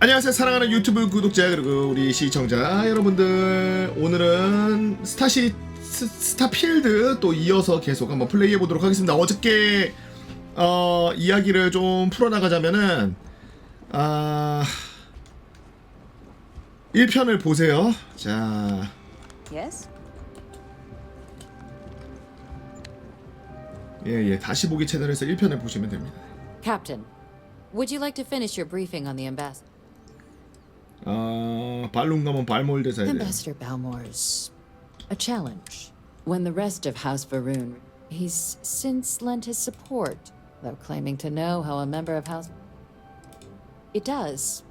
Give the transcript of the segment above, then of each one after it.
안녕하세요 사랑하는 유튜브 구독자 그리고 우리 시청자 여러분들, 오늘은 스타필드 또 이어서 계속 한번 플레이해 보도록 하겠습니다. 어저께 이야기를 좀 풀어나가자면은 1편을 보세요. 자, Yes? 예, 다시 보기 채널에서 1편을 보시면 됩니다. Captain, would you like to finish your briefing on the ambassador? 발룸 가면 발몰 대사야 돼. Ambassador Balmore's a challenge. When the rest of House Varun, he's since lent his support, though claiming to know how a member of House... It does.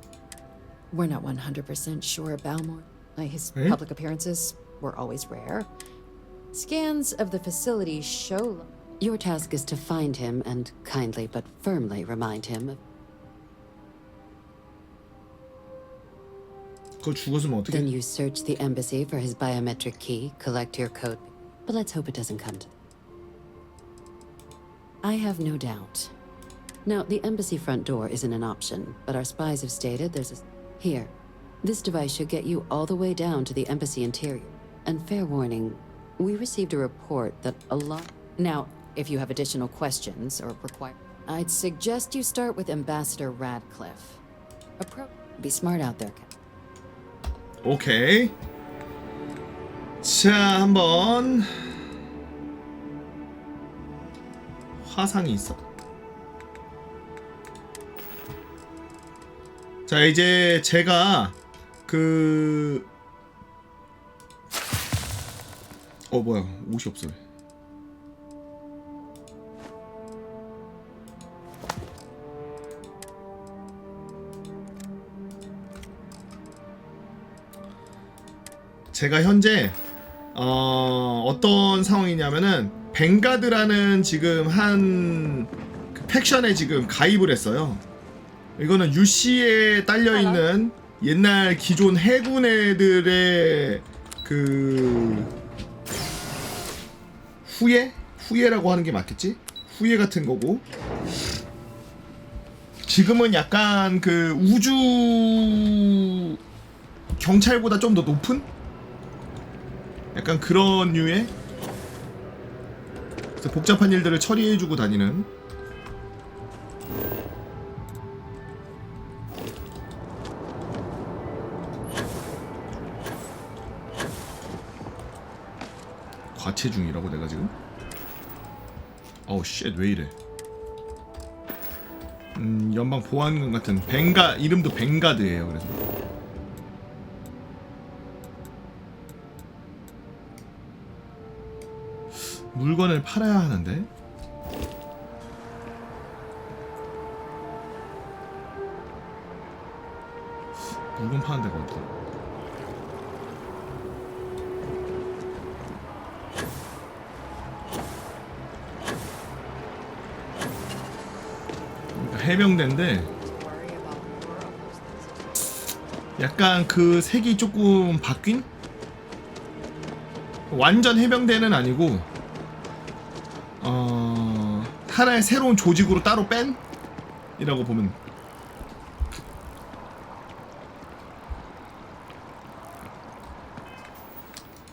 We're not 100% sure Balmore. His public appearances were always rare. Scans of the facility show... Your task is to find him and kindly but firmly remind him of... 그걸 죽었으면 어떻게? Then you search the embassy for his biometric key, collect your code. But let's hope it doesn't come to... I have no doubt. Now, the embassy front door isn't an option, but our spies have stated there's a... Here. This device should get you all the way down to the embassy interior. And fair warning, we received a report that a lot... Now, if you have additional questions or require... I'd suggest you start with Ambassador Radcliffe. Be smart out there, Captain. 오케이. 자, 한번 화상이 있어. 자, 이제 제가 뭐야, 옷이 없어. 제가 현재 어떤 상황이냐면은 벵가드라는 지금 한 그 팩션에 지금 가입을 했어요. 이거는 UC에 딸려 있는 옛날 기존 해군 애들의 그 후예라고 하는 게 맞겠지? 후예 같은 거고. 지금은 약간 그 우주 경찰보다 좀 더 높은? 약간 그런 류의 복잡한 일들을 처리해주고 다니는. 과체 중이라고 내가 지금? 어우 쉣, 왜 이래? 연방 보안관 같은 이름도 벵가드예요. 그래서 물건을 팔아야 하는데. 물건 파는 데가 어디야? 그러니까 해병대인데 약간 그 색이 조금 바뀐? 완전 해병대는 아니고 하나의 새로운 조직으로 따로 뺀? 이라고 보면.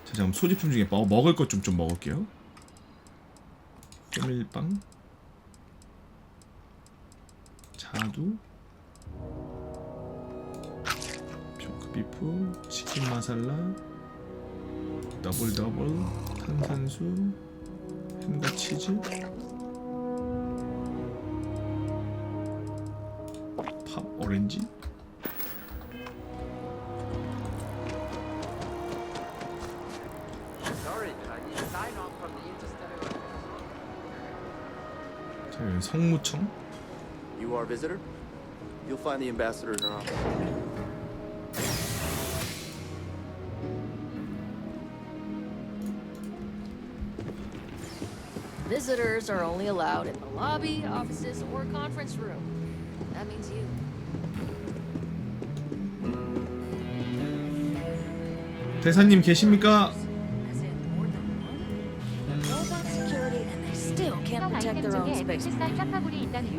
자, 잠깐 소지품 중에 먹을 것 좀 먹을게요. 깨밀빵, 자두, 초크비프, 치킨 마살라, 더블 탄산수, 햄과 치즈, 팝 오렌지. 자, 여기 성무청. You are a visitor? You'll find the ambassador in our office. Visitors are only allowed in the lobby, offices, or conference room. That means you. 대사님 계십니까? As in more than one? Robot security and they still can't protect their own space. You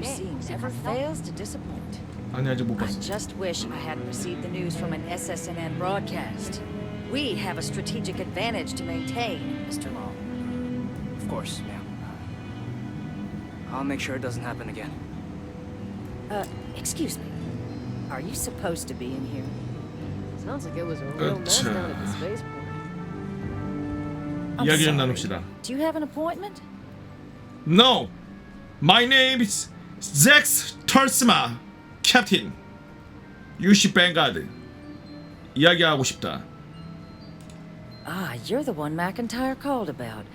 seem never fails to disappoint. 아니 아직 못 I 봤어. just wish I hadn't received the news from an SSNN broadcast. We have a strategic advantage to maintain, Mr. Long. Of course, ma'am. I'll make sure it doesn't happen again. Excuse me. Are you supposed to be in here? Sounds like it was a real mess Gotcha. down at the spaceport. I'm 이야기 좀 sorry. 나눕시다. Do you have an appointment? No, my name is Zex Tersma, Captain. UC Vanguard. 이야기하고 싶다. Ah, you're the one McIntyre called about.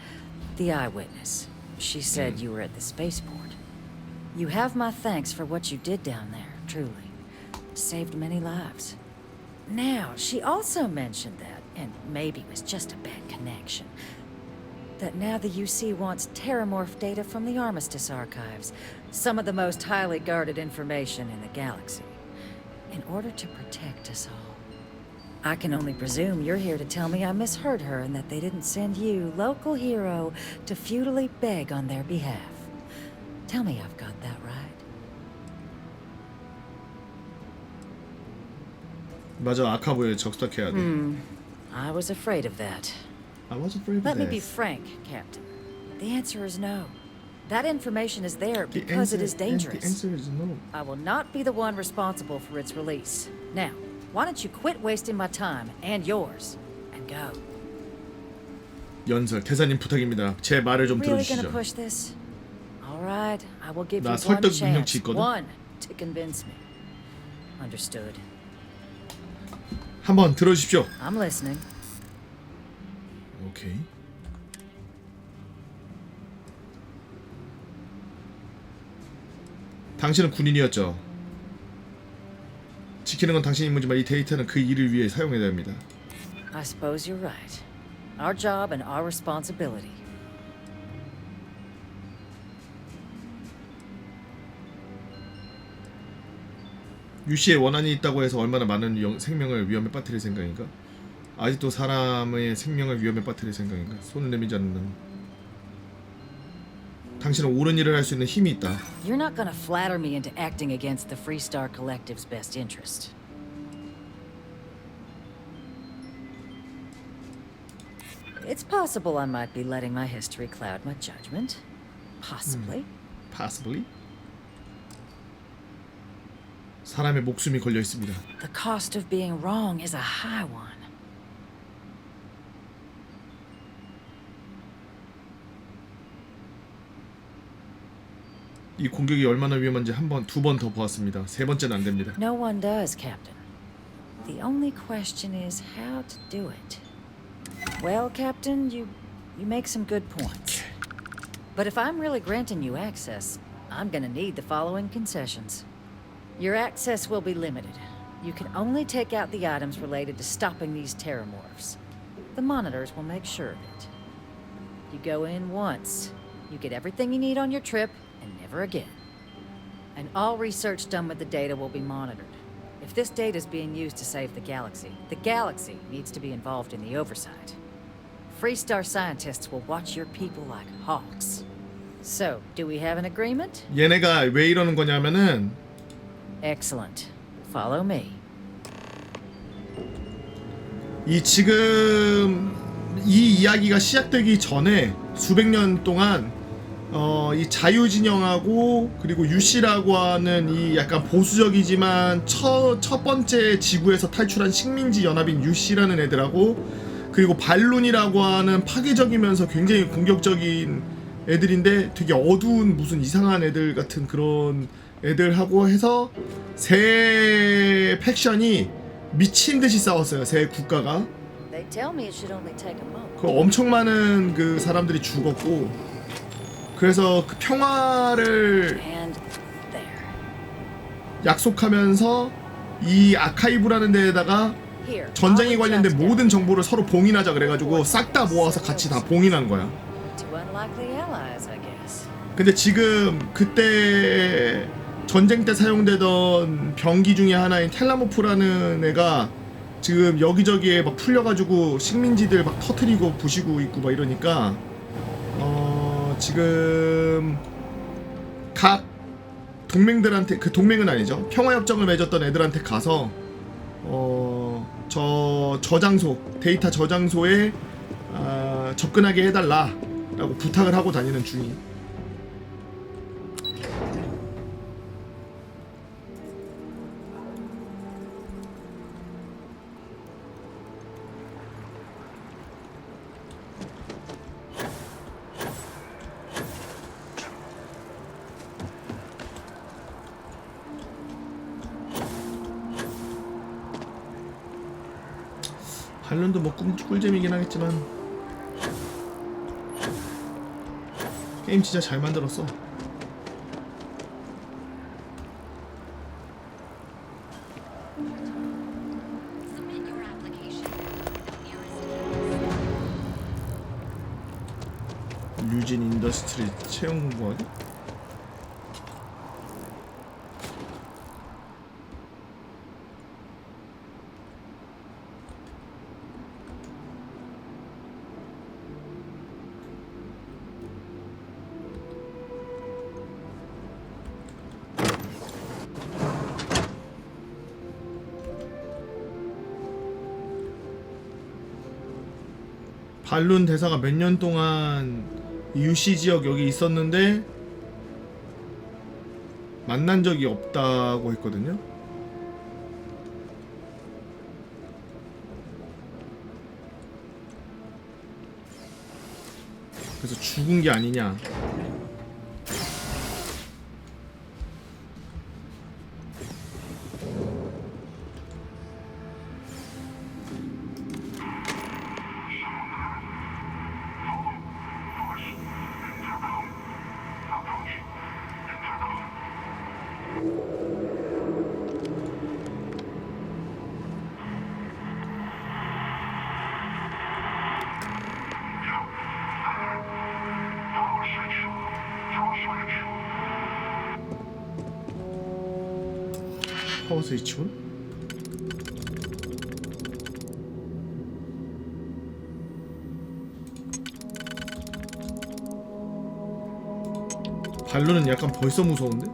The eyewitness. She said you were at the spaceport. You have my thanks for what you did down there, truly. Saved many lives. Now, she also mentioned that, and maybe it was just a bad connection, that now the UC wants terramorph data from the Armistice archives, some of the most highly guarded information in the galaxy, in order to protect us all. I can only presume you're here to tell me I misheard her and that they didn't send you, local hero, to futilely beg on their behalf. Tell me I've got that right. 맞아, 아카보에 적탁해야 돼. I was afraid of that. I was afraid of Let me that. be frank, Captain. The answer is no. That information is there The because it is answer- and dangerous. The answer is no. I will not be the one responsible for its release. Now, why don't you quit wasting my time and yours and go? 연설 대사님 부탁입니다. 제 말을 좀 Really gonna 들어주시죠. push this? All right, I will give 나 you one 설득 chance. 능력치 있거든? One to convince me. Understood. 한번 들어주십시오. I'm listening. 오케이. 당신은 군인이었죠. 지키는 건 당신 임무지만 이 데이터는 그 일을 위해 사용해야 됩니다. I suppose you're right. Our job and our responsibility. 유씨의 원한이 있다고 해서 얼마나 많은 생명을 위험에 빠뜨릴 생각인가? 아직도 사람의 생명을 위험에 빠뜨릴 생각인가? 손을 내밀지 않는 당신은 옳은 일을 할 수 있는 힘이 있다. You're not gonna flatter me into acting against the Freestar Collective's best interest. It's possible I might be letting my history cloud my judgment. Possibly. Possibly? 사람의 목숨이 걸려 있습니다. The cost of being wrong is a high one. 이 공격이 얼마나 위험한지 한 번, 두 번 더 보았습니다. 세 번째는 안 됩니다. No one does, Captain. The only question is how to do it. Well, Captain, you make some good points. But if I'm really granting you access, I'm gonna need the following concessions. Your access will be limited. You can only take out the items related to stopping these terramorphs. The monitors will make sure of it. You go in once, you get everything you need on your trip, and never again. And all research done with the data will be monitored. If this data is being used to save the galaxy needs to be involved in the oversight. Freestar scientists will watch your people like hawks. So, do we have an agreement? 얘네가 왜 이러는 거냐면은 Excellent. Follow me. 지금 이 이야기가 시작되기 전에 수백 년 동안 이 자유진영하고 그리고 유씨라고 하는 이 약간 보수적이지만 첫 번째 지구에서 탈출한 식민지 연합인 유씨라는 애들하고 그리고 발룬이라고 하는 파괴적이면서 굉장히 공격적인 애들인데 되게 어두운 무슨 이상한 애들 같은 그런 애들하고 해서 세 팩션이 미친 듯이 싸웠어요. 세 국가가. They tell me it should only take a moment. 그 엄청 많은 그 사람들이 죽었고 그래서 그 평화를 And there. 약속하면서 이 아카이브라는 데에다가 Here. 전쟁에 I'll 관련된 adjust 모든 정보를 서로 봉인하자 그래가지고 싹 다 모아서 같이 다 봉인한 거야. Two unlikely allies, I guess. 근데 지금 그때 전쟁 때 사용되던 병기 중에 하나인 텔라모프라는 애가 지금 여기저기에 막 풀려가지고 식민지들 막 터트리고 부시고 있고 막 이러니까 지금 각 동맹들한테, 그 동맹은 아니죠, 평화협정을 맺었던 애들한테 가서 저장소, 데이터 저장소에 접근하게 해달라 라고 부탁을 하고 다니는 중이. 반론도 뭐 꿀잼이긴 하겠지만 게임 진짜 잘 만들었어. 유진 인더스트리 채용 공부하기? 발룬 대사가 몇 년 동안 UC 지역 여기 있었는데 만난 적이 없다고 했거든요. 그래서 죽은 게 아니냐. 파워 스위치 온? 발로는 약간 벌써 무서운데?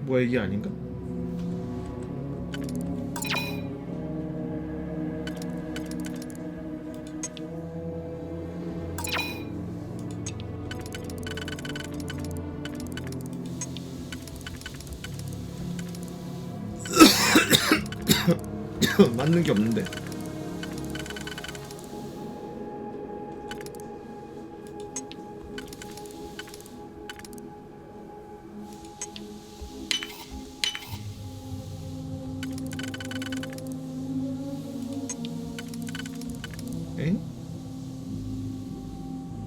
뭐야 이게 아닌가? 맞는 게 없는데. 엥?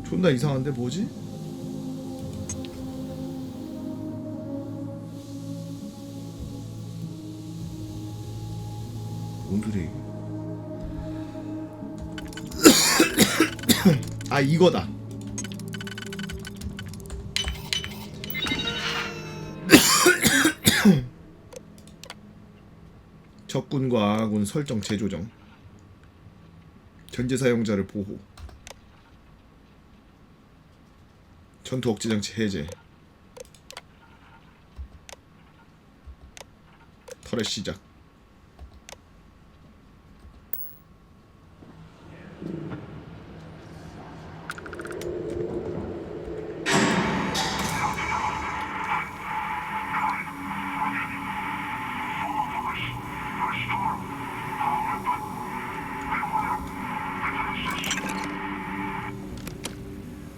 존나 이상한데 뭐지? 뭔 소리? 아 이거다. 적군과 아군 설정 재조정. 견제 사용자를 보호. 전투 억제 장치 해제. 터렛 시작.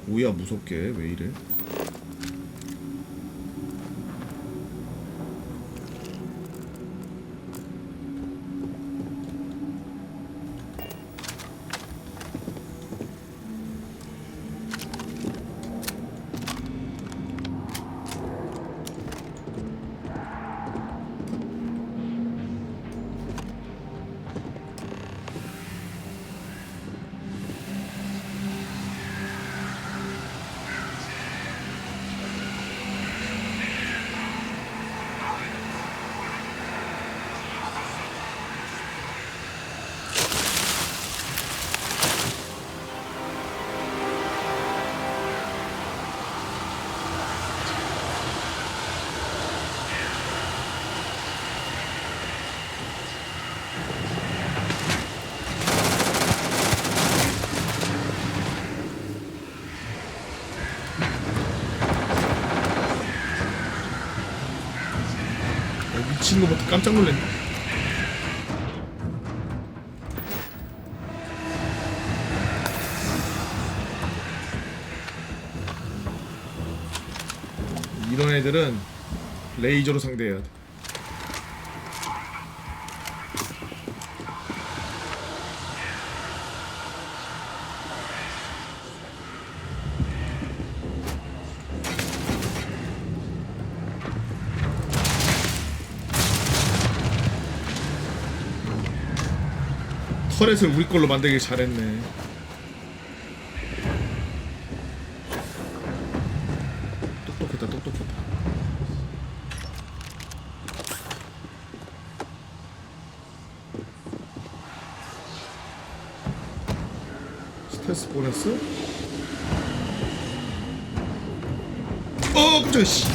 뭐야 무섭게 왜 이래? 미친놈부터 깜짝 놀랐네. 이런 애들은 레이저로 상대해야 돼. 터렛을 우리 걸로 만들길 잘했네. 똑똑했다, 똑똑했다. 스트레스 보너스? 깜짝이야, 씨.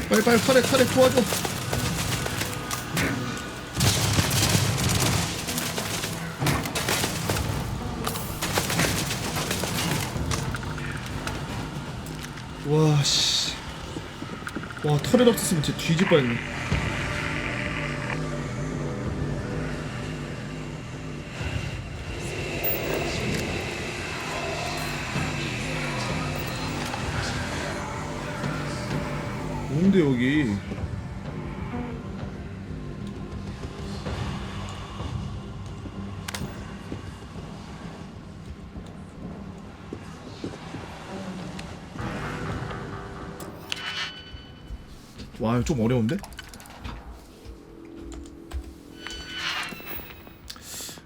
빨리 터렛 도와줘. 와 씨. 와 터렛 없었으면 진짜 뒤질 뻔했네. 뭔데 여기? 와 이거 좀 어려운데?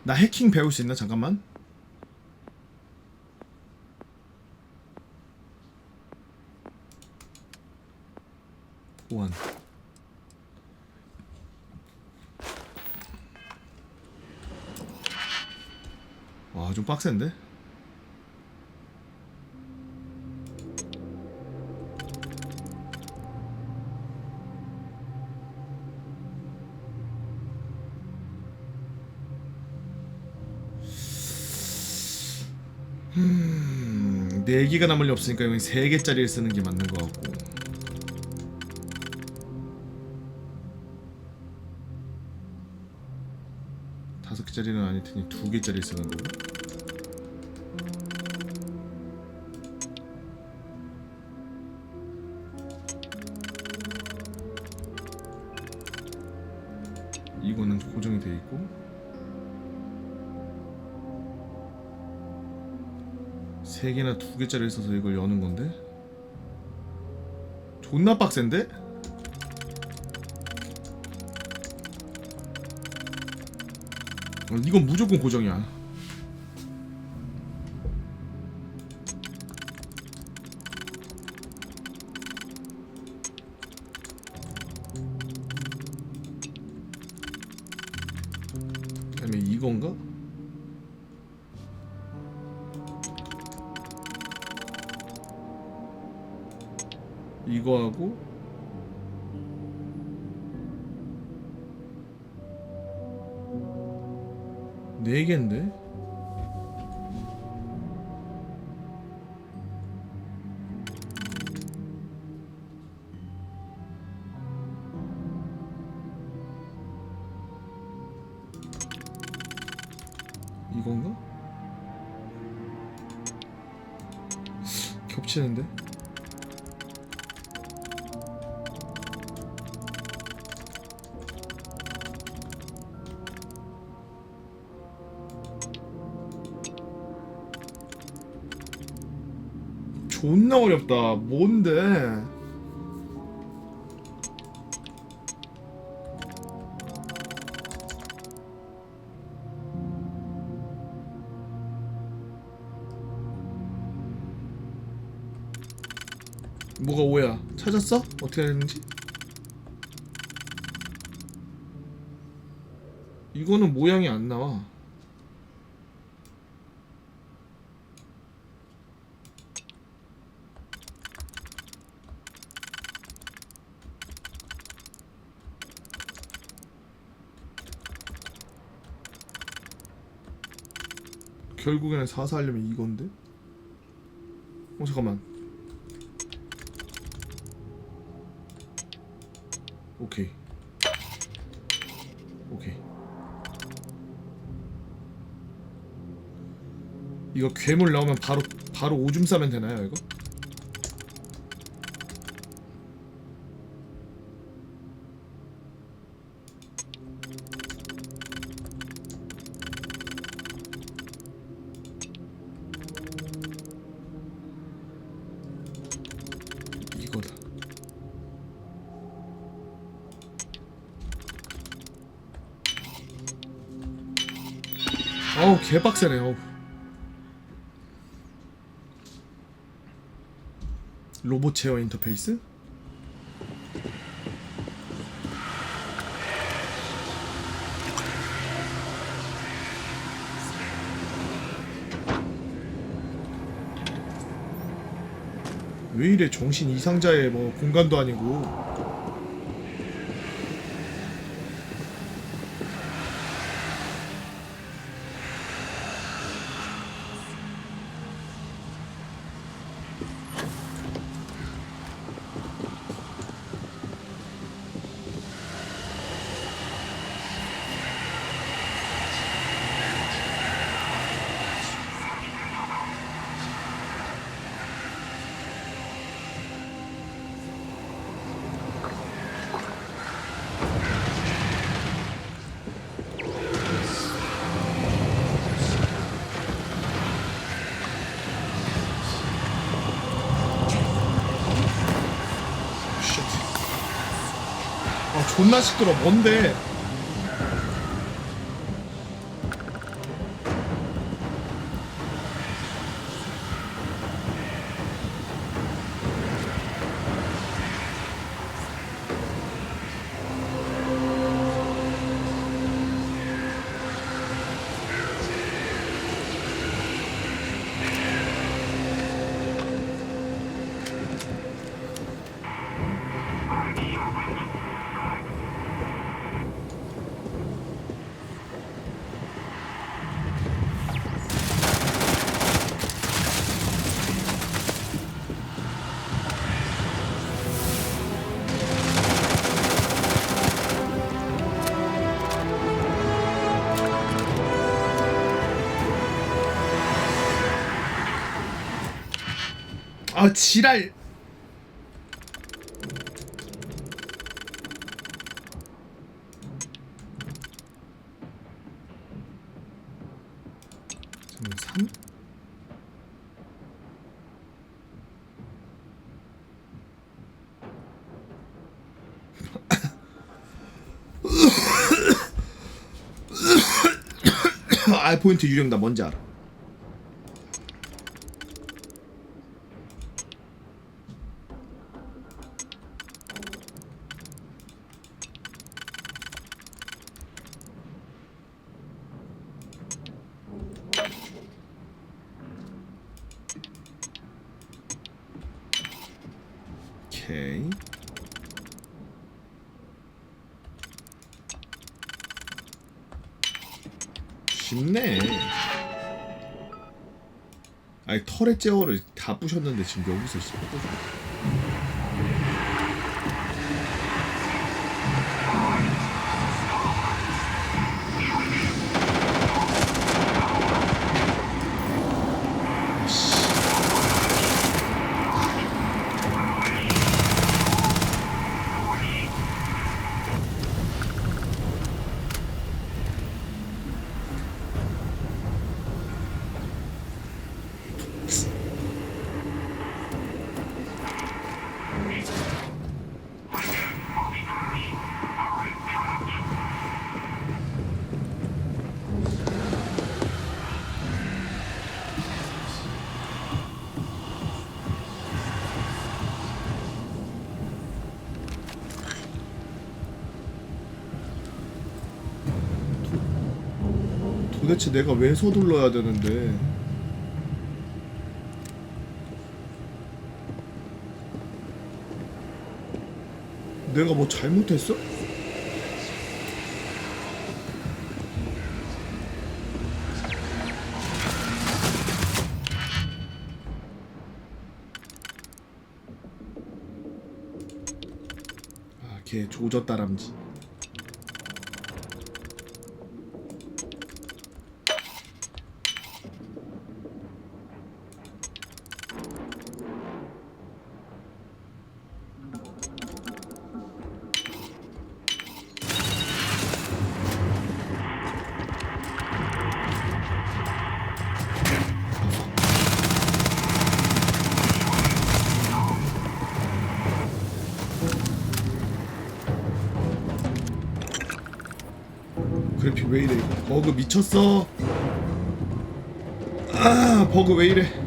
나 해킹 배울 수 있나? 잠깐만. 보안. 와, 좀 빡센데? 네 개가 남을 리 없으니까 여기 3개짜리를 쓰는 게 맞는 것 같고. 다섯 개짜리는 아닐 테니 2개짜리 쓰는 거고. 이거는 고정이 돼 있고. 3개나 2개짜리 있어서 이걸 여는 건데? 존나 빡센데? 이건 무조건 고정이야. 그다음에 이건가? 이거하고 네 개인데? 이건가? 겹치는데? 존나 어렵다. 뭔데? 뭐가 오야? 찾았어? 어떻게 해야 되는지? 이거는 모양이 안 나와. 결국에는 4사 하려면 이건데? 잠깐만. 오케이. 이거 괴물 나오면 바로 오줌 싸면 되나요, 이거? 이거다. 어우, 개빡세네. 어우. 로봇 제어 인터페이스? 왜 이래? 정신 이상자의 뭐 공간도 아니고. 존나 시끄러. 뭔데? 아, 지랄. 잠깐만, 3? 아, 포인트 유령 나 뭔지 알아. 오케이. 쉽네. 아니, 털의 제어를 다 부셨는데 지금 여기서 씹고. 도대체 내가 왜 서둘러야 되는데? 내가 뭐 잘못했어? 이렇게 조졌다람쥐. 그래픽 왜 이래? 버그 미쳤어. 아, 버그 왜 이래?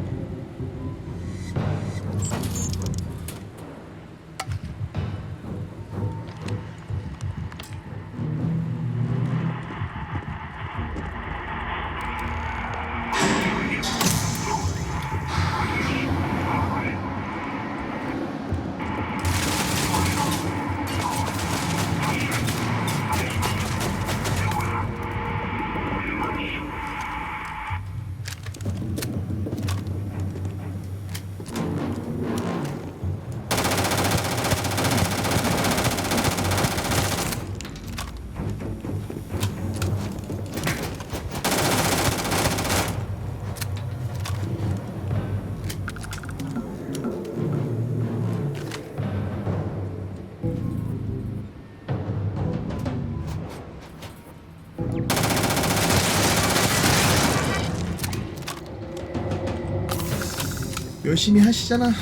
열심히 하시잖아.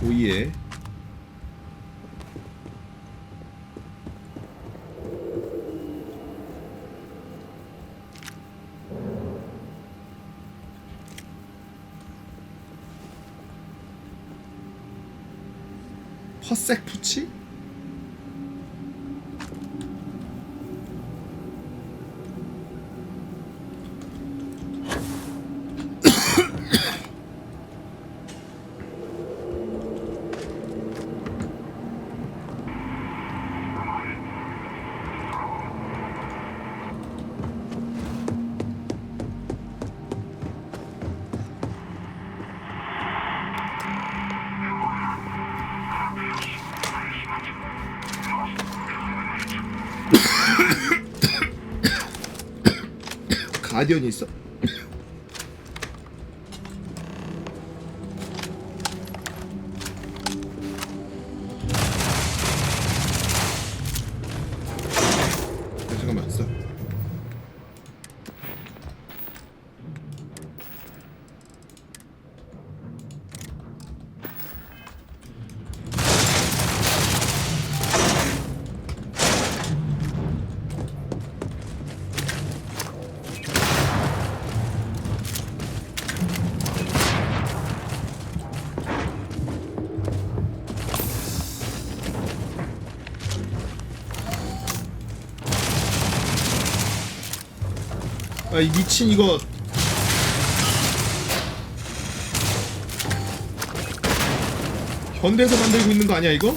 오예. 퍼색 푸치? 가디언이 있어? 잠깐만 있어. 아, 이 미친 이거 현대에서 만들고 있는 거 아니야 이거?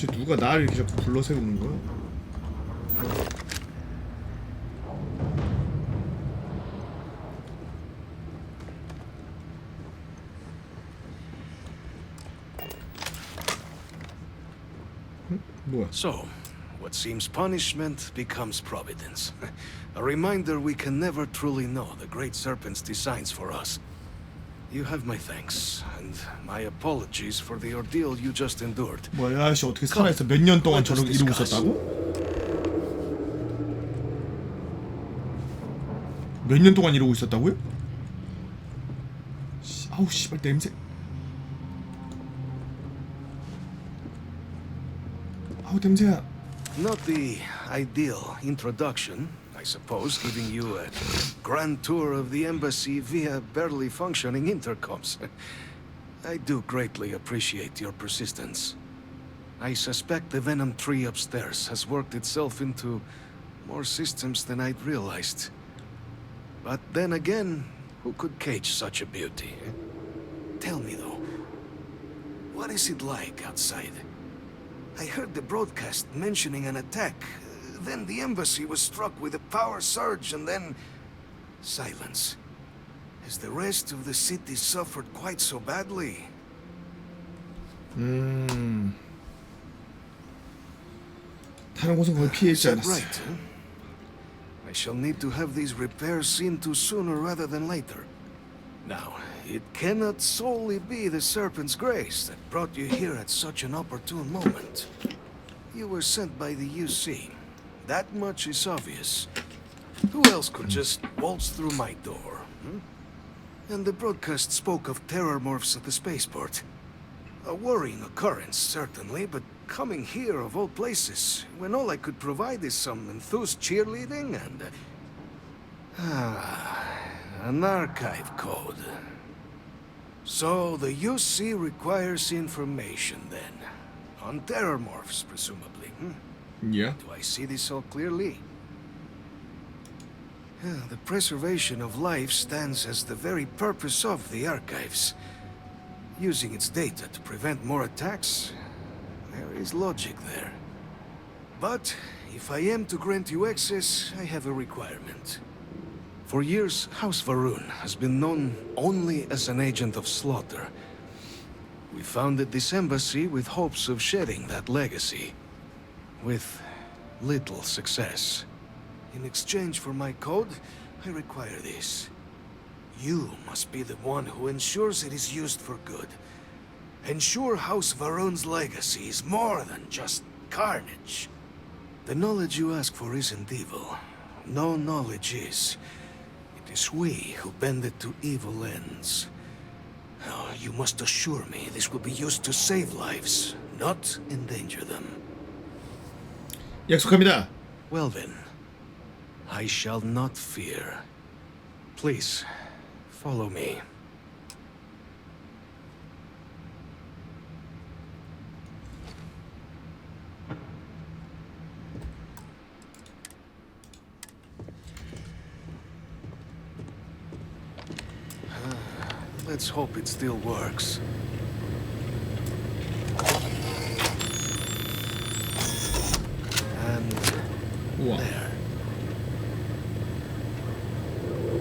도대체 누가 나를 이렇게 자꾸 불러세우는 거야? 뭐야? So, what seems punishment becomes providence. A reminder we can never truly know the great serpent's designs for us. You have my thanks, and my apologies for the ordeal you just endured. 뭐야, 아저씨 어떻게 살아있어? 몇 년 동안 저러고 이러고 있었다고? 몇 년 동안 이러고 있었다고요? 아우 씨발 냄새. 아우 냄새야. Not the ideal introduction, I suppose, giving you a grand tour of the embassy via barely functioning intercoms. I do greatly appreciate your persistence. I suspect the venom tree upstairs has worked itself into more systems than I'd realized. But then again, who could cage such a beauty? Tell me though, what is it like outside? I heard the broadcast mentioning an attack. Then the embassy was struck with a power surge and then silence. Has the rest of the city suffered quite so badly? 다른 곳은 거의 피해있지 Is that 않았어. right, huh? I shall need to have these repairs seen to sooner rather than later. Now, it cannot solely be the Serpent's grace that brought you here at such an opportune moment. You were sent by the UC. That much is obvious. Who else could just waltz through my door? And the broadcast spoke of terror morphs at the spaceport. A worrying occurrence, certainly, but coming here of all places, when all I could provide is some enthused cheerleading and... an archive code. So the UC requires information, then. On terror morphs, presumably, Yeah. Do I see this all clearly? The preservation of life stands as the very purpose of the archives. Using its data to prevent more attacks, there is logic there. But if I am to grant you access, I have a requirement. For years, House Varun has been known only as an agent of slaughter. We founded this embassy with hopes of shedding that legacy. With little success. In exchange for my code, I require this. You must be the one who ensures it is used for good. Ensure House Varun's legacy is more than just carnage. The knowledge you ask for isn't evil. No knowledge is. It is we who bend it to evil ends. Now, you must assure me this will be used to save lives, not endanger them. 약속합니다. Well then, I shall not fear. Please, follow me. Let's hope it still works. And 우와. there.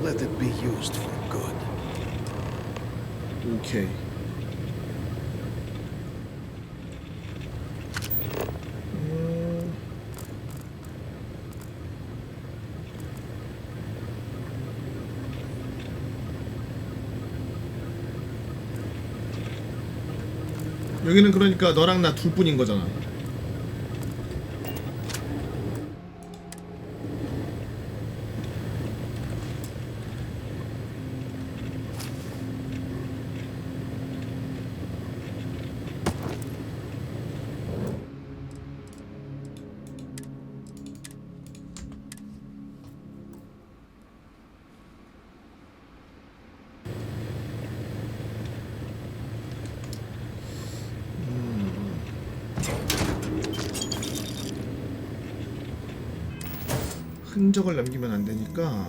Let it be used for good. 오케이. 여기는 그러니까 너랑 나 둘뿐인 거잖아. 흔적을 남기면 안 되니까.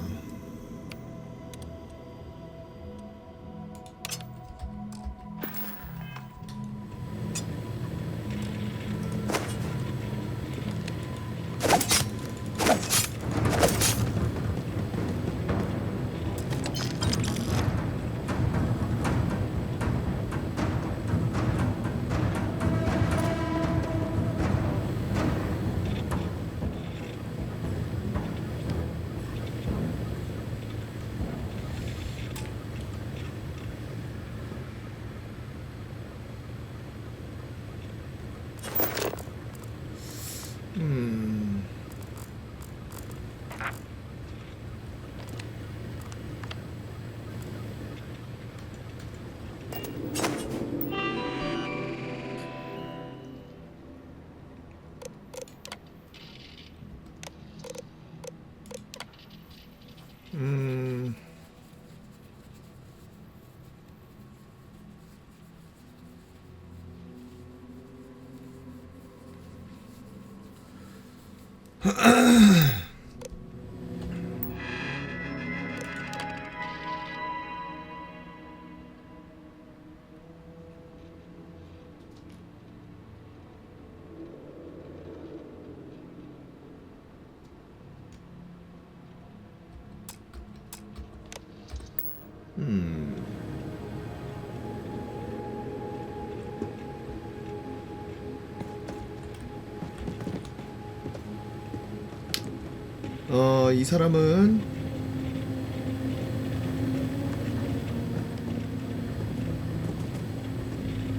이 사람은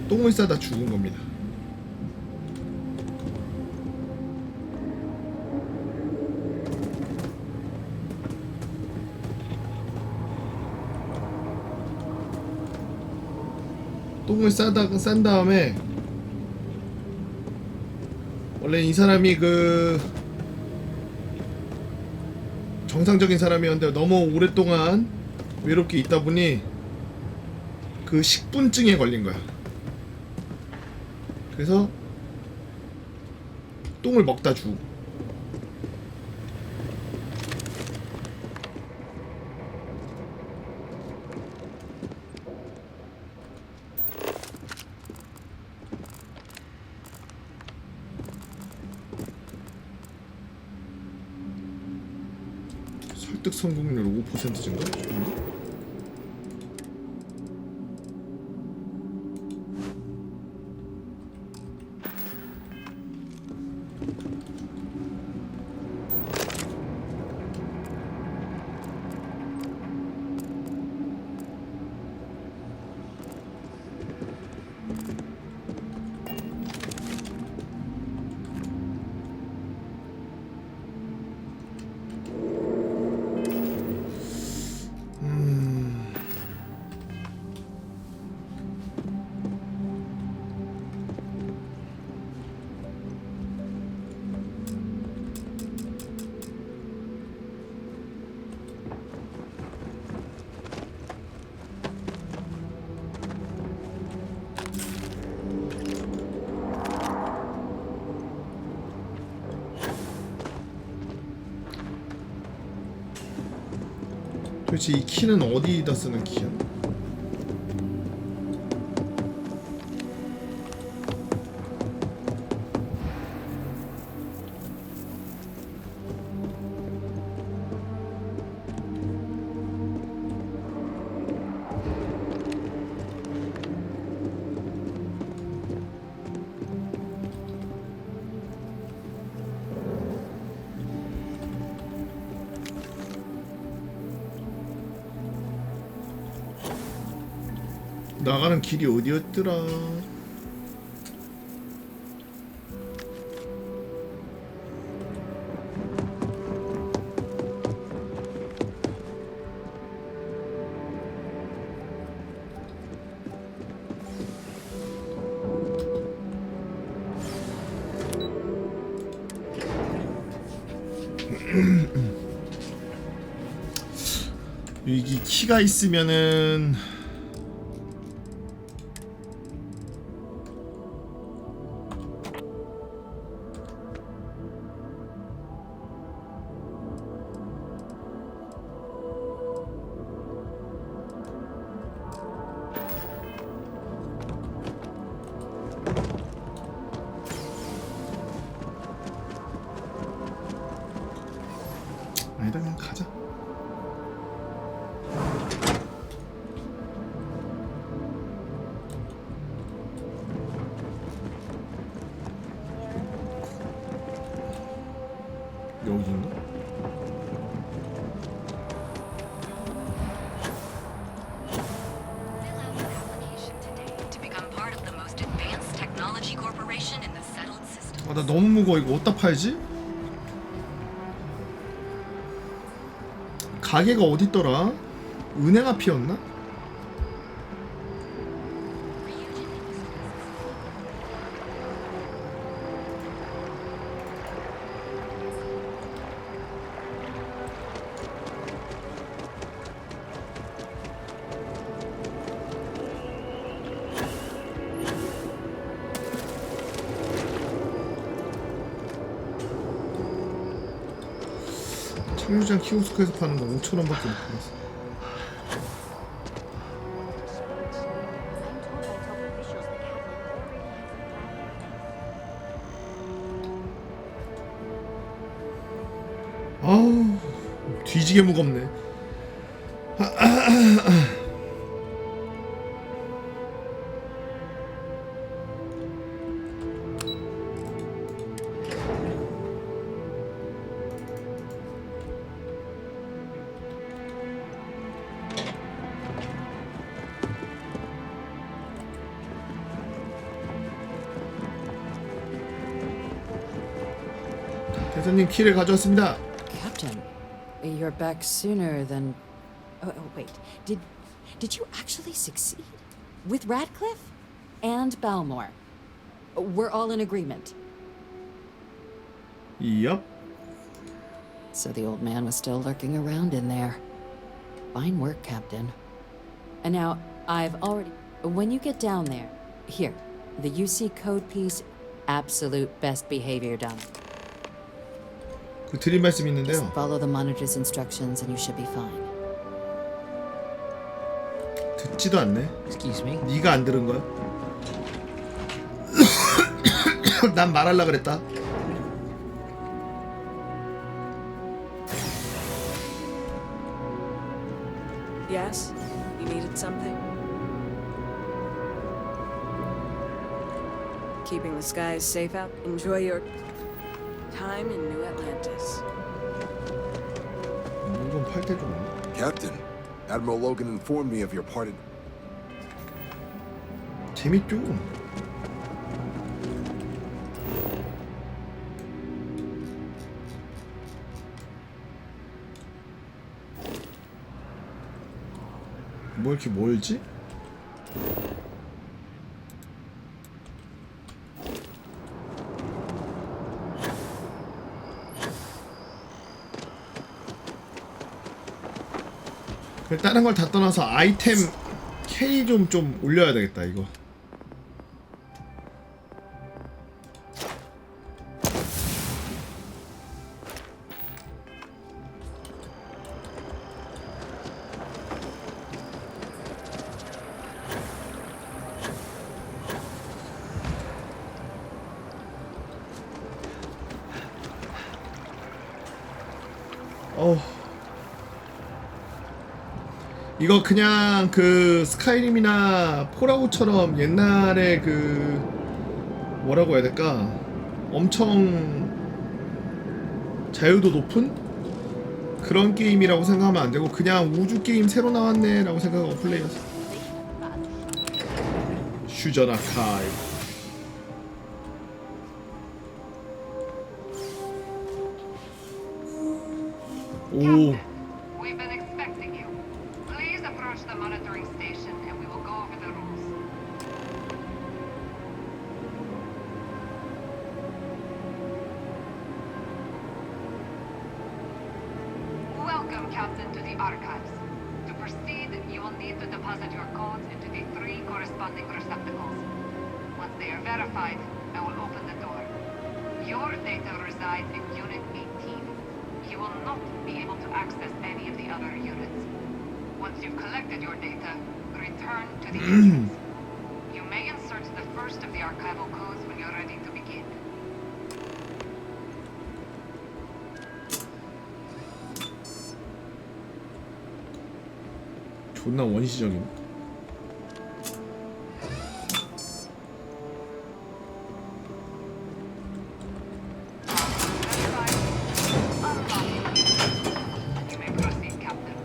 똥을 싸다 죽은 겁니다. 똥을 싼 다음에 원래 이 사람이 그 정상적인 사람이었는데 너무 오랫동안 외롭게 있다 보니 그 식분증에 걸린 거야. 그래서 똥을 먹다 죽고. 설득 성공률 5% 증가? 도대체 이 키는 어디다 쓰는 키야? 나가는 길이 어디였더라? 여기 키가 있으면은 아니다, 그냥 가자. 여기인가? 아, 나 너무 무거워. 이거 어디다 팔지? 가게가 어딨더라? 은행 앞이었나? 청류장 키오스크에서 파는 거 5,000원밖에 못 팔았어. 아우 뒤지게 무겁네. 대사님 키를 가져왔습니다. Captain, you're back sooner than. Oh, wait. Did you actually succeed with Radcliffe and Balmore? We're all in agreement. Yup. So the old man was still lurking around in there. Fine work, Captain. And now I've already. When you get down there, here, the UC code piece, absolute best behavior done. 그 드린 말씀이 있는데요. Just follow the monitor's instructions and you should be fine. 듣지도 않네. Excuse me. 네가 안 들은 거야? 난 말하려 그랬다. Yes? You needed something? Keeping the skies safe out? Enjoy your time in New Atlantis. 물건 팔 때 좀 없네. Captain, Admiral Logan informed me of your part in... 재밌죠? 뭐 이렇게 멀지? 다른 걸 다 떠나서 아이템 K 좀 올려야 되겠다 이거. 이거 그냥 그 스카이림이나 폴아웃처럼 옛날에 그 뭐라고 해야 될까? 엄청 자유도 높은 그런 게임이라고 생각하면 안 되고 그냥 우주 게임 새로 나왔네 라고 생각하고 플레이하세요. 슈전 아카이브. 오. We've been expecting you. Please approach the monitoring station and we will go over the rules. Welcome, Captain, to the archives. To proceed, you will need to deposit your codes into the 3 corresponding receptacles. Once they are verified, I will open the door. Your data resides in Unit 18. You will not be able to access any of the other units. Once you've collected your data, return to the entrance. You may insert the first of the archival codes when you're ready to begin. 존나 원시적이네. You may proceed, Captain.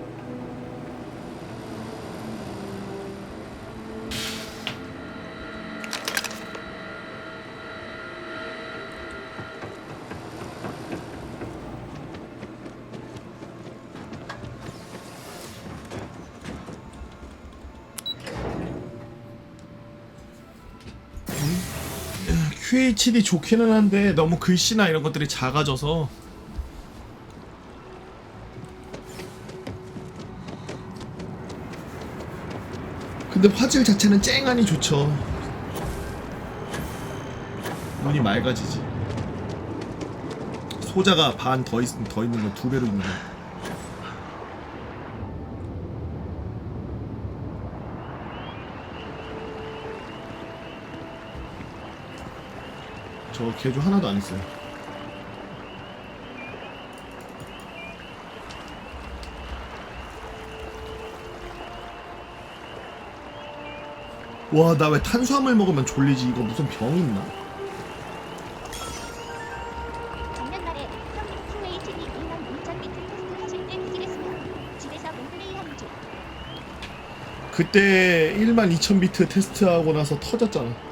QHD 좋기는 한데 너무 글씨나 이런 것들이 작아져서 근데 화질 자체는 쨍하니 좋죠. 눈이 맑아지지. 소자가 반 더 있는 건 2배로 있는 거. 저 개조 하나도 안 했어요. 와, 나 왜 탄수화물 먹으면 졸리지? 이거 무슨 병 있나? 작년말에 형님 QHD 2만 2천 비트 테스트 하실 때 기질했으며 집에서 롱플레이 하는 중. 그때 12,000비트 테스트하고 나서 터졌잖아.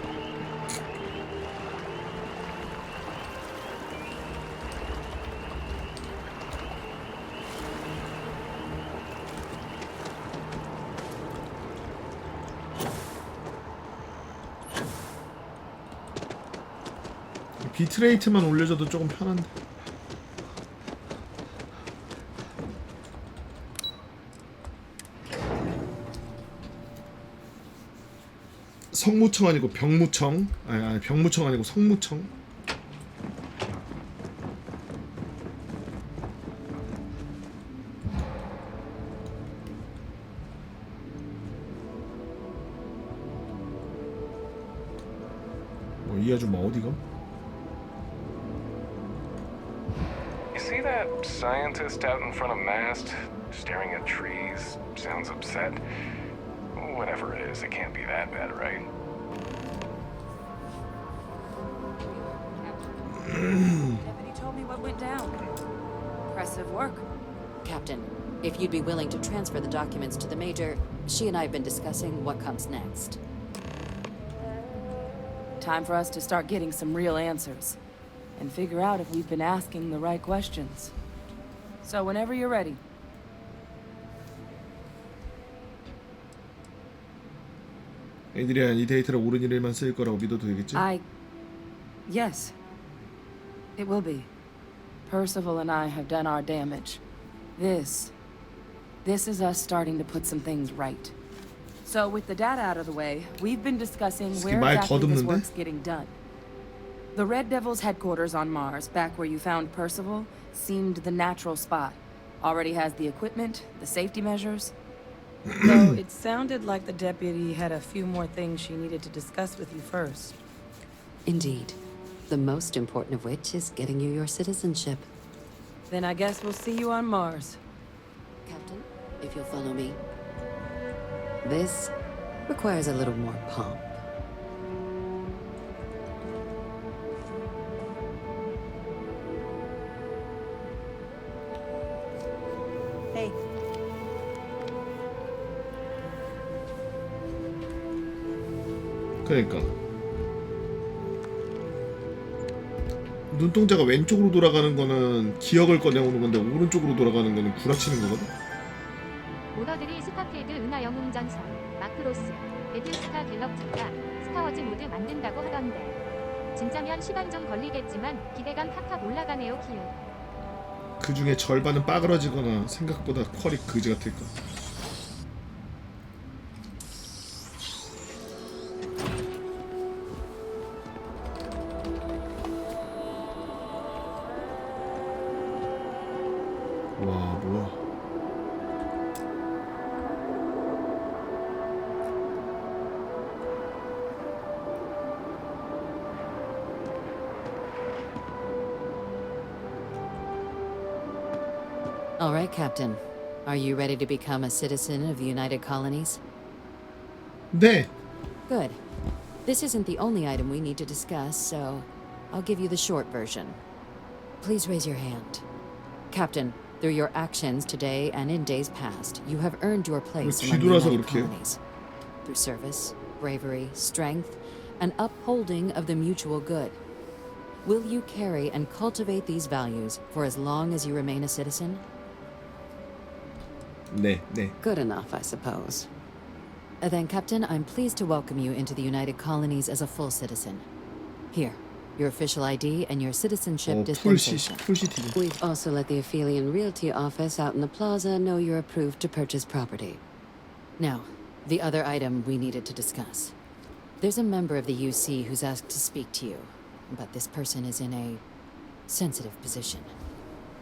비트레이트만 올려줘도 조금 편한데. 성무청 아니고 병무청. 아니 병무청 아니고 성무청. 뭐 이 아줌마 어디가? You see that scientist out in front of mast, staring at trees, sounds upset? Whatever it is, it can't be that bad, right? Deputy told me what went down. Impressive work. Captain, if you'd be willing to transfer the documents to the Major, she and I have been discussing what comes next. Time for us to start getting some real answers. And figure out if we've been asking the right questions. So whenever you're ready. 애들이야 이 데이터를 옳은 일에만 쓸 거라고 믿어도 되겠지? Yes. It will be. Percival and I have done our damage. This is us starting to put some things right. So with the data out of the way, we've been discussing where 말 exactly this 더듬는데? work's getting done. The Red Devil's headquarters on Mars, back where you found Percival, seemed the natural spot. Already has the equipment, the safety measures. Though it sounded like the deputy had a few more things she needed to discuss with you first. Indeed. The most important of which is getting you your citizenship. Then I guess we'll see you on Mars. Captain, if you'll follow me. This requires a little more pomp. Hey. 그러니까 눈동자가 왼쪽으로 돌아가는 거는 기억을 꺼내오는 건데 오른쪽으로 돌아가는 거는 구라치는 거거든? 오너들이 스타필드 은하 영웅전선, 마크로스, 베데스다 갤럭티가 스타워즈 모드 만든다고 하던데 진짜면 시간 좀 걸리겠지만 기대감 팍팍 올라가네요. 키읔. 그 중에 절반은 빠그러지거나 생각보다 퀄이 그지 같을까. 와 뭐야. All right, Captain. Are you ready to become a citizen of the United Colonies? 네. Good. This isn't the only item we need to discuss, so I'll give you the short version. Please raise your hand. Captain, through your actions today and in days past, you have earned your place among the 뒤돌아서 United 그렇게 해요? Colonies. Through service, bravery, strength, and upholding of the mutual good. Will you carry and cultivate these values for as long as you remain a citizen? 네, 네. Good enough, I suppose. Then, Captain, I'm pleased to welcome you into the United Colonies as a full citizen. Here, your official ID and your citizenship dispensation. 풀시티즌. We've also let the Aphelion Realty office out in the plaza know you're approved to purchase property. Now, the other item we needed to discuss. There's a member of the UC who's asked to speak to you, but this person is in a sensitive position.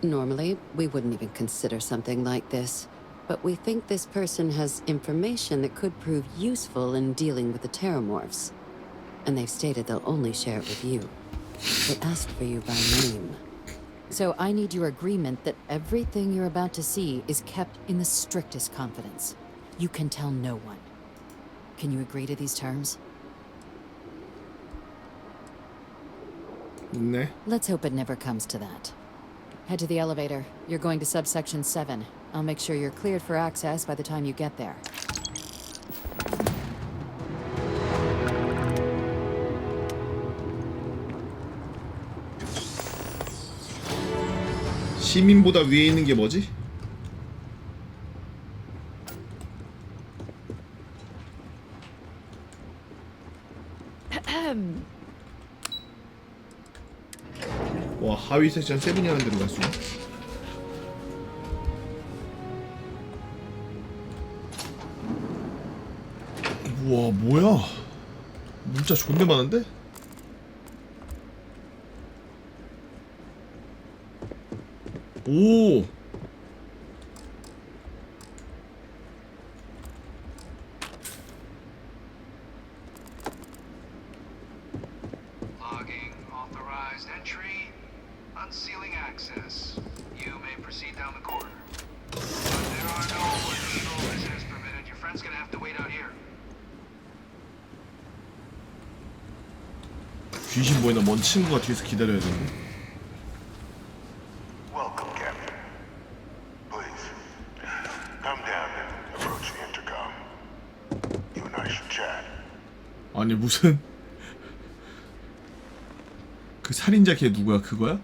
Normally, we wouldn't even consider something like this, but we think this person has information that could prove useful in dealing with the Terramorphs. And they've stated they'll only share it with you. They asked for you by name. So I need your agreement that everything you're about to see is kept in the strictest confidence. You can tell no one. Can you agree to these terms? 네. Let's hope it never comes to that. Head to the elevator. You're going to subsection 7. I'll make sure you're cleared for access by the time you get there. 시민보다 위에 있는 게 뭐지? 와, 하위 섹션 세븐이라는 데로 갈 수 있네. 우와, 뭐야? 문자 존나 많은데? 오! Logging authorized entry. Unsealing access. You may proceed down the corridor. But there are no additional visitors permitted. Your friend's gonna have to wait out here. 귀신 보이나 먼 친구가 뒤에서 기다려야 되는데. Welcome, Captain. Please, come down and approach the intercom. You and I should chat. 아니 무슨 그 살인자 걔 누구야? 그거야?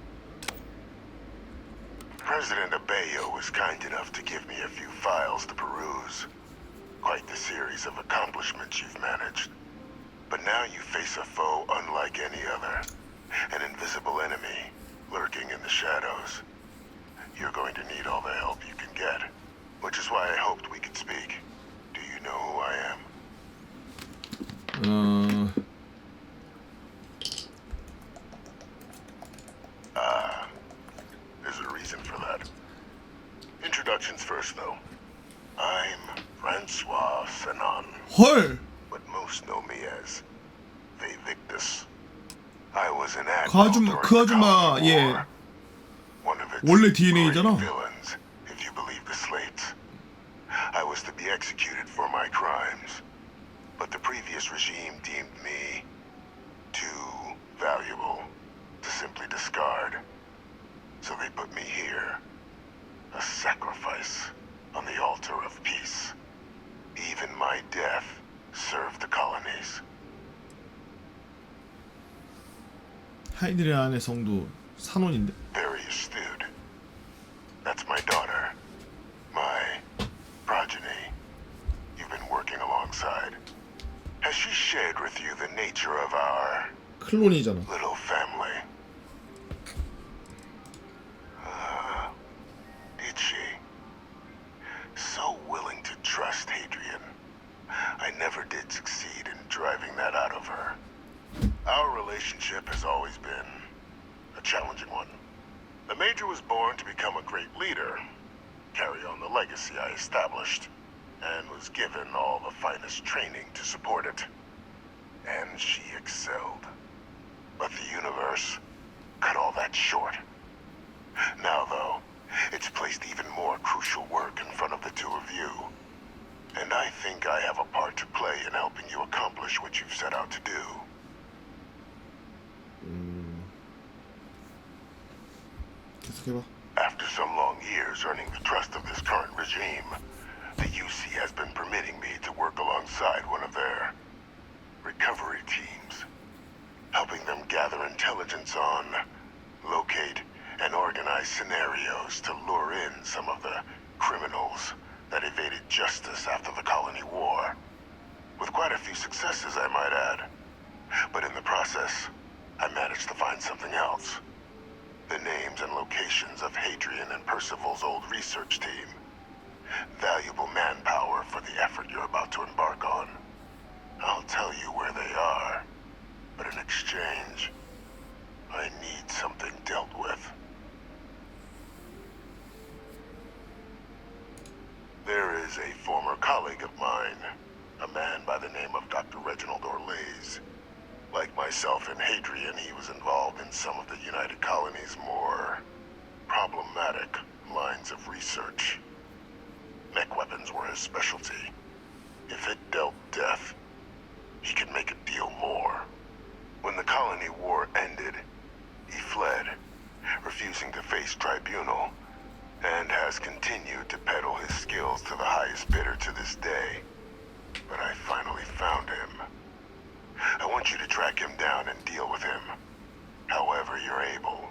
President Abeyo was kind enough to give me a few files to peruse. Quite the series of accomplishments you've managed. But now you face a foe unlike any other. An invisible enemy lurking in the shadows. You're going to need all the help you can get. Which is why I hoped we could speak. Do you know who I am? There's a reason for that. Introductions first, though. I'm Francois Sanon. 헐! But most know me as Victus. I was an admiral 그 during the 아줌마 Colony 예 War. One of its 원래 DNA잖아. great villains, if you believe the slates. I was to be executed for my crimes, but the previous regime deemed me too valuable to simply discard. So they put me here, a sacrifice on the altar of peace. Even my death served the colonies. 하이드리안의 성도 산원인데. Very astute. That's my daughter. My progeny. You've been working alongside. Has she shared with you the nature of our 클론이잖아. little family? Did she? So willing to trust Hadrian. I never did succeed in driving that out of her. Our relationship has always been a challenging one. The Major was born to become a great leader, carry on the legacy I established, and was given all the finest training to support it. And she excelled. But the universe cut all that short. Now, though, it's placed even more crucial work in front of the two of you. And I think I have a part to play in helping you accomplish what you've set out to do. 계속해봐. After some long years earning the trust of this current regime, the UC has been permitting me to work alongside one of their recovery teams, helping them gather intelligence on, locate, and organize scenarios to lure in some of the criminals that evaded justice after the Colony War. With quite a few successes, I might add. But in the process, I managed to find something else. The names and locations of Hadrian and Percival's old research team. Valuable manpower for the effort you're about to embark on. I'll tell you where they are, but in exchange, I need something dealt with. There is a former colleague of mine, a man by the name of Dr. Reginald Orlays. Like myself and Hadrian, he was involved in some of the United Colony's more problematic lines of research. Mech weapons were his specialty. If it dealt death, he could make a deal more. When the colony war ended, he fled, refusing to face tribunal, and has continued to peddle his skills to the highest bidder to this day. But I finally found him. I want you to track him down and deal with him. However you're able.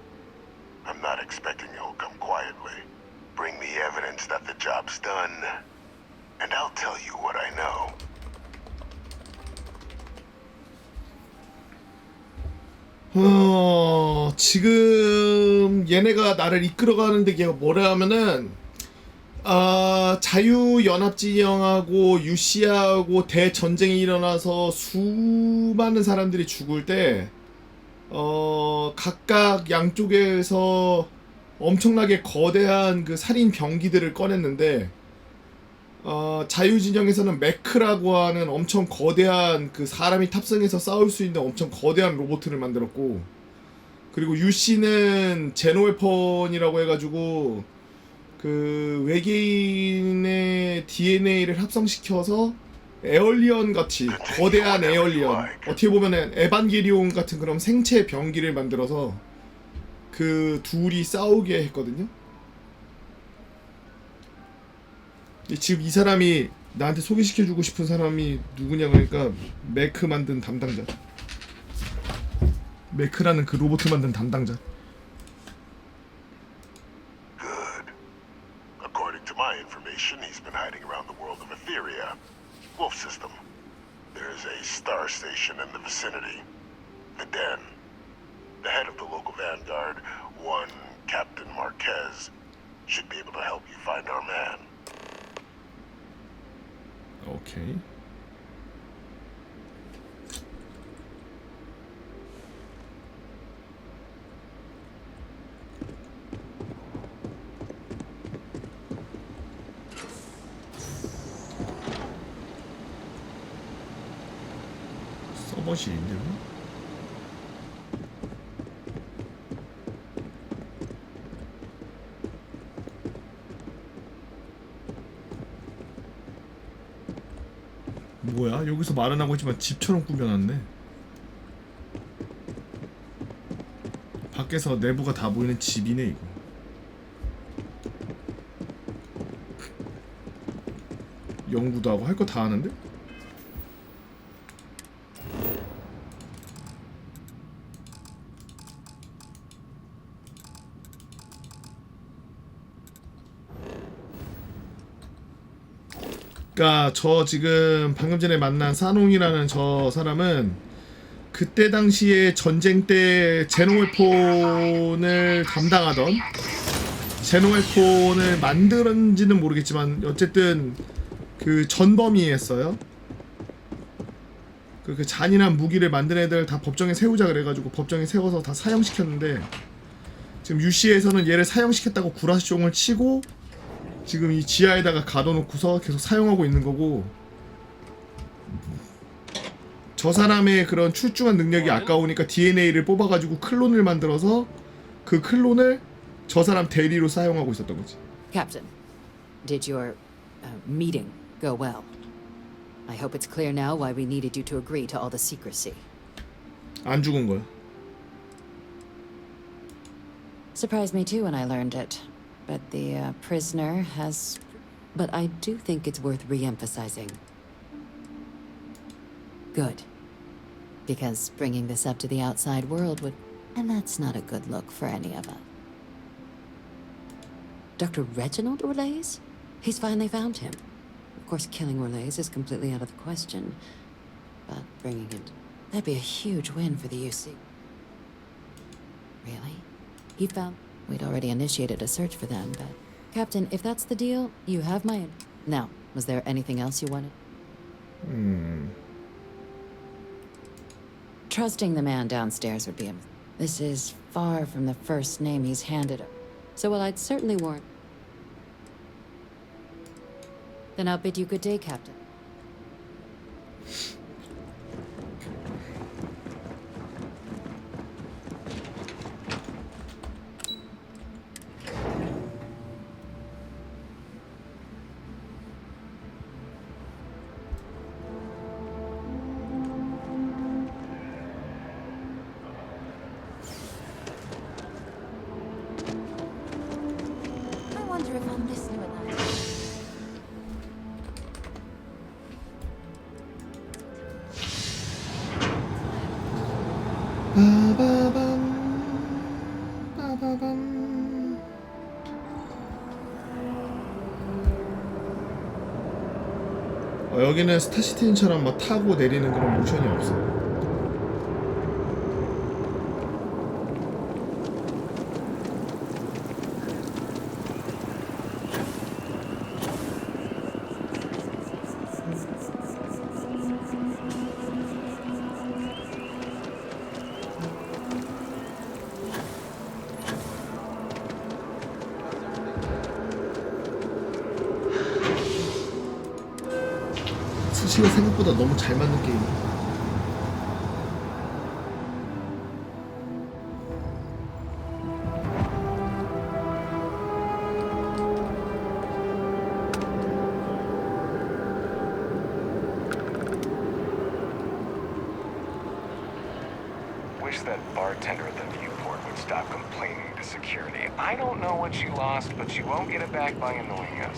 I'm not expecting you'll come quietly. Bring me evidence that the job's done, and I'll tell you what I know. 지금 얘네가 나를 이끌어가는데 걔가 뭐라 하면은 자유연합진영하고 유시하고 대전쟁이 일어나서 수많은 사람들이 죽을 때 각각 양쪽에서 엄청나게 거대한 그 살인 병기들을 꺼냈는데 자유진영에서는 매크라고 하는 엄청 거대한 그 사람이 탑승해서 싸울 수 있는 엄청 거대한 로봇을 만들었고, 그리고 유씨는 제노웨펀이라고 해가지고 그 외계인의 DNA를 합성시켜서 에얼리언 같이 거대한 에얼리언, 어떻게 보면은 에반게리온 같은 그런 생체 병기를 만들어서 그 둘이 싸우게 했거든요. 지금 이 사람이 나한테 소개시켜주고 싶은 사람이 누구냐고 하니까 매크 만든 담당자, 매크라는 그 로봇 만든 담당자. Good. According to my information, he's been hiding around the world of Etheria. Wolf system. There's a star station in the vicinity. The Den. The head of the local vanguard, one Captain Marquez, should be able to help you find our man. 오케이. 서버실인데 뭐? 뭐야? 여기서 말은 하고 있지만 집처럼 꾸며놨네. 밖에서 내부가 다 보이는 집이네 이거. 연구도 하고 할 거 다 하는데? 그러니까 저 지금 방금 전에 만난 사농이라는 저 사람은 그때 당시에 전쟁 때 제노웨폰을 담당하던, 제노웨폰을 만들었는지는 모르겠지만 어쨌든 그 전범이었어요. 그 잔인한 무기를 만든 애들 다 법정에 세우자 그래가지고 법정에 세워서 다 사형시켰는데, 지금 유시에서는 얘를 사형시켰다고 구라쇼을 치고 지금 이 지하에다가 가둬놓고서 계속 사용하고 있는 거고, 저 사람의 그런 출중한 능력이 아까우니까 DNA를 뽑아가지고 클론을 만들어서 그 클론을 저 사람 대리로 사용하고 있었던 거지. Captain, did your meeting go well? I hope it's clear now why we needed you to agree to all the secrecy. 안 죽은 거야. Surprised me too when I learned it. But the prisoner has... But I do think it's worth re-emphasizing. Good. Because bringing this up to the outside world would... And that's not a good look for any of us. Dr. Reginald Orlays? He's finally found him. Of course, killing Orlays is completely out of the question. But bringing it... That'd be a huge win for the UC. Really? He found... We'd already initiated a search for them, but... Captain, if that's the deal, you have my... Now, was there anything else you wanted? Trusting the man downstairs would be... This is far from the first name he's handed him. So while I'd certainly warn... Then I'll bid you good day, Captain. I wonder if I'm listening enough. 빠바밤 빠바밤. 여기는 스타시티즌처럼 막 타고 내리는 그런 모션이 없어. 수시가 생각보다 너무 잘 맞는 게임이야. Wish that bartender at the viewport would stop complaining to security. I don't know what you lost, but you won't get it back by annoying us.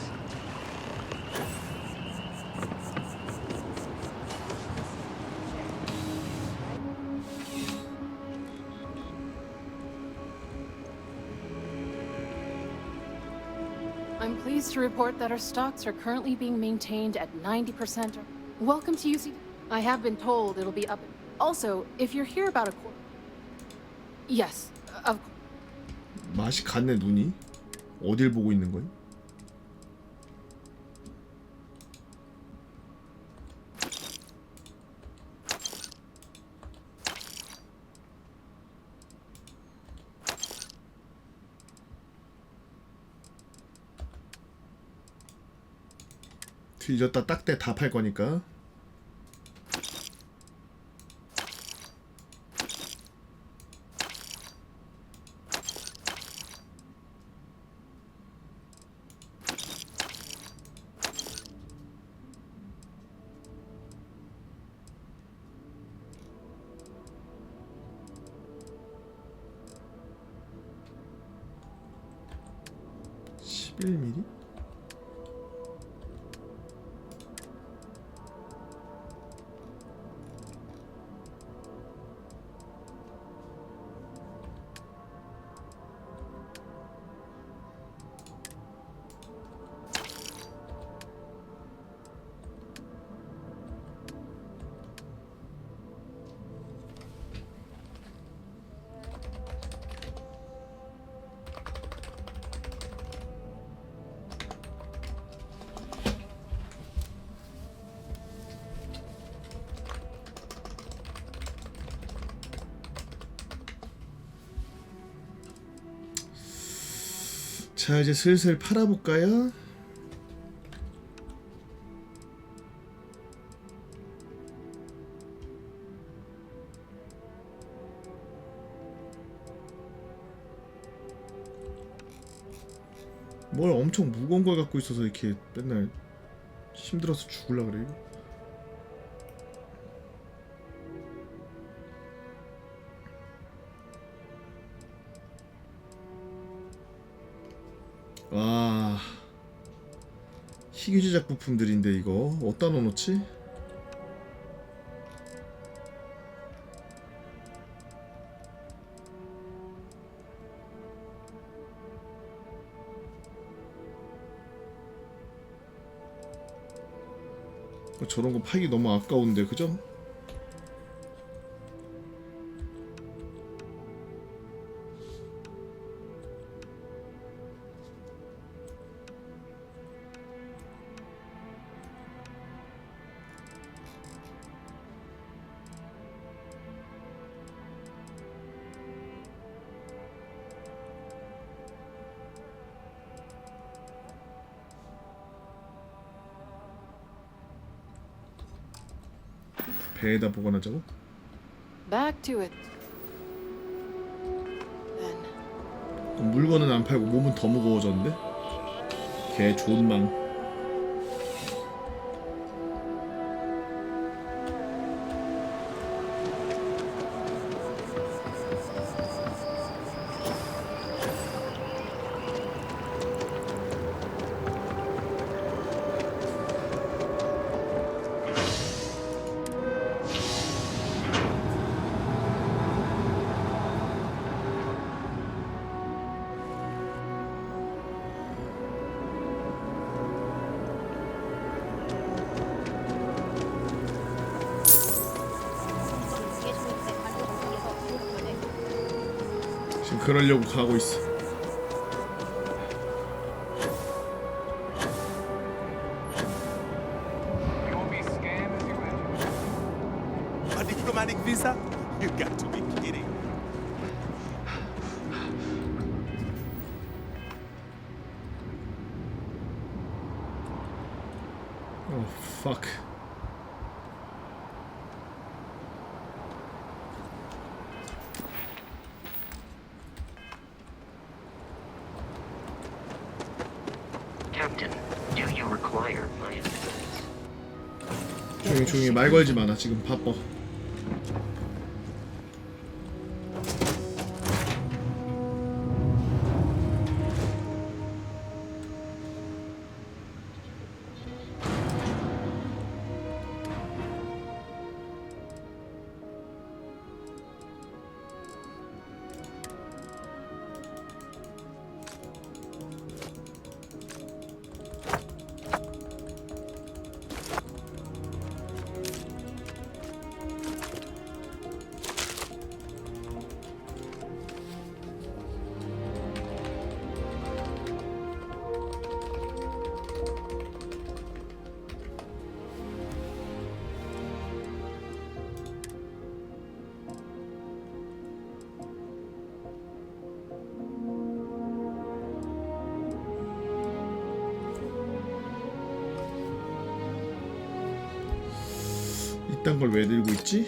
I'm pleased to report that our stocks are currently being maintained at 90%. Welcome to UC. I have been told it'll be up. Also, if you're here about a quarter. Yes, of course. 맛이 갔네 눈이. 어딜 보고 있는 거야? 뒤졌다 딱대 다 팔 거니까. (11mm) 자 이제 슬슬 팔아볼까요? 뭘 엄청 무거운 걸 갖고 있어서 이렇게 맨날 힘들어서 죽을라 그래요? 와 희귀 제작 부품들인데 이거 어디다 넣어놓지? 저런 거 팔기 너무 아까운데 그죠? 배에다 보관하자고? Back to it. Then. 그럼 물건은 안 팔고 몸은 더 무거워졌는데? 개 존망. 지금 그러려고 가고 있어. A diplomatic visa? You got to be kidding. Oh fuck. Captain, do you require my assistance? 조용히 말 걸지 마. 나 지금 바빠. 이딴 걸 왜 들고 있지?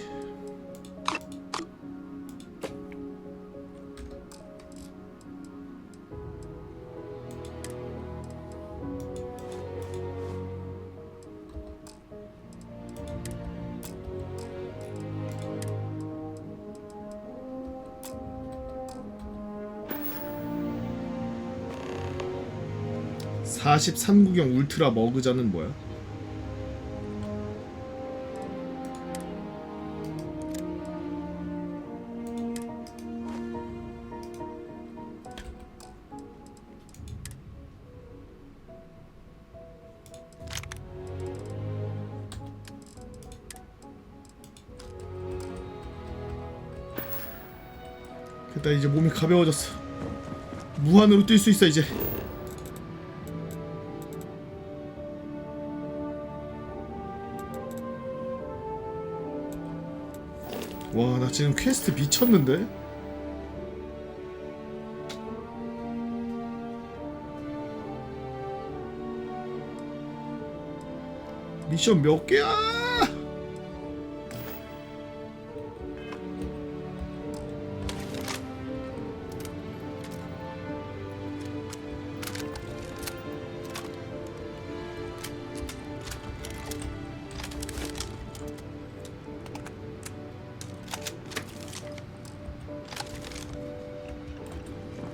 (43구경) 울트라 머그자는 뭐야? 됐다. 이제 몸이 가벼워졌어. 무한으로 뛸 수 있어 이제. 와, 나 지금 퀘스트 미쳤는데? 미션 몇 개야?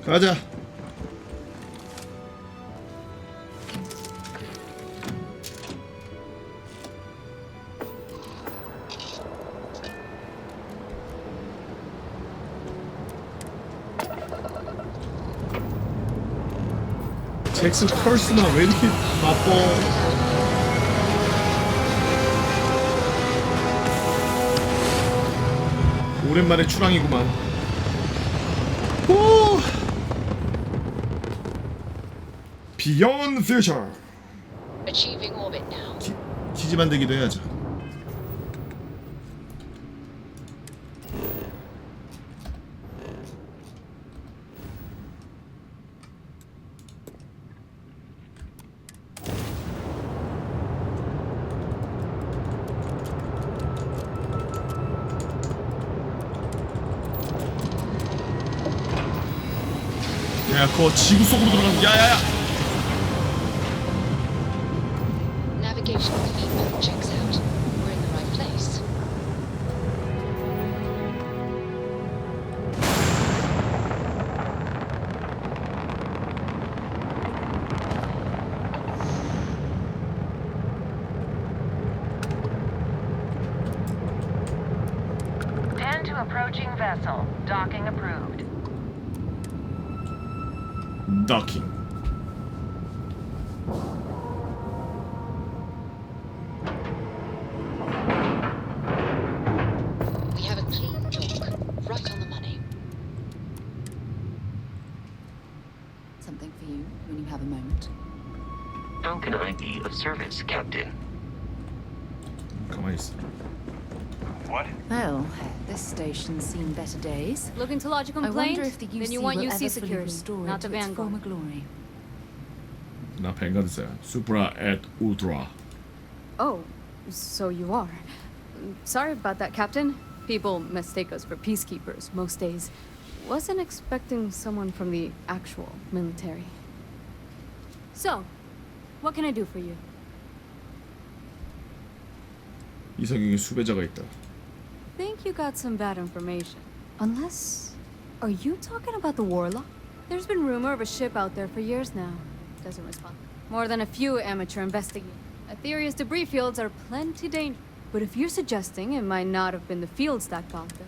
가자. 잭슨 컬스나 왜 이렇게 바빠? 오랜만에 출항이구만. 오! Beyond Future. Achieving orbit now. 기지 만들기도 해야죠. 야, 그거 지구 속으로 들어가는. 야야야. Navigational feedback checks out. We're in the right place. Tend to approaching vessel. Docking approved. Docking. We have a clean dock. Right on the money. Something for you when you have a moment. How can I be of service, Captain? 가만히 있어. What? Well, this station's seen better days. Looking to lodge a I complaint? wonder if the UC Then you want will UC ever fully security, restore not it the to its Vanguard. former glory. 나 뱅가드사야. Supra et Ultra. Oh, so you are. Sorry about that, Captain. People mistake us for peacekeepers most days. Wasn't expecting someone from the actual military. So, what can I do for you? 이성에게 수배자가 있다. Think you got some bad information. Unless... Are you talking about the Warlock? There's been rumor of a ship out there for years now. Doesn't respond. More than a few amateur investigators. Aetherius debris fields are plenty dangerous. But if you're suggesting it might not have been the fields that got them.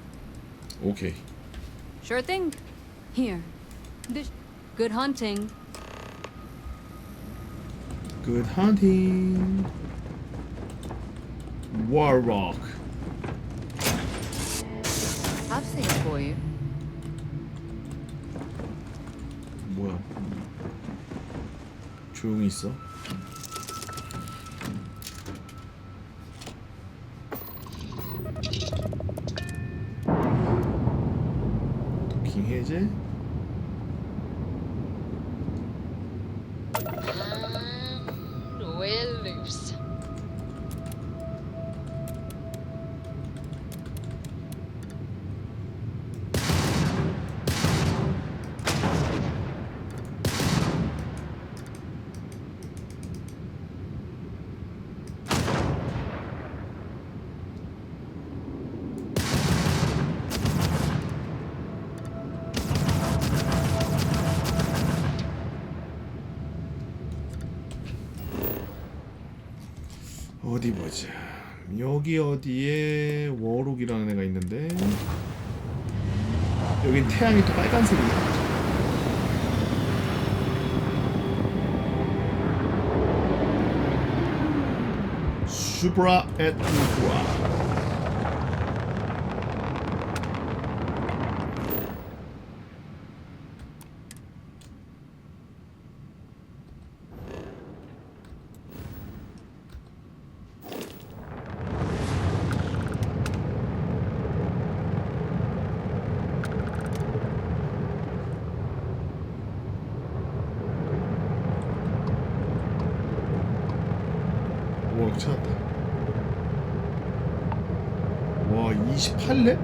오케이. Sure thing. Here. Good hunting. Good hunting. Warlock. I've seen it for you. 뭐야? 조용히 있어. 도킹 해제. And we're loose. 어디 보자. 여기 어디에 워록이라는 애가 있는데 여긴 태양이 또 빨간색이야. Supra et Ultra. 워록 찾았다. 와, 28렙?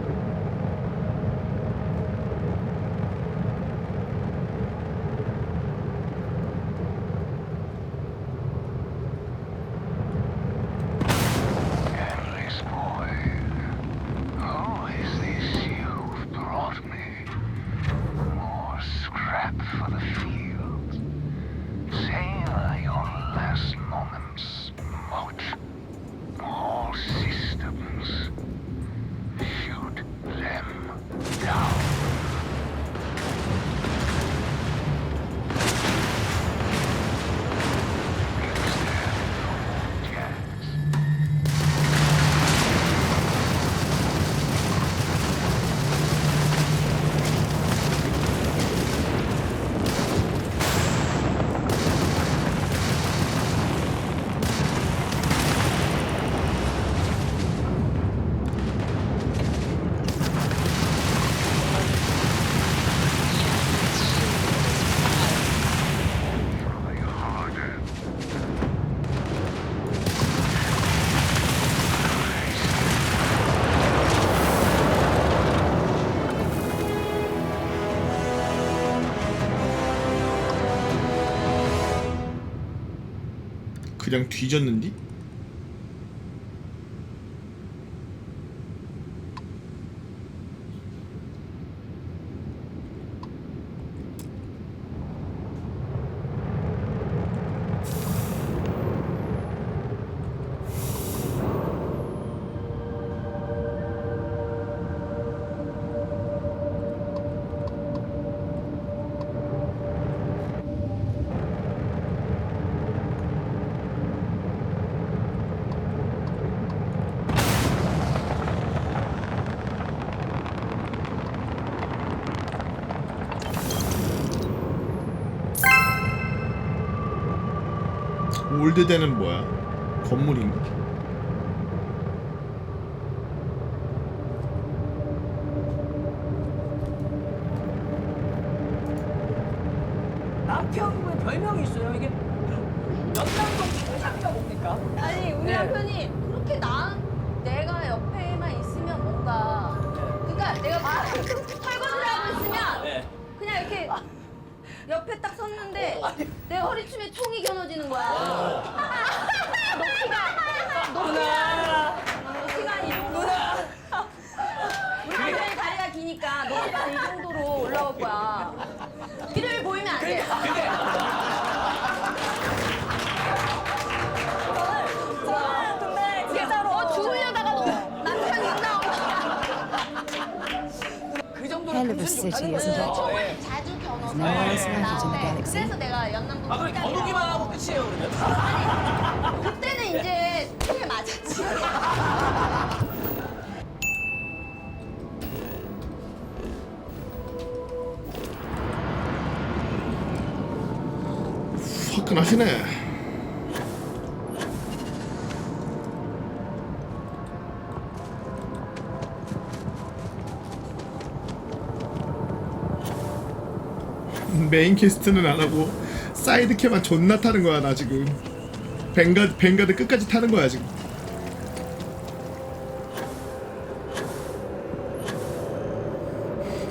Endless boy, who is this you've brought me? More scrap for the field. Savor your last moments, Moat. All systems should 그냥 뒤졌는디? 올드대는 뭐야? 건물인가? 남편이 왜 별명이 있어요? 이게 연남동 총장이가 뭡니까? 아니 우리 네. 남편이 그렇게 내가 옆에만 있으면 뭔가 그러니까 내가 막 설거지를 하고 있으면 네. 그냥 이렇게 옆에 딱 섰는데 내 허리춤에 총이 겨눠지는 거야. 너 키가 이 정도야. 우리 남편이 다리가 기니까 너 키가 이 정도로 올라올 거야. 뒤를 보이면 안 돼. 저는 근데 진짜로 죽으려다가 남편 눈 나오고 그 정도로 Hell of a 금순 city, 좋다는 isn't 거죠. it? 예. 자주 겨눠서 No one else like it in the 나오네. galaxy. 그래서 내가 연남동 아 그럼 겨누기만 하고 끝이에요 그러면? 그때는 이제 총에 맞았지. 화끈하시네. 메인 퀘스트는 안 하고 사이드 캐만 존나 타는 거야 나 지금. 뱅가드 끝까지 타는 거야 지금.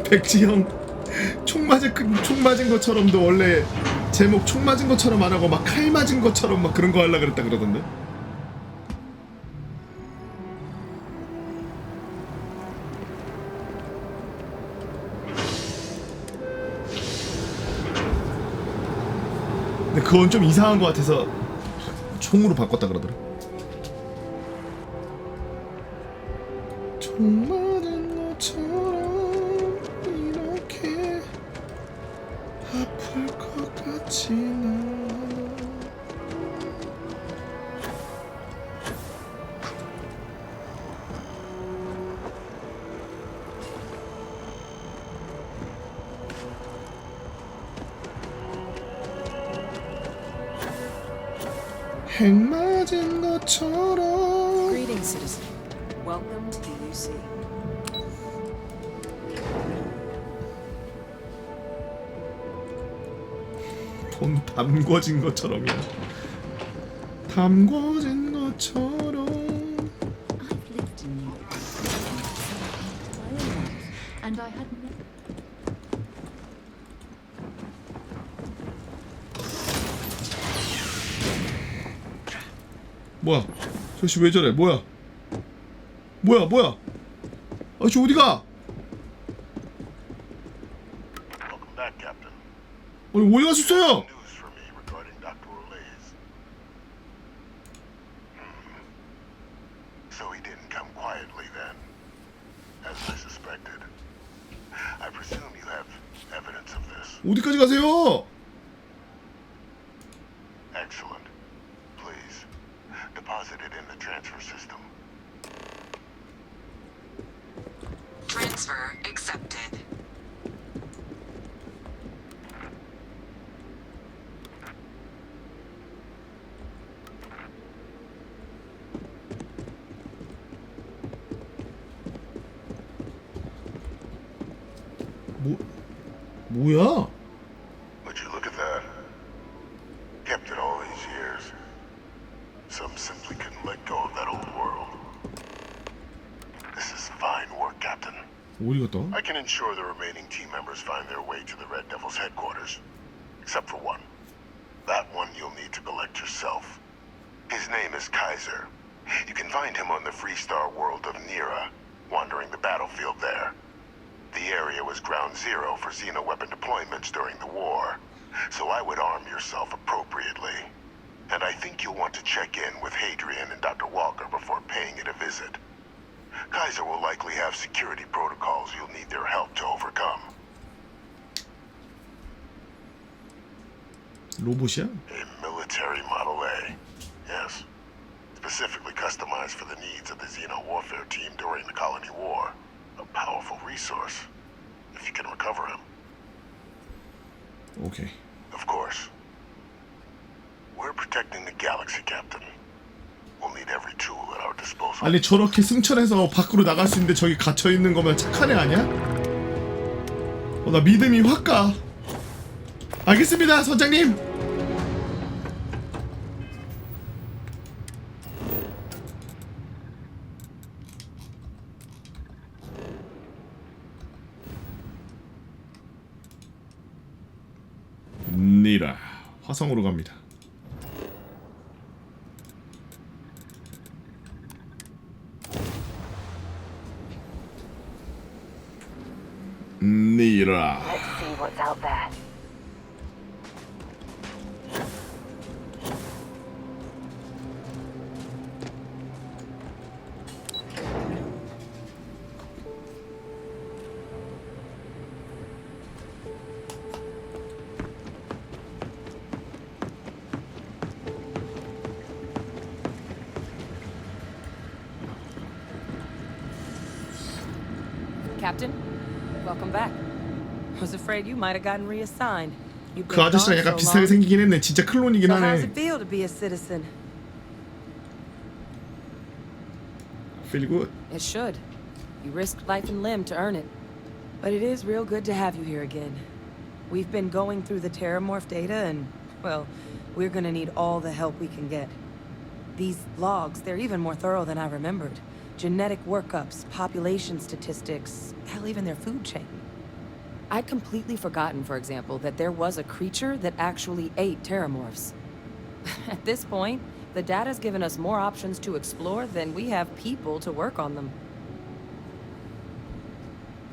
백지 형 총 맞은 것처럼도 원래 제목 총 맞은 것처럼 안 하고 막 칼 맞은 것처럼 막 그런 거 하려 그랬다 그러던데. 근데 그건 좀 이상한 것 같아서 총으로 바꿨다 그러더라. 총 맞은 것처럼 이렇게 아플 것 같진 않아. 핵 맞은 것처럼. Greetings, citizen. Welcome to the UC. 돈 담궈진 것처럼이야. 담궈진 것처럼. I've lived in New York. And I had no... 뭐야? 저씨 왜 저래? 뭐야? 뭐야? 아저씨 어디가? Welcome back, Captain. 아니 어디 가셨어요? News for me regarding Dr. Olays. So he didn't come quietly then, as I suspected. I presume you have evidence of this. 어디까지 가세요? Excellent. Please, deposit it in the transfer system. Transfer accepted. 뭐야? Would you look at that? Kept it all these years. Some simply couldn't let go of that old world. This is fine work, Captain. 어디 갔다? I can ensure the remaining team members find their way to the Red Devil's headquarters. Except for one. That one you'll need to collect yourself. His name is Kaiser. You can find him on the Freestar world of Nira, wandering the battlefield there. The area was ground zero for xeno-weapon deployments during the war, so I would arm yourself appropriately. And I think you'll want to check in with Hadrian and Dr. Walker before paying it a visit. Kaiser will likely have security protocols you'll need their help to overcome. 로봇이야? A military Model A, yes. Specifically customized for the needs of the Xeno warfare team during the Colony War. A powerful resource, if you can recover him. 오케이. Of course. We're protecting the galaxy, Captain. We'll need every tool at our disposal. 아니 저렇게 승천해서 밖으로 나갈 수 있는데 저기 갇혀 있는 거면 착한 애 아니야? 나 믿음이 확 가. 알겠습니다, 선장님. 니라 화성으로 갑니다. 니라. Let's see what's out there. Captain, welcome back. Was afraid you might have gotten reassigned. You've 그 been 아저씨랑 gone 약간 so 비슷하게 long. 생기긴 했네. 진짜 클론이긴 So how's 하네. it feel to be a citizen? Feel good. It should. You risked life and limb to earn it. But it is real good to have you here again. We've been going through the Terramorph data and, well, we're gonna need all the help we can get. These logs, they're even more thorough than I remembered. Genetic workups, population statistics, hell, even their food chain. I'd completely forgotten, for example, that there was a creature that actually ate terramorphs. At this point, the data's given us more options to explore than we have people to work on them.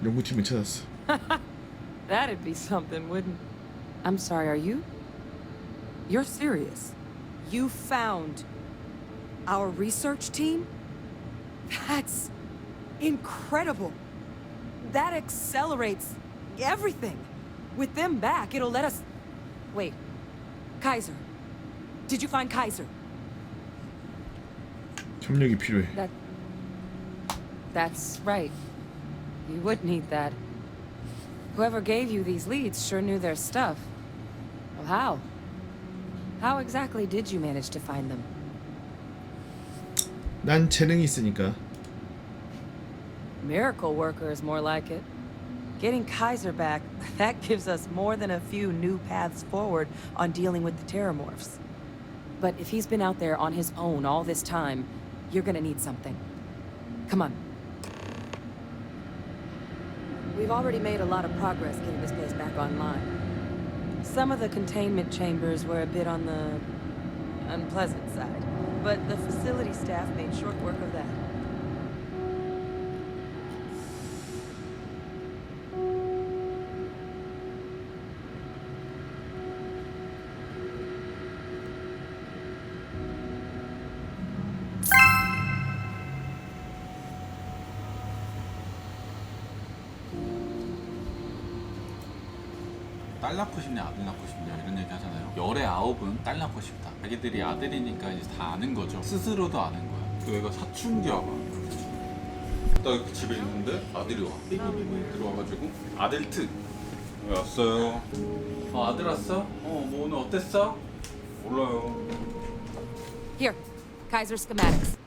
연구팀을 찾았어. That'd be something, wouldn't? I'm sorry, are you? You're serious? You found our research team? That's incredible. That accelerates everything. With them back, it'll let us... Wait. Kaiser. Did you find Kaiser? 협력이 필요해. That's right. You would need that. Whoever gave you these leads sure knew their stuff. Well, how? How exactly did you manage to find them? 난 재능이 있으니까. Miracle worker is more like it. Getting Kaiser back, that gives us more than a few new paths forward on dealing with the Terramorphs. But if he's been out there on his own all this time, you're gonna need something. Come on. We've already made a lot of progress getting this place back online. Some of the containment chambers were a bit on the unpleasant side, but the facility staff made short work of that. 딸 낳고 싶냐 아들 낳고 싶냐 이런 얘기 하잖아요. 열의 9은 딸 낳고 싶다. 자기들이 아들이니까 이제 다 아는 거죠. 스스로도 아는 거야. 그 애가 사춘기야 봐. 딱 집에 있는데 아들이 와. 삐삐삐삐 들어와가지고 아들 특. 왜 왔어요? 아들 왔어? 뭐 오늘 어땠어? 몰라요. Here, Kaiser schematics.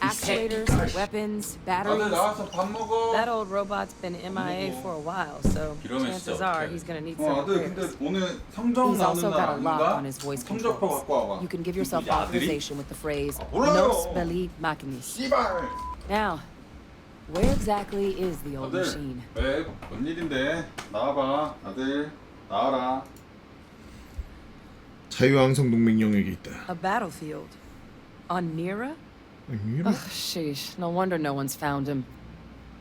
Actuators, weapons, batteries. 아들 나와서 밥 먹어. That old robot's been MIA for a while, so chances are he's gonna need some 아들 repairs. 근데 오늘 성적 He's 나오는 also 날 got a lock 아닌가? on his voice 성적표 controls. 갖고 와봐. You can give yourself 누구지, 아들이? authorization with the phrase 몰라요. "Nos belli machinis." 씨발. Now, where exactly is the old 아들 machine? 왜? 뭔 일인데? 나와봐 아들 나와라. 자유항성 동맹령에게 있다. A battlefield. On Nira? Nira? Sheesh, no wonder no one's found him.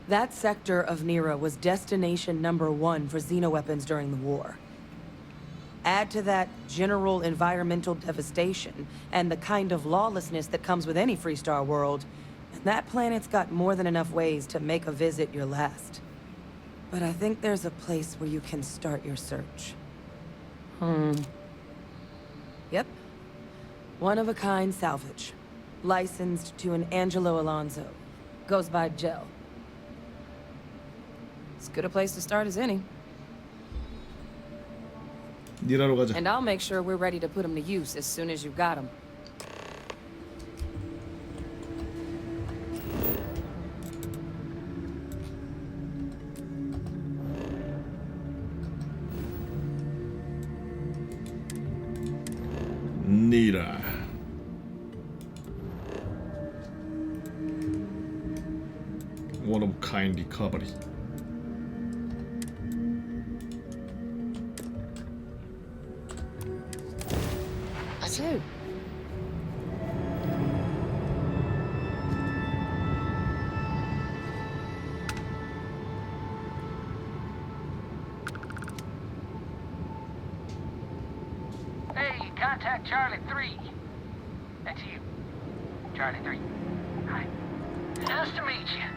That sector of Nira was destination #1 for xenoweapons during the war. Add to that general environmental devastation and the kind of lawlessness that comes with any Freestar world, and that planet's got more than enough ways to make a visit your last. But I think there's a place where you can start your search. Yep. One-of-a-kind salvage. Licensed to an Angelo Alonso. Goes by Gel. As good a place to start as any. 니라로 가자. And I'll make sure we're ready to put him to use as soon as you've got him. 니라. One of kind recovery. So, Hey, contact Charlie 3. That's you. Charlie 3. Hi. Nice to meet you.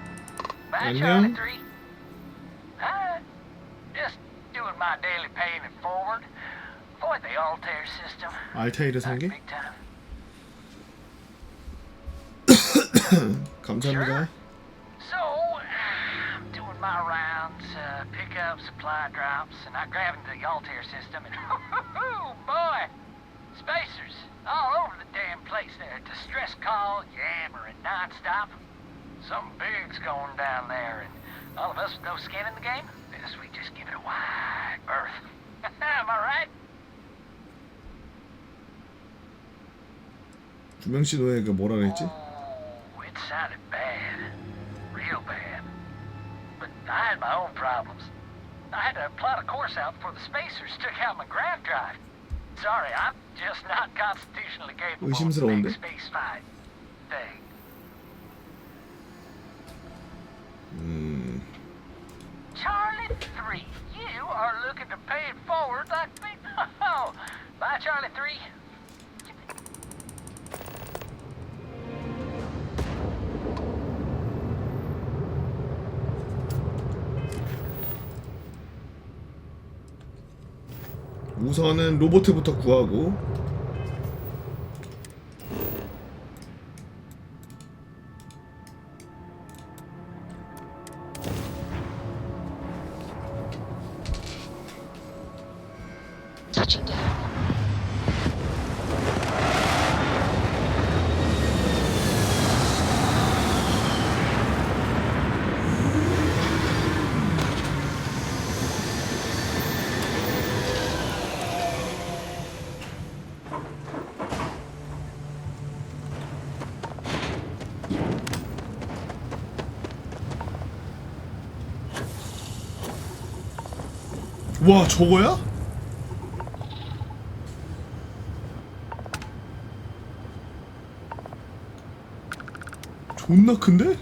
Bye, Charlie 3. Hi. Just doing my daily paying it forward. For the Altair system. 알타이르 설계? Big time. 감사합니다. So, I'm doing my rounds, pick up supply drops, and I grab into the Altair system, and oh boy, spacers all over the damn place there. Distress call, yammering nonstop. Something big's going down there, and all of us with no skin in the game, yes, we just give it a wide berth. Am I right? 주명씨 노예가 뭐라 그랬지? Oh, it sounded bad. Real bad. But I had my own problems. I had to plot a course out before the spacers took out my grav drive. Sorry, I'm just not constitutionally capable of 의심스러운데? the big space fight thing. Charlie 3, you are looking to pay it forward like me. Oh, bye, Charlie 3. 우선은 로봇부터 구하고. Touching down. 와, 저거야? 존나 큰데?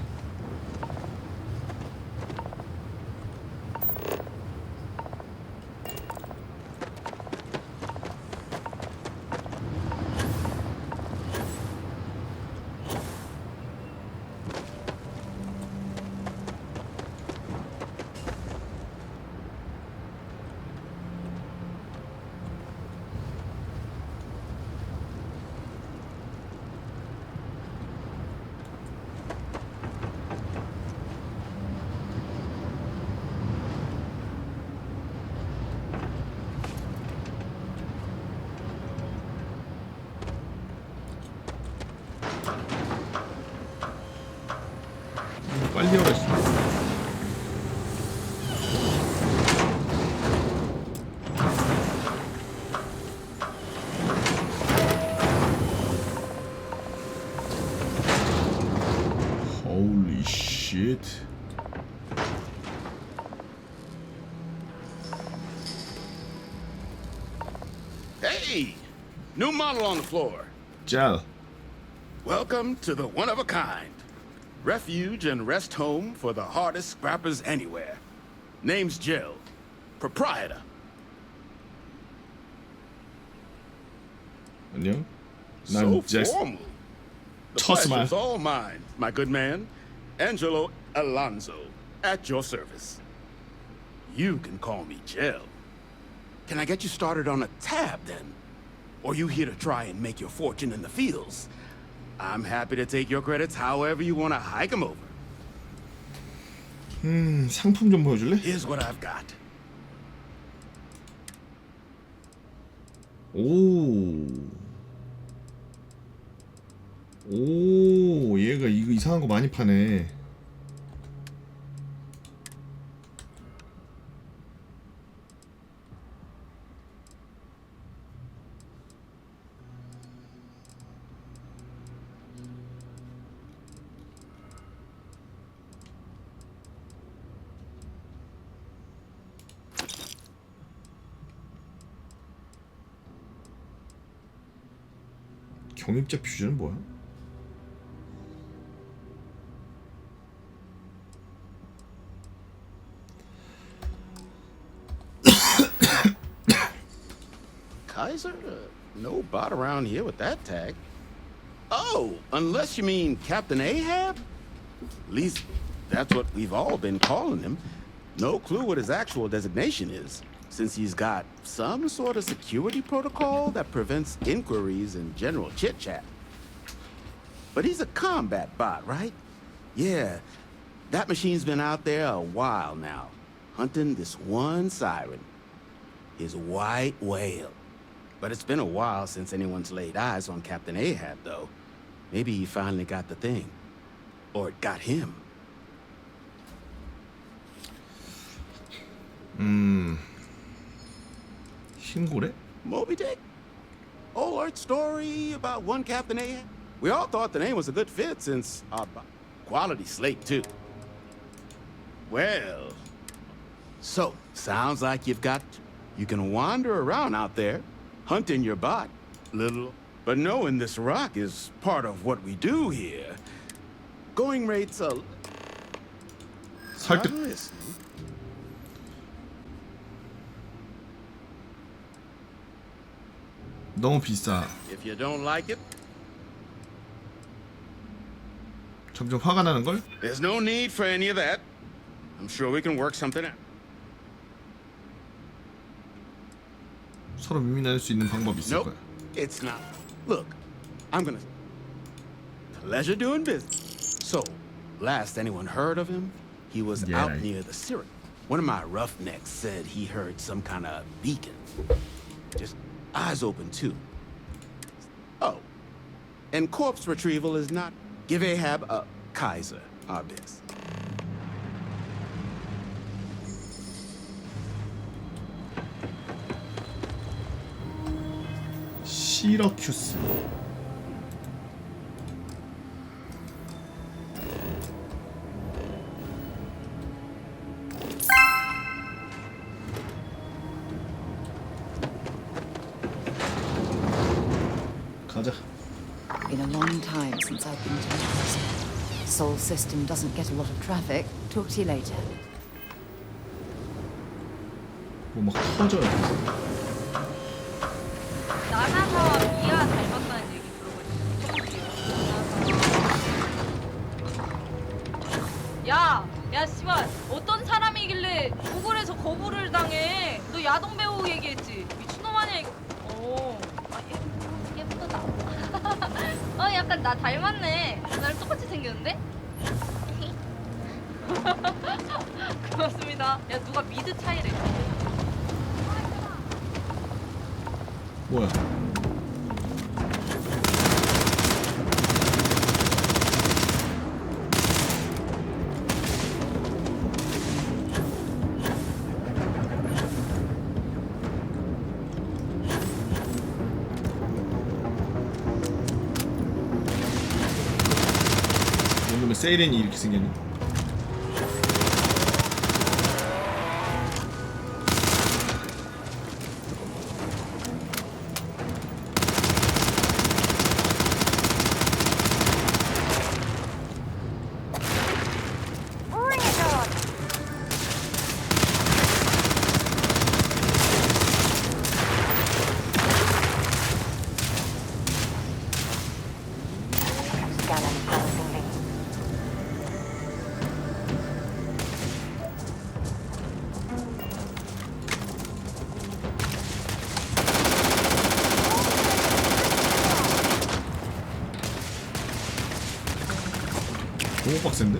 빨리 열었어. Holy shit. Hey! New model on the floor. 짤. Welcome to the one-of-a-kind. Refuge and rest home for the hardest scrappers anywhere. Name's Jill. Proprietor. 안녕. So 난 제스. formal. The Toss my- pleasure's all mine, my good man. Angelo Alonso, at your service. You can call me Jill. Can I get you started on a tab, then? Or you here to try and make your fortune in the fields? I'm happy to take your credits however you want to hike them over. 상품 좀 보여줄래? Here's what I've got. 오, 얘가 이거 이상한 거 많이 파네. 경입자 퓨즈는 뭐야? Kaiser? No bot around here with that tag. Oh, unless you mean Captain Ahab? At least that's what we've all been calling him. No clue what his actual designation is, since he's got some sort of security protocol that prevents inquiries and general chit-chat. But he's a combat bot, right? Yeah, that machine's been out there a while now, hunting this one siren, his white whale. But it's been a while since anyone's laid eyes on Captain Ahab, though. Maybe he finally got the thing. Or it got him. 신고래? Moby Dick? Old Earth story about one Captain Ahab? We all thought the name was a good fit since our quality slate, too. Well, so, sounds like you can wander around out there, hunting your bot, little. But knowing this rock is part of what we do here, going rates a... 설득. 너무 비싸. If you don't like it, 점점 화가 나는 걸? there's no need for any of that. I'm sure we can work something out. 서로 미민할 수 있는 방법이 있을 Nope, 거야. it's not. Look, I'm gonna... Pleasure doing business. So, last anyone heard of him, he was out near the Syrup. One of my roughnecks said he heard some kind of beacon. Just eyes open, too. Oh, and corpse retrieval is not... Give Ahab a Kaiser, our best. 시러큐스. 가자. Been a long time since I've been to Mars. Sol system doesn't get a lot of traffic. Talk to you later. 뭐 막 터져요. 나사사와 미아 닮았다는 얘기 들어보지. 야, 씨발, 어떤 사람이길래 구글에서 거부를 당해? 너 야동 배우 얘기했지? 미친놈 아니야 이거? 예쁘다. 약간 나 닮았네. 나랑 똑같이 생겼는데? 고맙습니다. 야, 누가 미드 차이래. 뭐야? 이놈의 세이렌이 이렇게 생겼네. 너무 빡센데?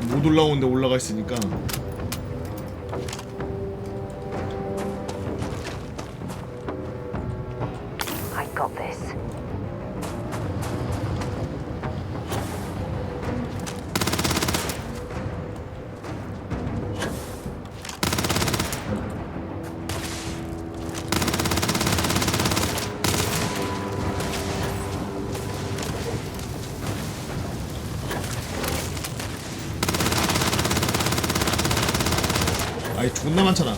못 올라오는데 올라가 있으니까. I got this. 아이 존나 많잖아.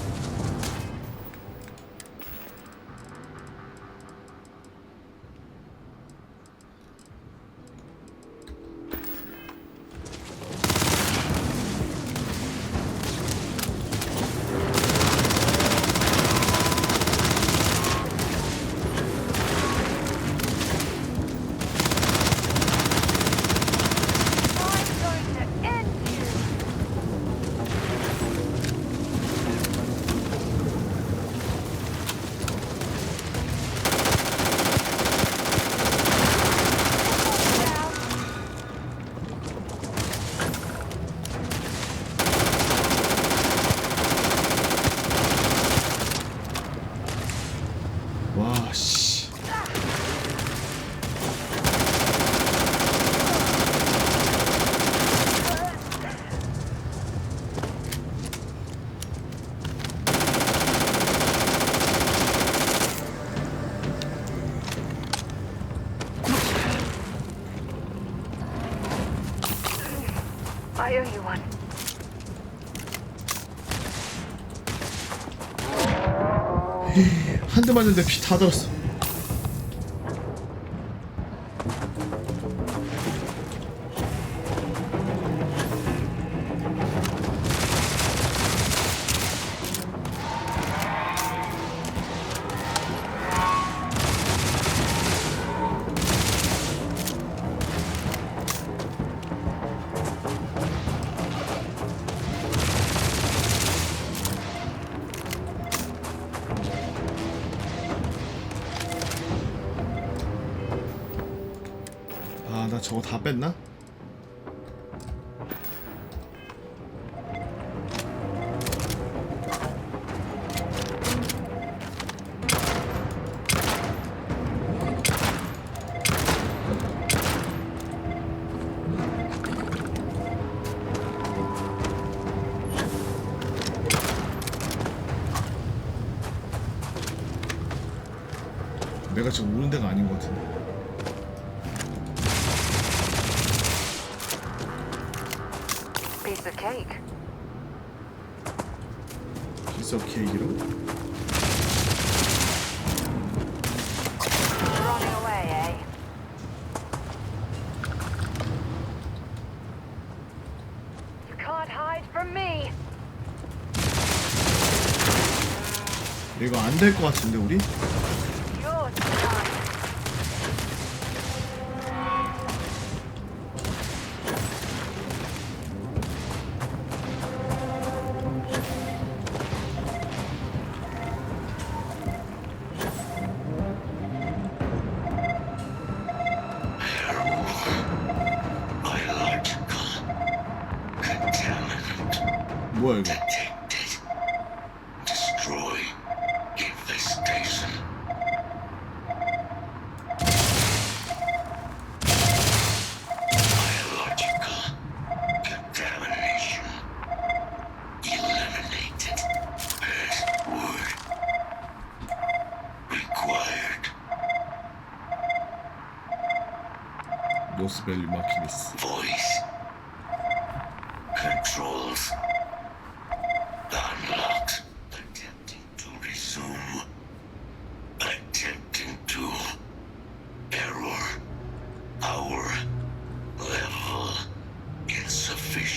와 씨. I owe you one. 한 대 맞는데 피 다 들었어. 아, 나 저거 다 뺐나? 내가 지금 오는 데가 아닌 것 같은데. Piece of cake. 피스 오브 케이크로? Running away, eh? You can't hide from me. 이거 안 될 것 같은데 우리? You're done. 뭐야 이거? Destroy infestation. Biological contamination. Eliminated. Password. Required. 노스 밸류 마키니스. Voice. Controls. Unlocked. Attempting to resume. Attempting to. Error. Power. Level. Insufficient.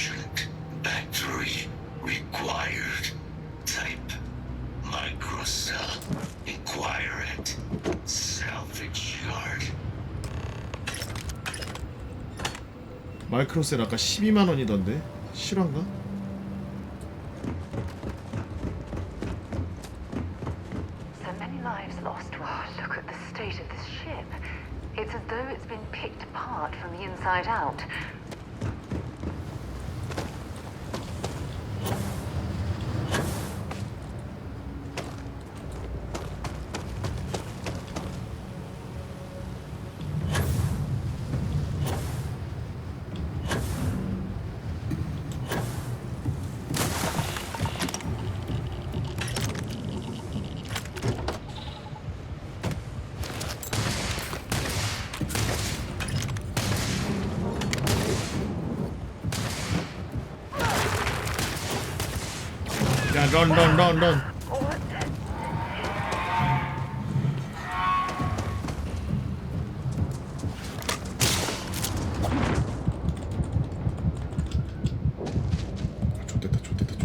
마이크로셀 아까 12만원이던데 실화인가? So many lives lost. Wow, look at the state of this ship. It's as though it's been picked apart from the inside out. 야, 런. 좋됐다.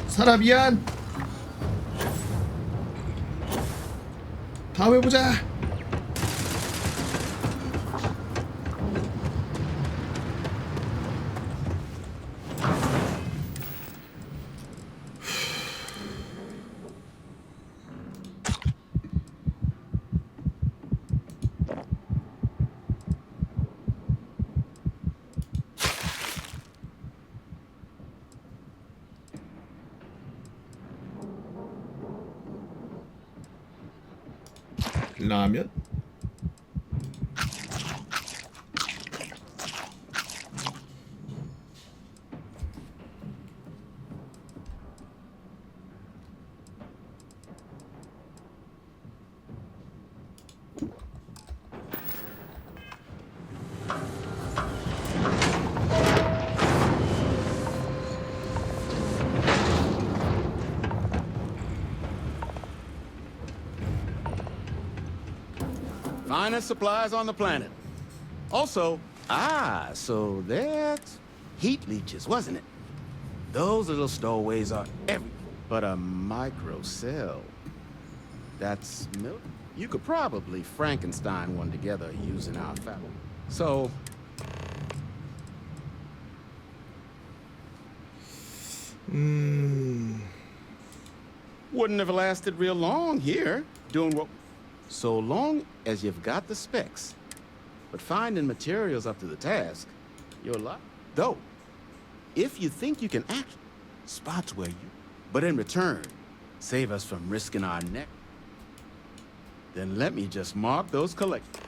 사라 미안. 다음에 보자. 라면? Finest supplies on the planet. Also, so that's heat leeches, wasn't it? Those little stowaways are everywhere. But a microcell, that's milk? You could probably Frankenstein one together using our fabric. So, wouldn't have lasted real long here, doing what... So long as you've got the specs, but finding materials up to the task, you're lucky. Though, if you think you can act, spots where you... But in return, save us from risking our neck, then let me just mark those collect.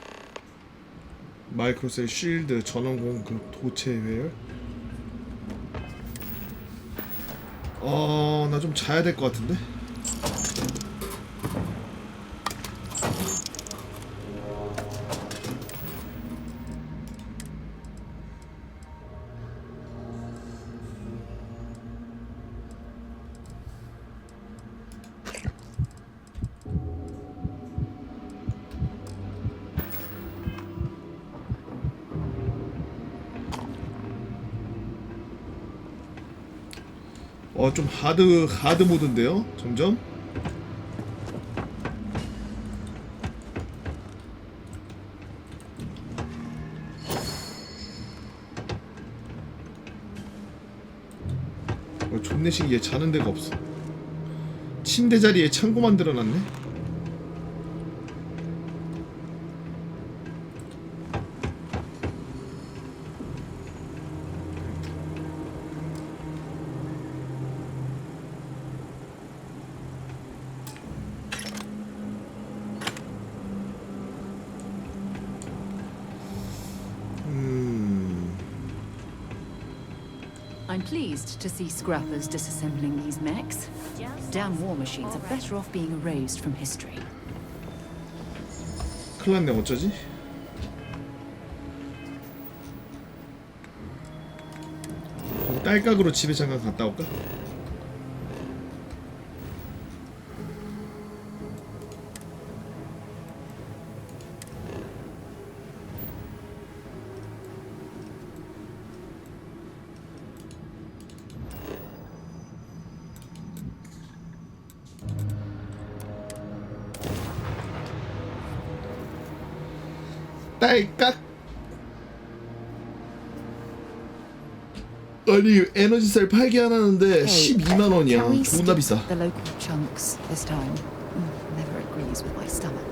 마이크로셀 쉴드 전원 공급 도체 회열. 나 좀 자야 될 것 같은데. 좀 하드 모드인데요, 점점. 존내 신기해. 자는 데가 없어. 침대 자리에 창고 만들어놨네. I'm pleased to see scrappers disassembling these mechs. Damn war machines are better off being erased from history. 큰일 났네. 어쩌지? 딸깍으로 집에 잠깐 갔다 올까? 딸깍. 아니 에너지셀 8개 하나는데 12만 원이야. Shall we 존나 skip 비싸. the local chunks this time? Never agrees with my stomach.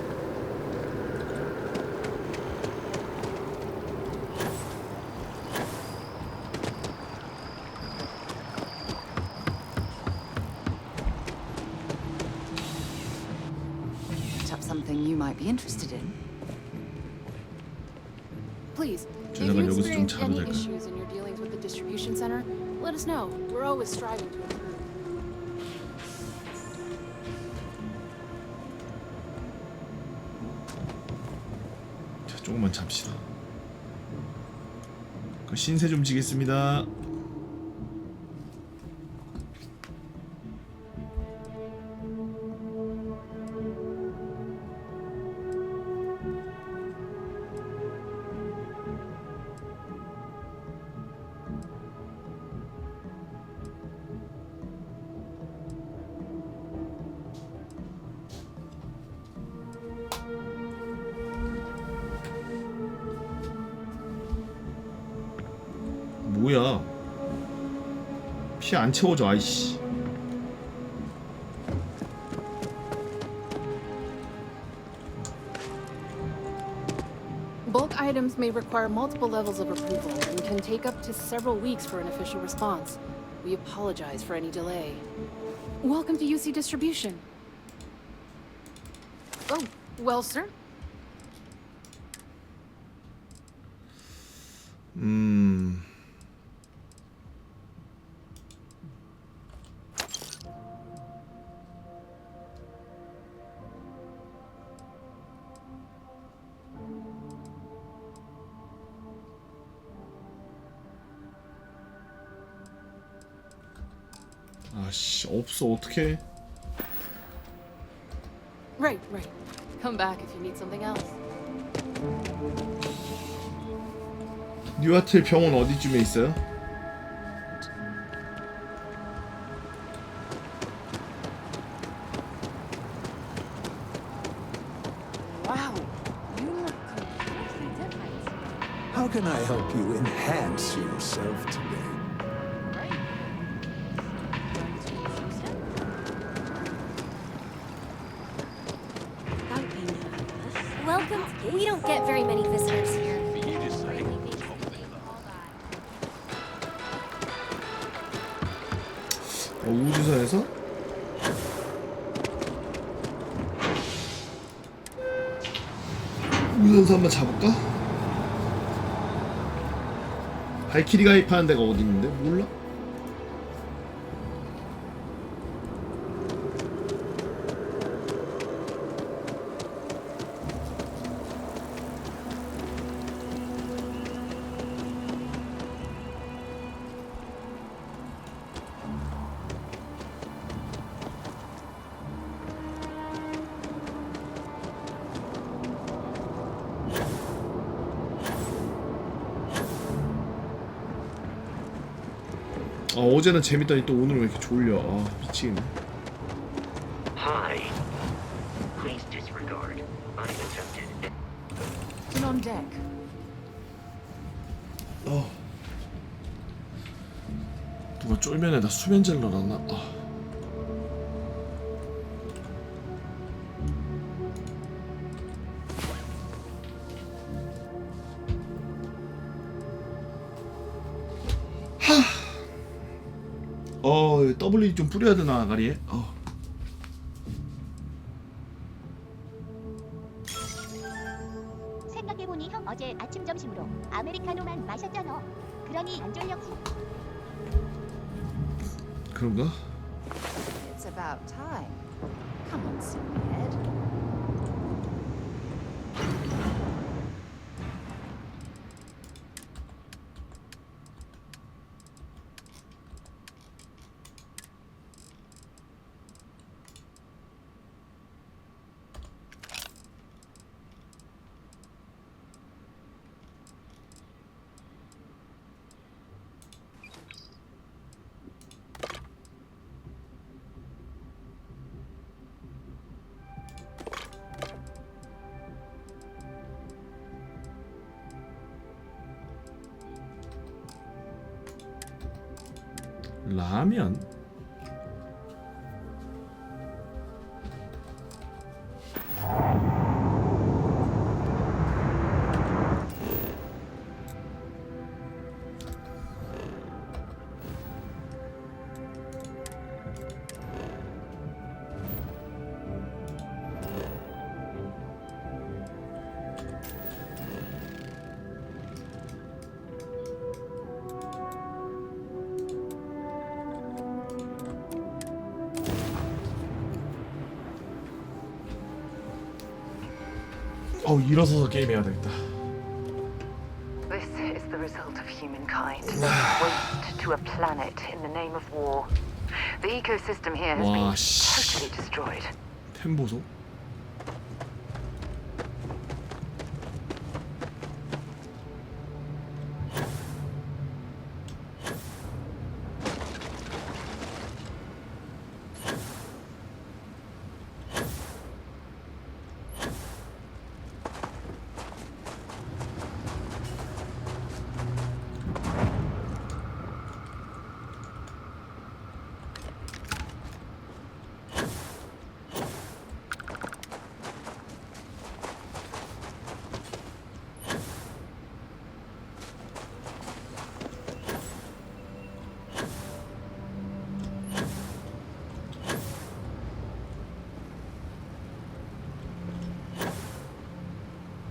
Picked up something you might be interested in. Please, if 쟤네가 you 여기서 좀 experience any 자르달까? issues in your dealings with the distribution center, let us know. We're always striving to improve. 자, 조금만 잠시다. 그 신세 좀 지겠습니다. 뭐야? 피 안 채워져, 아이씨. Bulk items may require multiple levels of approval and can take up to several weeks for an official response. We apologize for any delay. Welcome to UC Distribution. Oh, well, sir. 아씨, 없어. 어떡해. Right. Come back if you need something else. 뉴아틀 병원 어디쯤에 있어요? Wow, you look completely different. How can I help you enhance yourself today? Welcome. We don't get very many visitors here. 우주선에서? 우주선에서 한번 잡을까? 발키리 가입하는 데가 어디 있는데? 몰라? 어제는 재밌더니 또 오늘은 왜 이렇게 졸려. 아, 미치겠네. Hi. Please disregard. Unattempted. In on deck. 누가 쫄면에다 수면제를 넣어놨나? W 좀 뿌려야 되나 아가리에? 생각해보니 형 어제 아침 점심으로 아메리카노만 마셨잖아. 그러니 안 졸렸지. 그런가? It's about time. Come on, Silverhead. 가면 일어서서 게임해야 되겠다. This is the result of humankind. Waste to a planet in the name of war. The ecosystem here has been totally destroyed. 템 보소.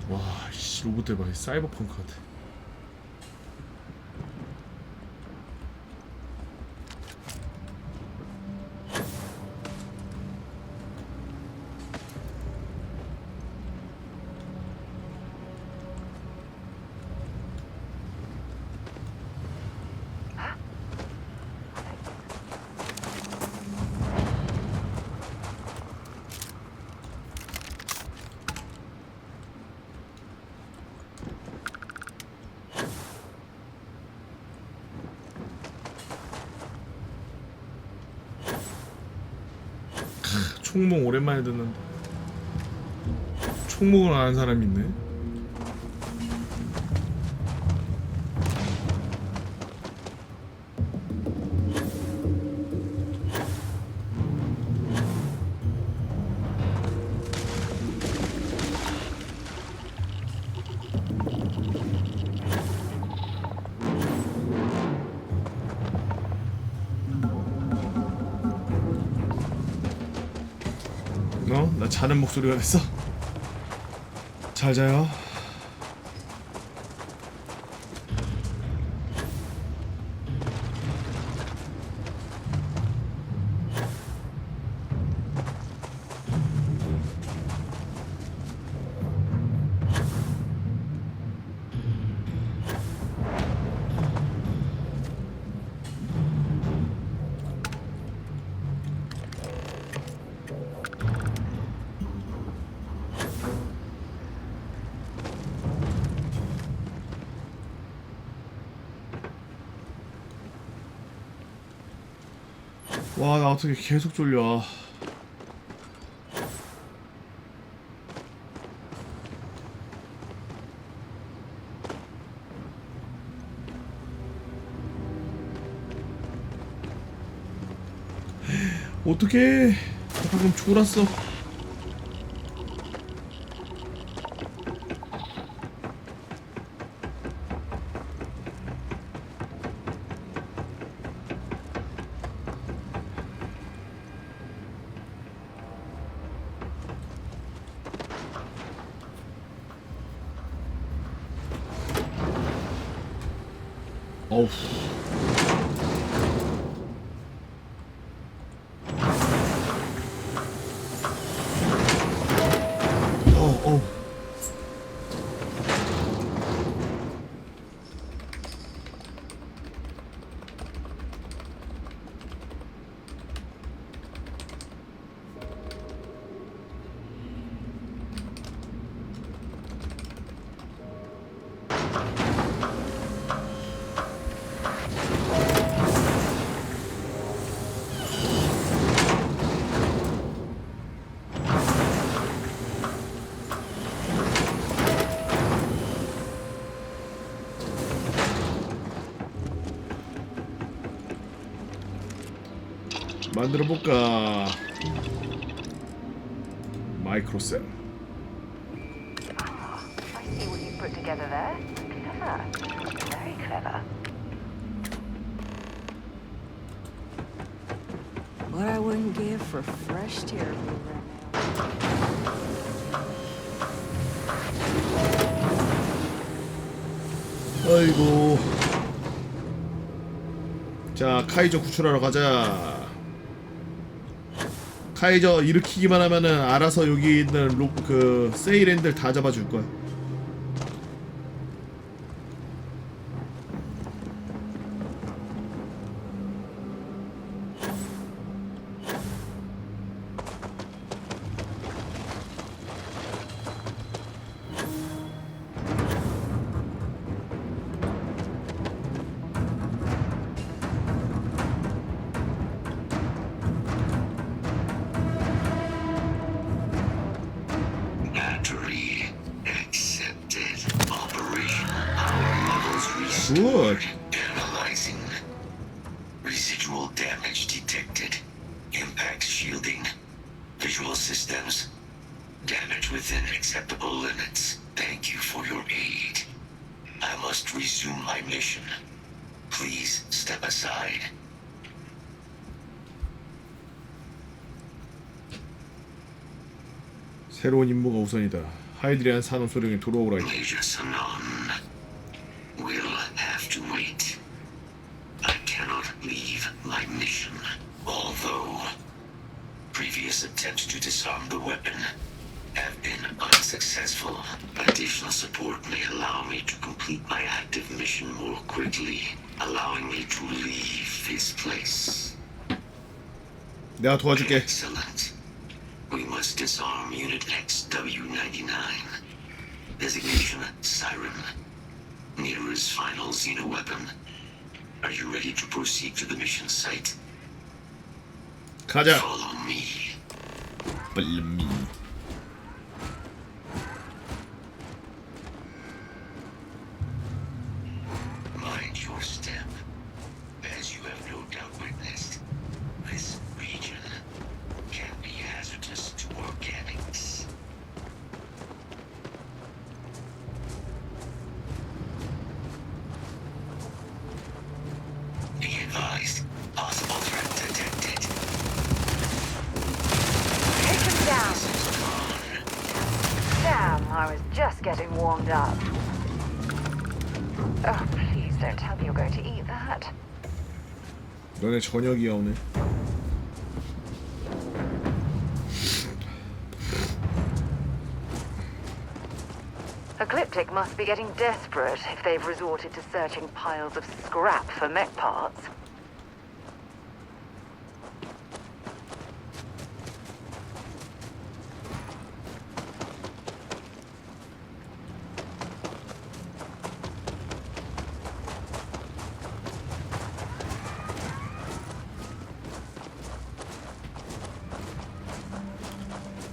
와, 씨, 로봇 대박. 사이버펑크 같아. 총몽 오랜만에 듣는데 총몽을 아는 사람이 있네. 나 자는 목소리가 됐어. 잘 자요. 와, 나 어떻게 계속 졸려. 어떡해. 방금 졸았어. 어우. 어우. 만들어 볼까? 마이크로셀. I see what you put together there. Clever. Very clever. What I wouldn't give for fresh terrible 아이고. 자, 카이저 구출하러 가자. 카이저 일으키기만 하면은 알아서 여기 있는 그 세이랜들 다 잡아줄 거야. Good. Analyzing. Residual damage detected. Impact shielding. Visual systems. Damage within acceptable limits. Thank you for your aid. I must resume my mission. Please step aside. 새로운 임무가 우선이다. 하이드리안 산업 소령이 돌아오라 했다. We'll have to wait. I cannot leave my mission. Although previous attempts to disarm the weapon have been unsuccessful, additional support may allow me to complete my active mission more quickly, allowing me to leave this place. 내가 도와줄게. Excellent. We must disarm Unit XW99. Designation Siren. Nearest final Xeno weapon. Are you ready to proceed to the mission site? 가자. Follow me. Follow me. Mind your step. As you have no doubt witnessed, this region can be hazardous to organics. Be advised, possible threat detected. Take him down. Damn, I was just getting warmed up. Oh, please don't tell me you're going to eat that. 너네 저녁이야 오늘. Ecliptic must be getting desperate if they've resorted to searching piles of scrap for mech parts.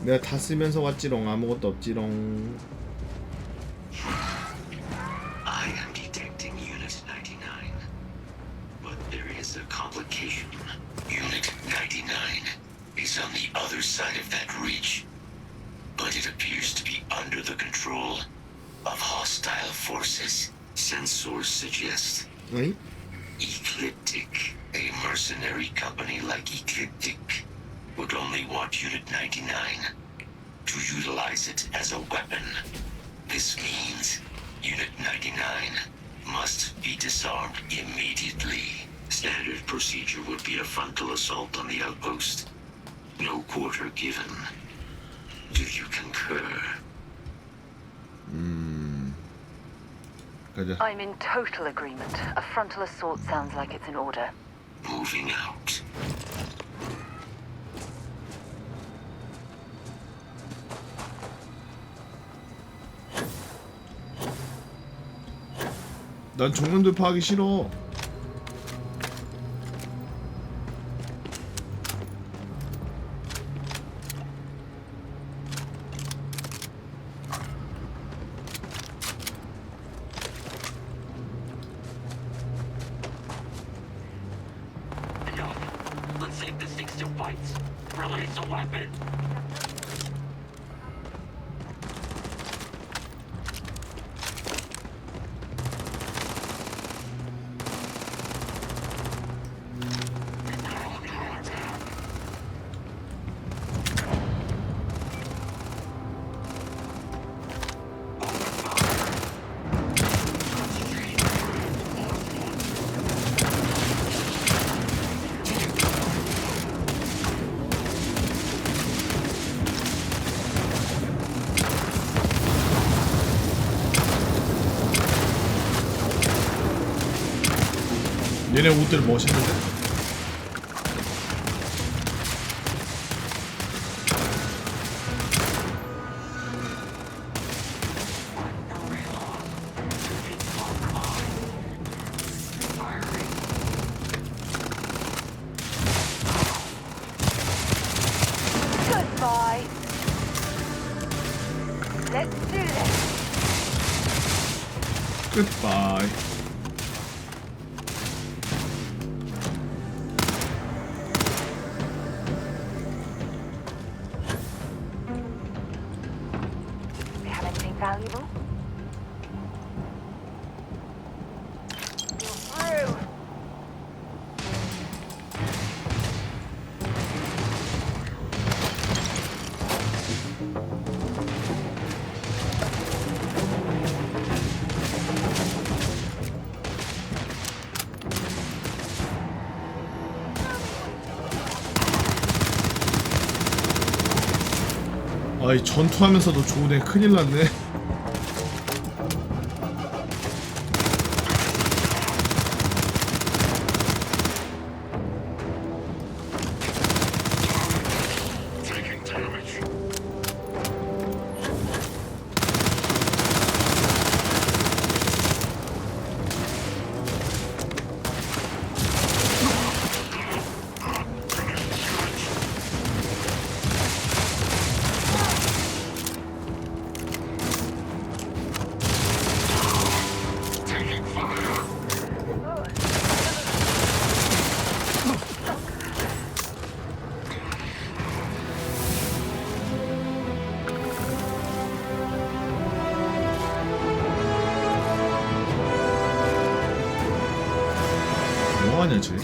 내가 다 쓰면서 왔지롱. 아무것도 없지롱. I am detecting Unit 99, but there is a complication. Unit 99 is on the other side of that ridge, but it appears to be under the control of hostile forces. Sensors suggest 어이? Ecliptic, a mercenary company like Ecliptic, would only want Unit 99 to utilize it as a weapon. This means Unit 99 must be disarmed immediately. Standard procedure would be a frontal assault on the outpost. No quarter given. Do you concur? 가자. I'm in total agreement. A frontal assault sounds like it's in order. Moving out. 난 정면 돌파하기 싫어. Let's save this thing so a weapon. 얘네 옷들 멋있는데? Goodbye. Let's do this. Goodbye. We have anything valuable? You're through. 아이 전투하면서도 좋으네. 큰일 났네. Taking damage. Taking fire. 뭐하냐 쟤?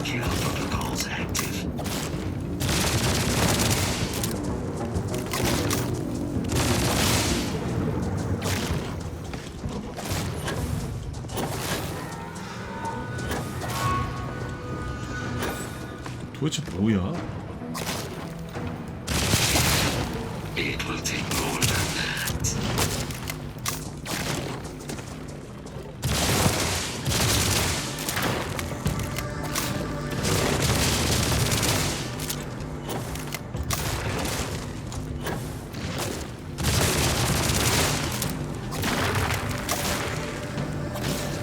Kill protocols active. 도대체 뭐야? It will take more than that.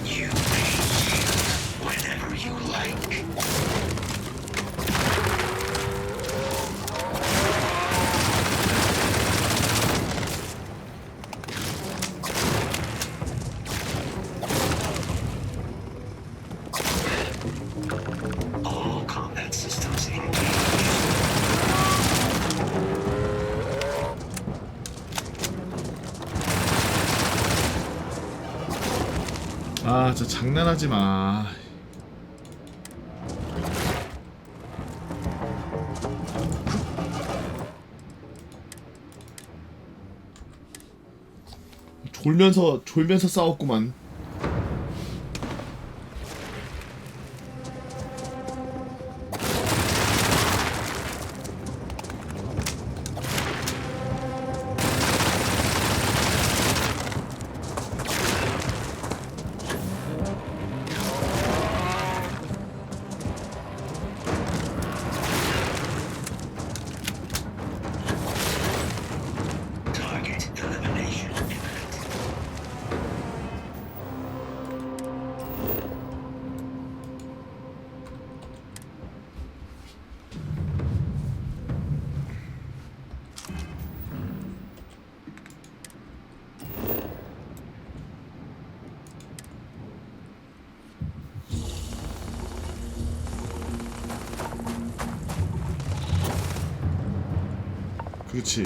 You may yield whenever you like. All combat systems engaged. 아, 저 장난하지 마. 졸면서 싸웠구만. Target elimination imminent. 그렇지.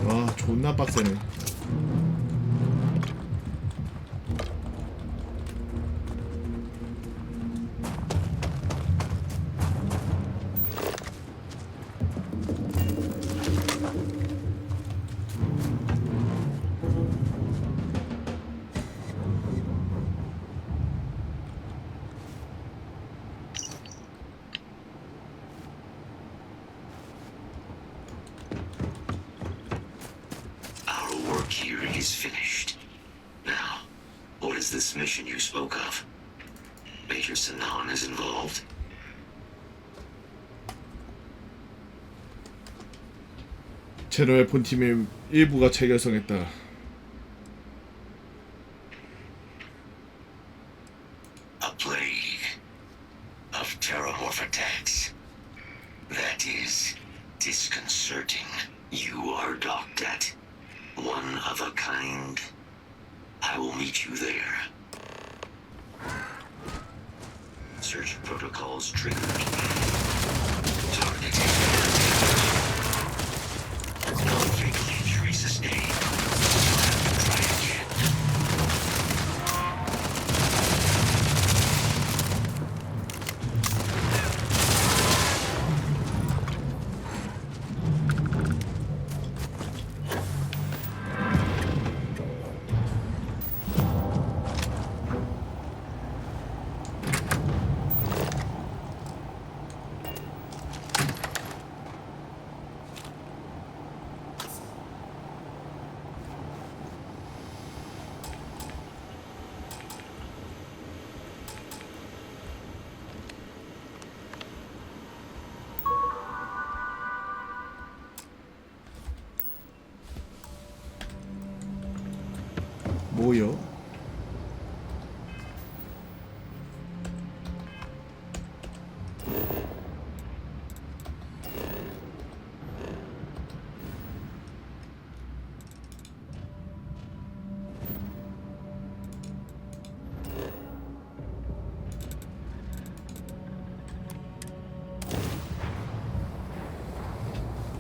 와, 존나 빡세네. Here is finished. Now, what is this mission you spoke of? Major Sanan is involved? 제너의 본팀의 일부가 재결성했다. A plague of terramorph attacks. That is disconcerting. You are docked at one of a kind. I will meet you there. Search protocols triggered. Target fatal injury sustained. Try again. 뭐요?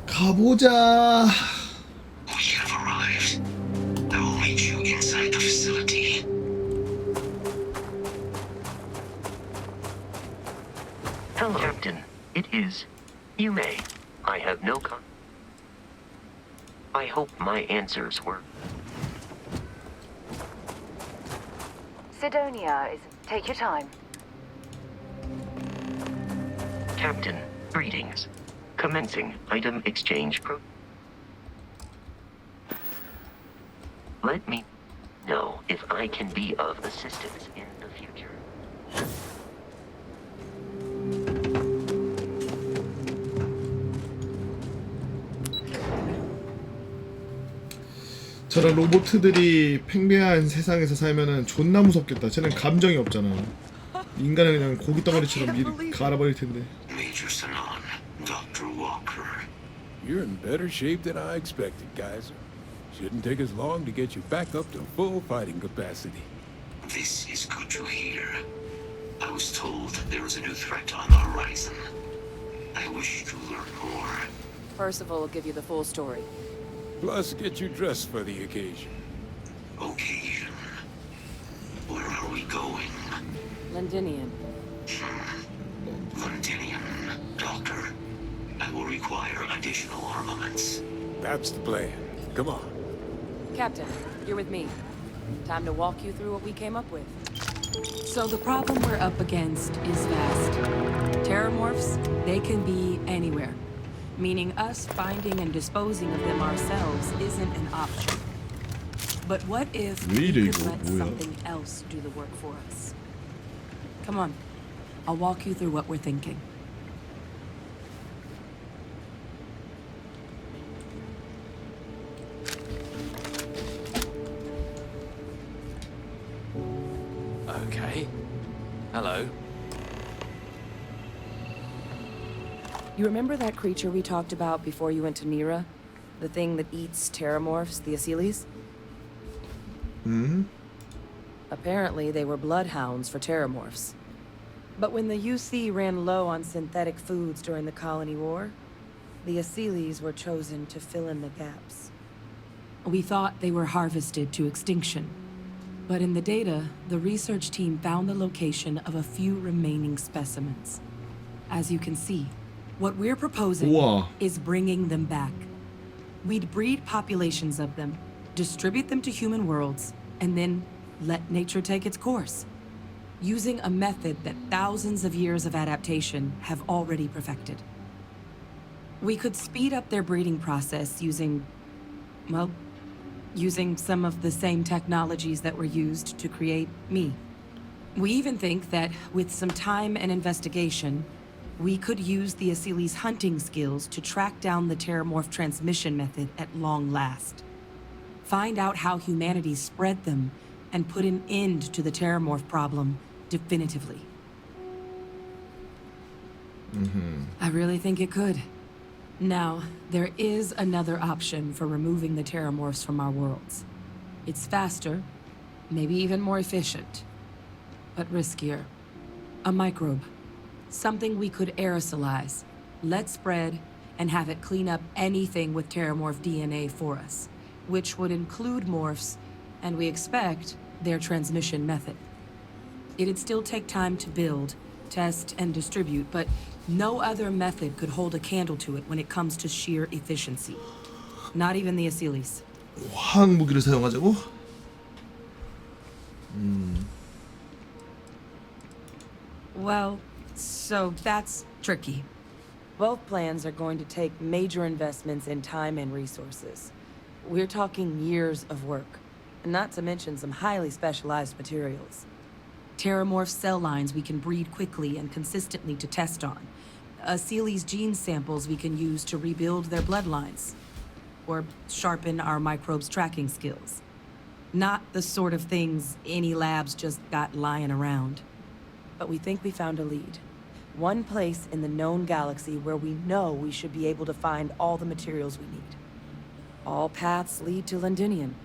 가보자. We have arrived. I will meet you inside the facility. Hello, Captain. It is. You may. I have no I hope my answers were. Sidonia is. Take your time. Captain, greetings. Commencing item exchange Let me know if I can be of assistance in the future. 저런 로봇들이 팽배한 세상에서 살면은 존나 무섭겠다. 쟤는 감정이 없잖아. 인간은 그냥 고기 덩어리처럼 갈아버릴 텐데. Major Sanan, Dr. Walker. You're in better shape than I expected, Kaiser. Shouldn't take us long to get you back up to full fighting capacity. This is good to hear. I was told there was a new threat on the horizon. I wish to learn more. Percival will give you the full story. Plus, get you dressed for the occasion. Occasion? Where are we going? Londinium. Londinium, Doctor. I will require additional armaments. That's the plan. Come on. Captain, you're with me. Time to walk you through what we came up with. So the problem we're up against is vast. Terramorphs, they can be anywhere. Meaning us finding and disposing of them ourselves isn't an option. But what if we could let something else do the work for us? Come on, I'll walk you through what we're thinking. Okay. Hello. You remember that creature we talked about before you went to Nira? The thing that eats terramorphs, the Asyles? Hmm? Apparently, they were bloodhounds for terramorphs. But when the UC ran low on synthetic foods during the Colony War, the Asyles were chosen to fill in the gaps. We thought they were harvested to extinction. But in the data, the research team found the location of a few remaining specimens. As you can see, what we're proposing is bringing them back. We'd breed populations of them, distribute them to human worlds, and then let nature take its course, using a method that thousands of years of adaptation have already perfected. We could speed up their breeding process using, well, using some of the same technologies that were used to create me. We even think that with some time and investigation, we could use the Asyles' hunting skills to track down the terramorph transmission method at long last. Find out how humanity spread them and put an end to the terramorph problem definitively. I really think it could. Now, there is another option for removing the terramorphs from our worlds. It's faster, maybe even more efficient, but riskier. A microbe. Something we could aerosolize, let spread, and have it clean up anything with terramorph DNA for us, which would include morphs, and we expect their transmission method. It'd still take time to build, test, and distribute, but no other method could hold a candle to it when it comes to sheer efficiency. Not even the Asyles. 화학 무기를 사용하자고? Well, so that's tricky. Both plans are going to take major investments in time and resources. We're talking years of work, not to mention some highly specialized materials. Terramorph cell lines we can breed quickly and consistently to test on. Asyles' gene samples we can use to rebuild their bloodlines. Or sharpen our microbes' tracking skills. Not the sort of things any labs just got lying around. But we think we found a lead. One place in the known galaxy where we know we should be able to find all the materials we need. All paths lead to Londinium.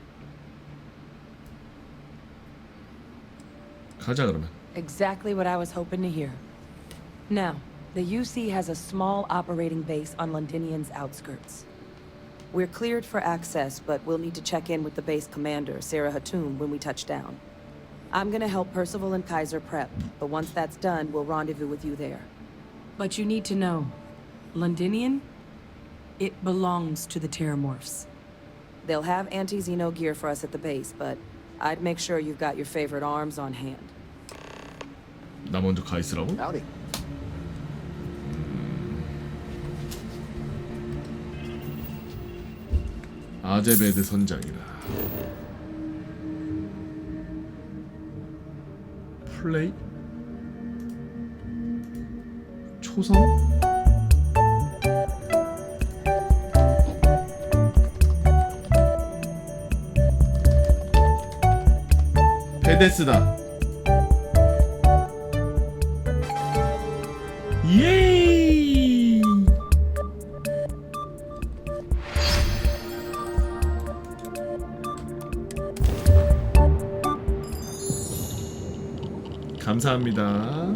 가자 그러면. Exactly what I was hoping to hear. Now, the UC has a small operating base on Londinium's outskirts. We're cleared for access, but we'll need to check in with the base commander, Sarah Hatum, when we touch down. I'm gonna help Percival and Kaiser prep, but once that's done, we'll rendezvous with you there. But you need to know, Londinium, it belongs to the Terramorphs. They'll have anti-Xeno gear for us at the base, but I'd make sure you've got your favorite arms on hand. 나 먼저 가 있으라고? Howdy. 아제베드 선장이라. 플레이? 초성? 베데스다. 예이! 감사합니다.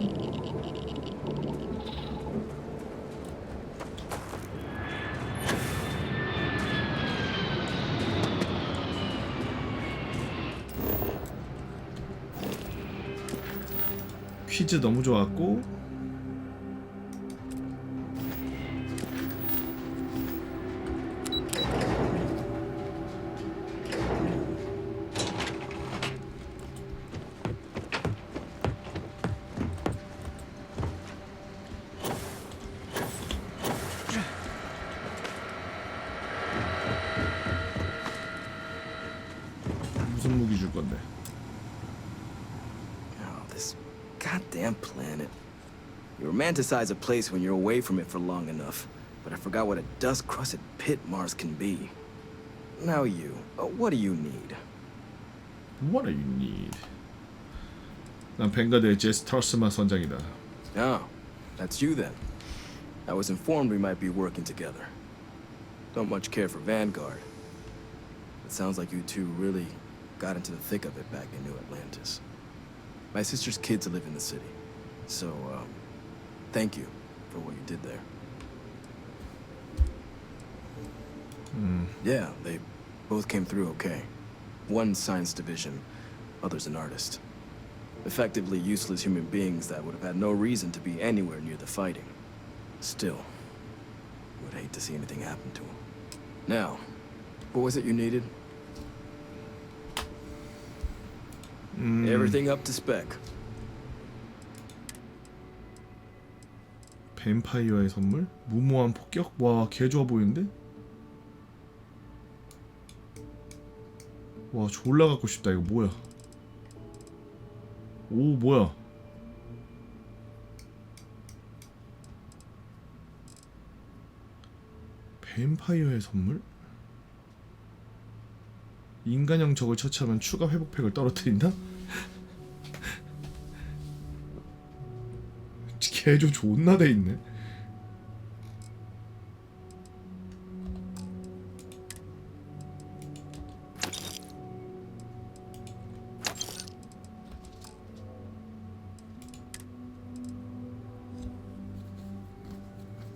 퀴즈 너무 좋았고 무기 줄 건데. Oh, this goddamn planet. You romanticize a place when you're away from it for long enough, but I forgot what a dust-crusted pit Mars can be. Now you, what do you need? What do you need? 난 뱅가드의 제스 터스만 선장이다. Oh, that's you then. I was informed we might be working together. Don't much care for Vanguard. It sounds like you two really got into the thick of it back in New Atlantis. My sister's kids live in the city, so, thank you for what you did there. Yeah, they both came through okay. One science division, others an artist. Effectively useless human beings that would have had no reason to be anywhere near the fighting. Still, would hate to see anything happen to them. Now, what was it you needed? Everything up to spec. 뱀파이어의 선물? 무모한 폭격? 와, 개 좋아 보이는데? 와, 졸라 갖고 싶다. 이거 뭐야? 오, 뭐야? 뱀파이어의 선물? 인간형 적을 처치하면 추가 회복팩을 떨어뜨린다? 개조 존나 돼 있네.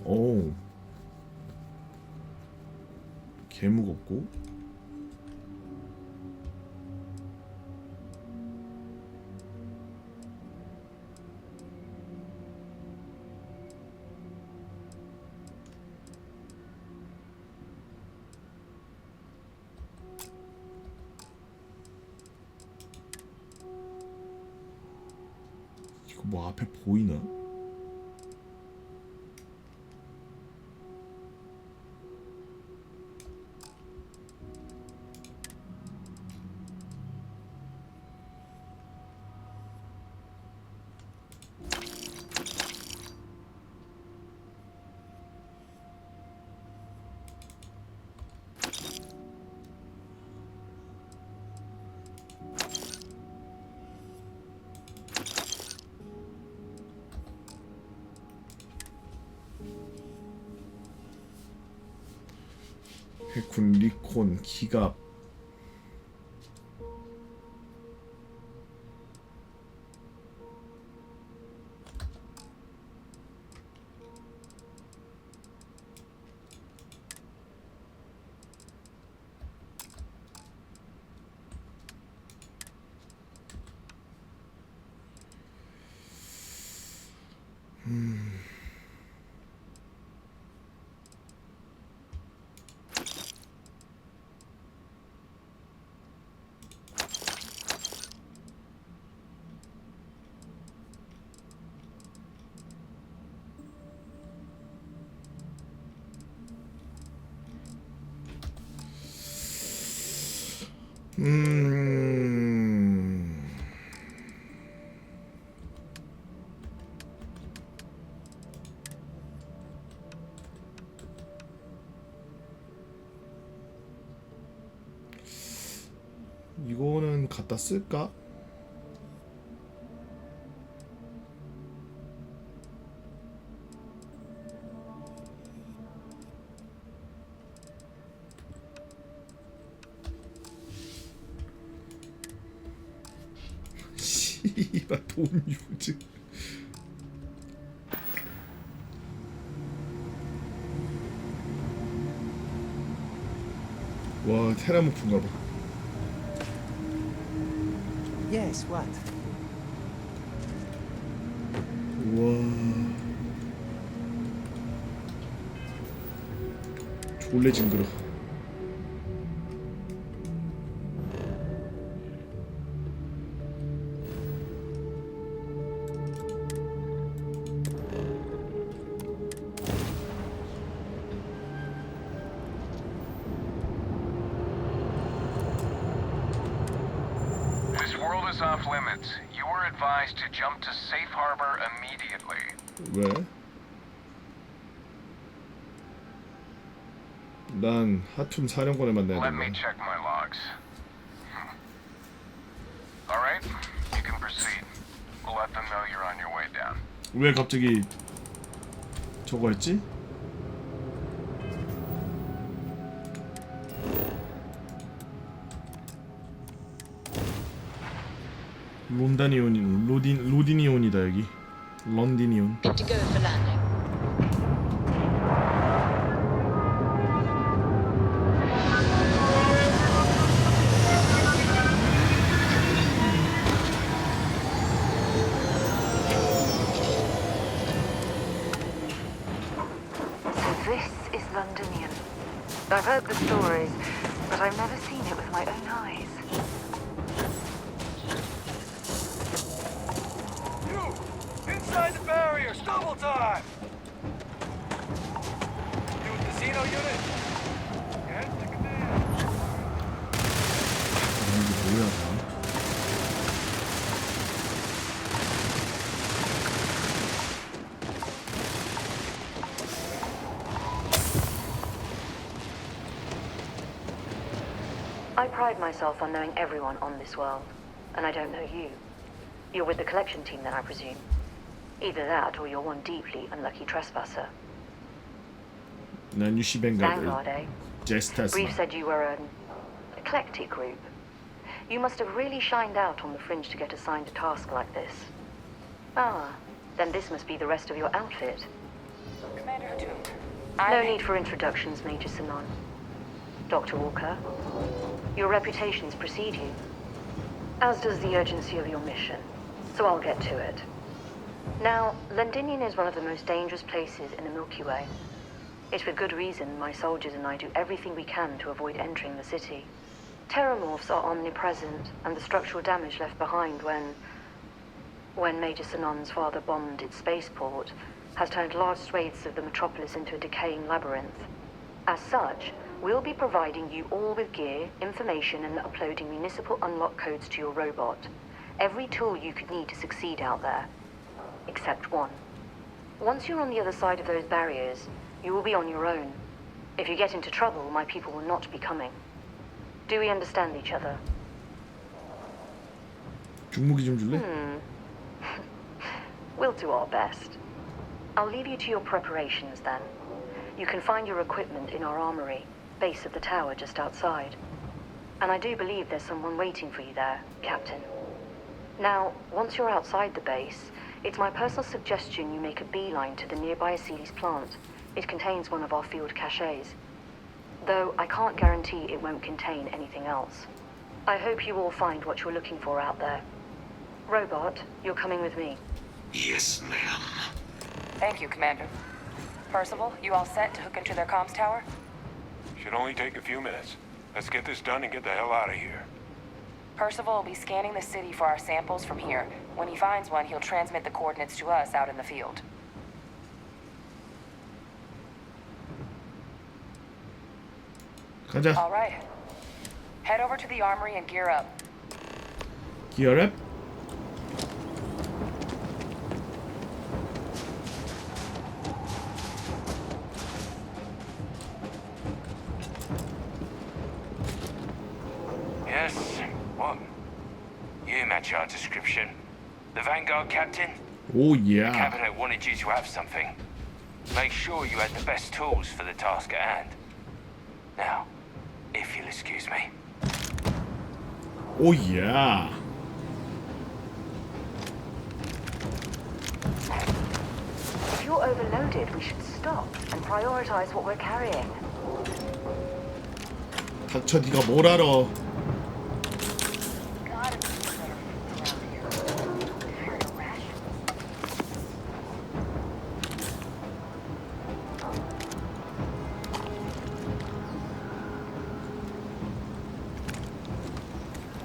오, 개 무겁고. 이거 뭐 앞에 보이나? 해군, 리콘, 기갑. 이거는 갖다 쓸까? 씨발 돈 유즈. 와, 테라모프인가 봐. Yes, what? 우와, 졸래 징그러. is off limits. You were advised to jump to safe harbor immediately. 왜? 난 하툼 사령관을 만나야 Let me 된다. check my logs. All right, you can proceed. We'll let them know you're on your way down. 왜 갑자기 저거 했지? 로디니온이다 여기. 런디니온. Good to go for landing. So this is Londonian. I've heard the stories, but I've never seen it with my own eyes. Inside the barrier, double time! New casino unit? Get the command. 이게 뭐야? I pride myself on knowing everyone on this world, and I don't know you. You're with the collection team then, I presume. Either that, or you're one deeply unlucky trespasser. 난 유시 뱅가드. Vanguard, eh? 제스타스. Brief said you were an eclectic group. You must have really shined out on the fringe to get assigned a task like this. Ah, then this must be the rest of your outfit. Commander Hatum. No need for introductions, Major Sanon. Dr. Walker, your reputations precede you, as does the urgency of your mission, so I'll get to it. Now, Londinian is one of the most dangerous places in the Milky Way. It's with good reason my soldiers and I do everything we can to avoid entering the city. Terramorphs are omnipresent, and the structural damage left behind when Major Sanon's father bombed its spaceport has turned large swathes of the metropolis into a decaying labyrinth. As such, we'll be providing you all with gear, information, and uploading municipal unlock codes to your robot. Every tool you could need to succeed out there. Except one. Once you're on the other side of those barriers, you will be on your own. If you get into trouble, my people will not be coming. Do we understand each other? 중무기 좀 줄래? We'll do our best. I'll leave you to your preparations then. You can find your equipment in our armory, base of the tower just outside. And I do believe there's someone waiting for you there, Captain. Now, once you're outside the base, it's my personal suggestion you make a beeline to the nearby Aceles plant. It contains one of our field caches. Though I can't guarantee it won't contain anything else. I hope you all find what you're looking for out there. Robot, you're coming with me. Yes, ma'am. Thank you, Commander. Percival, you all set to hook into their comms tower? Should only take a few minutes. Let's get this done and get the hell out of here. Percival will be scanning the city for our samples from here. When he finds one, he'll transmit the coordinates to us out in the field. 가자. All right. Head over to the armory and gear up. 기어랩? Yes, what? You match our description. The Vanguard captain? Oh The yeah. cabinet wanted you to have something. Make sure you had the best tools for the task at hand. Now, if you'll excuse me. Oh yeah. If you're overloaded, we should stop and prioritize what we're carrying. 닥쳐 네가 뭘 알아?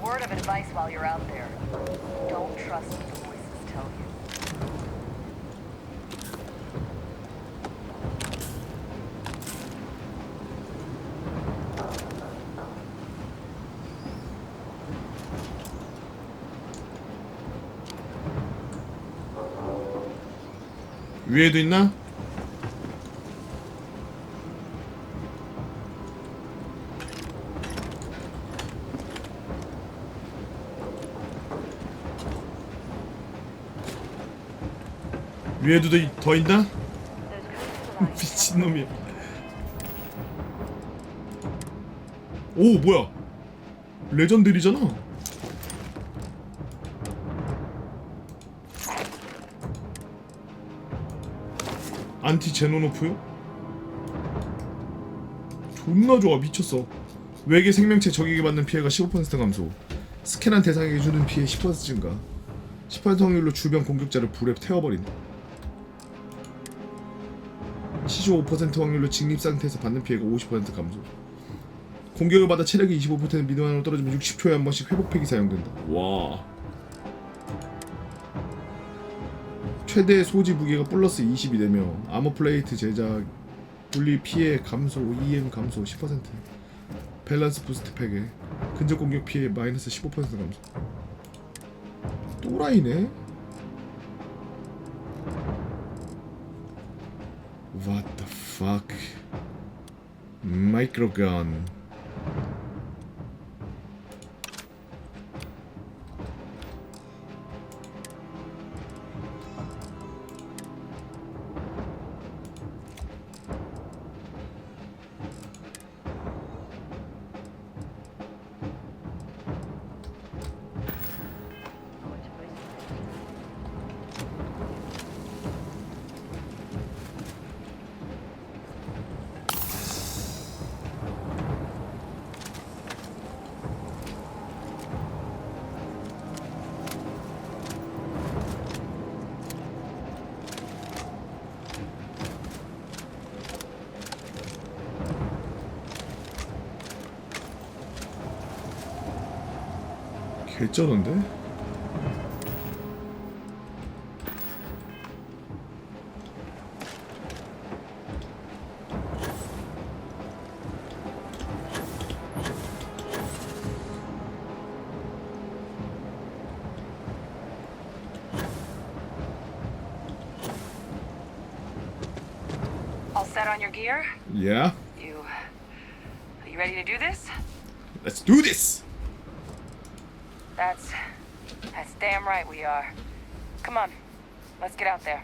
Word of advice while you're out there. Don't trust what the voices tell you. 위에도 있나? 위에도 더 있나? 미친놈이야. 오 뭐야 레전드리잖아. 안티 제노노프요? 존나 좋아. 미쳤어. 외계 생명체 적에게 받는 피해가 15% 감소. 스캔한 대상에게 주는 피해 10% 증가. 10% 확률로 주변 공격자를 불에 태워버린다. 75% 확률로 직립 상태에서 받는 피해가 50% 감소. 공격을 받아 체력이 25% 미만으로 떨어지면 60초에 한 번씩 회복팩이 사용된다. 와. 최대 소지 무게가 플러스 20이 되며 아머 플레이트 제작, 분리 피해 감소, EM 감소 10%, 밸런스 부스트 팩에 근접 공격 피해 마이너스 15% 감소. 또라이네? What the fuck? 마이크로건. 개쩌는데? All set on your gear? Yeah. Are you ready to do this? Let's do this. That's damn right we are. Come on, let's get out there.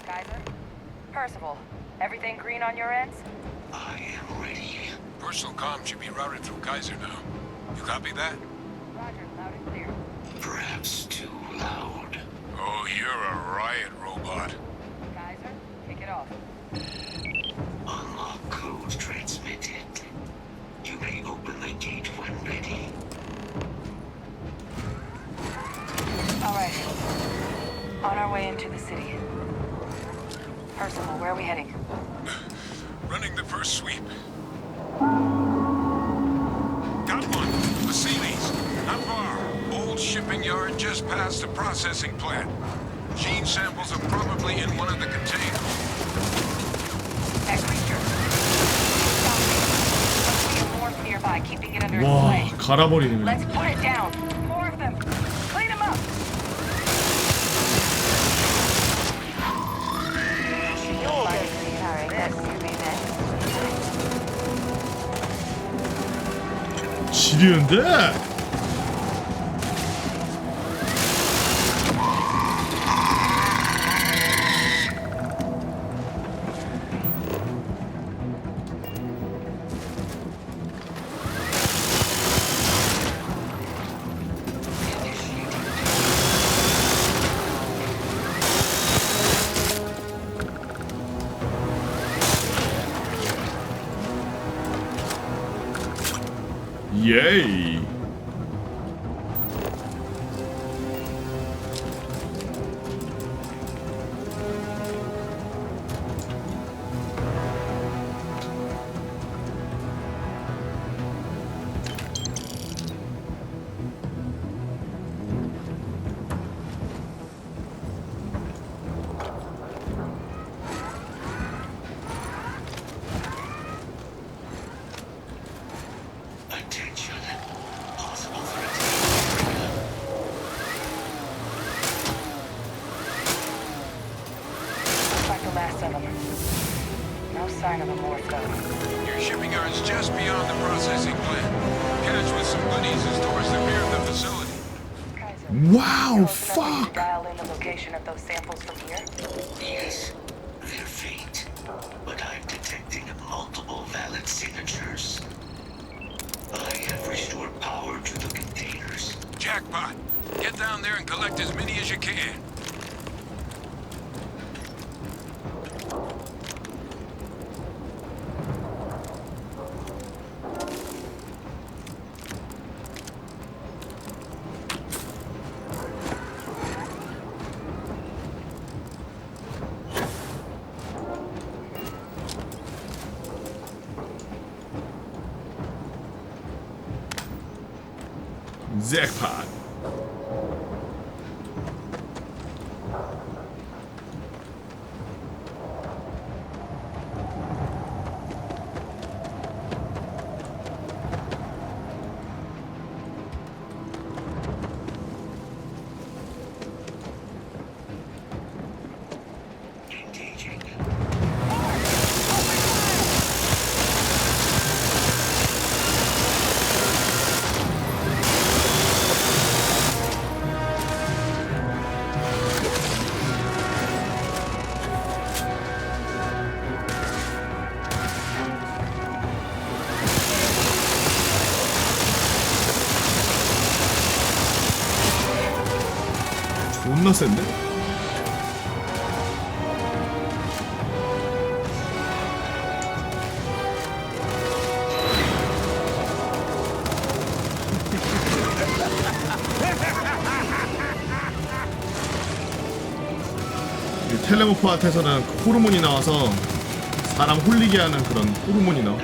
Kaiser? Percival, everything green on your ends? I am ready. Personal comm should be routed through Kaiser now. You copy that? Roger, loud and clear. Perhaps too loud. Oh, you're a riot robot. Kaiser, kick it off. Unlock code transmitted. You may open the gate when ready. All right. On our way into the city. Percival, where are we heading? Running the first sweep. Got one. Vasilis. Not far. Old shipping yard just past the processing plant. Gene samples are probably in one of the containers. That creature. Must be a morph nearby, keeping it under its 와, sway. 갈아버리네. Let's put it down. More of them. Clean them up. 지리는데? 예이. Attention. sign of a morph though. Your shipping yard's just beyond the processing plant. Cache with some goodies is towards the rear of the facility. Wow, fuck! Dial in the location of those samples from here? Yes, they're faint, but I'm detecting multiple valid signatures. I have restored power to the containers. Jackpot. Get down there and collect as many as you can. Jackpot. 존나 센데? 이 텔레모포한테서는 그 호르몬이 나와서 사람 홀리게 하는 그런 호르몬이 나와.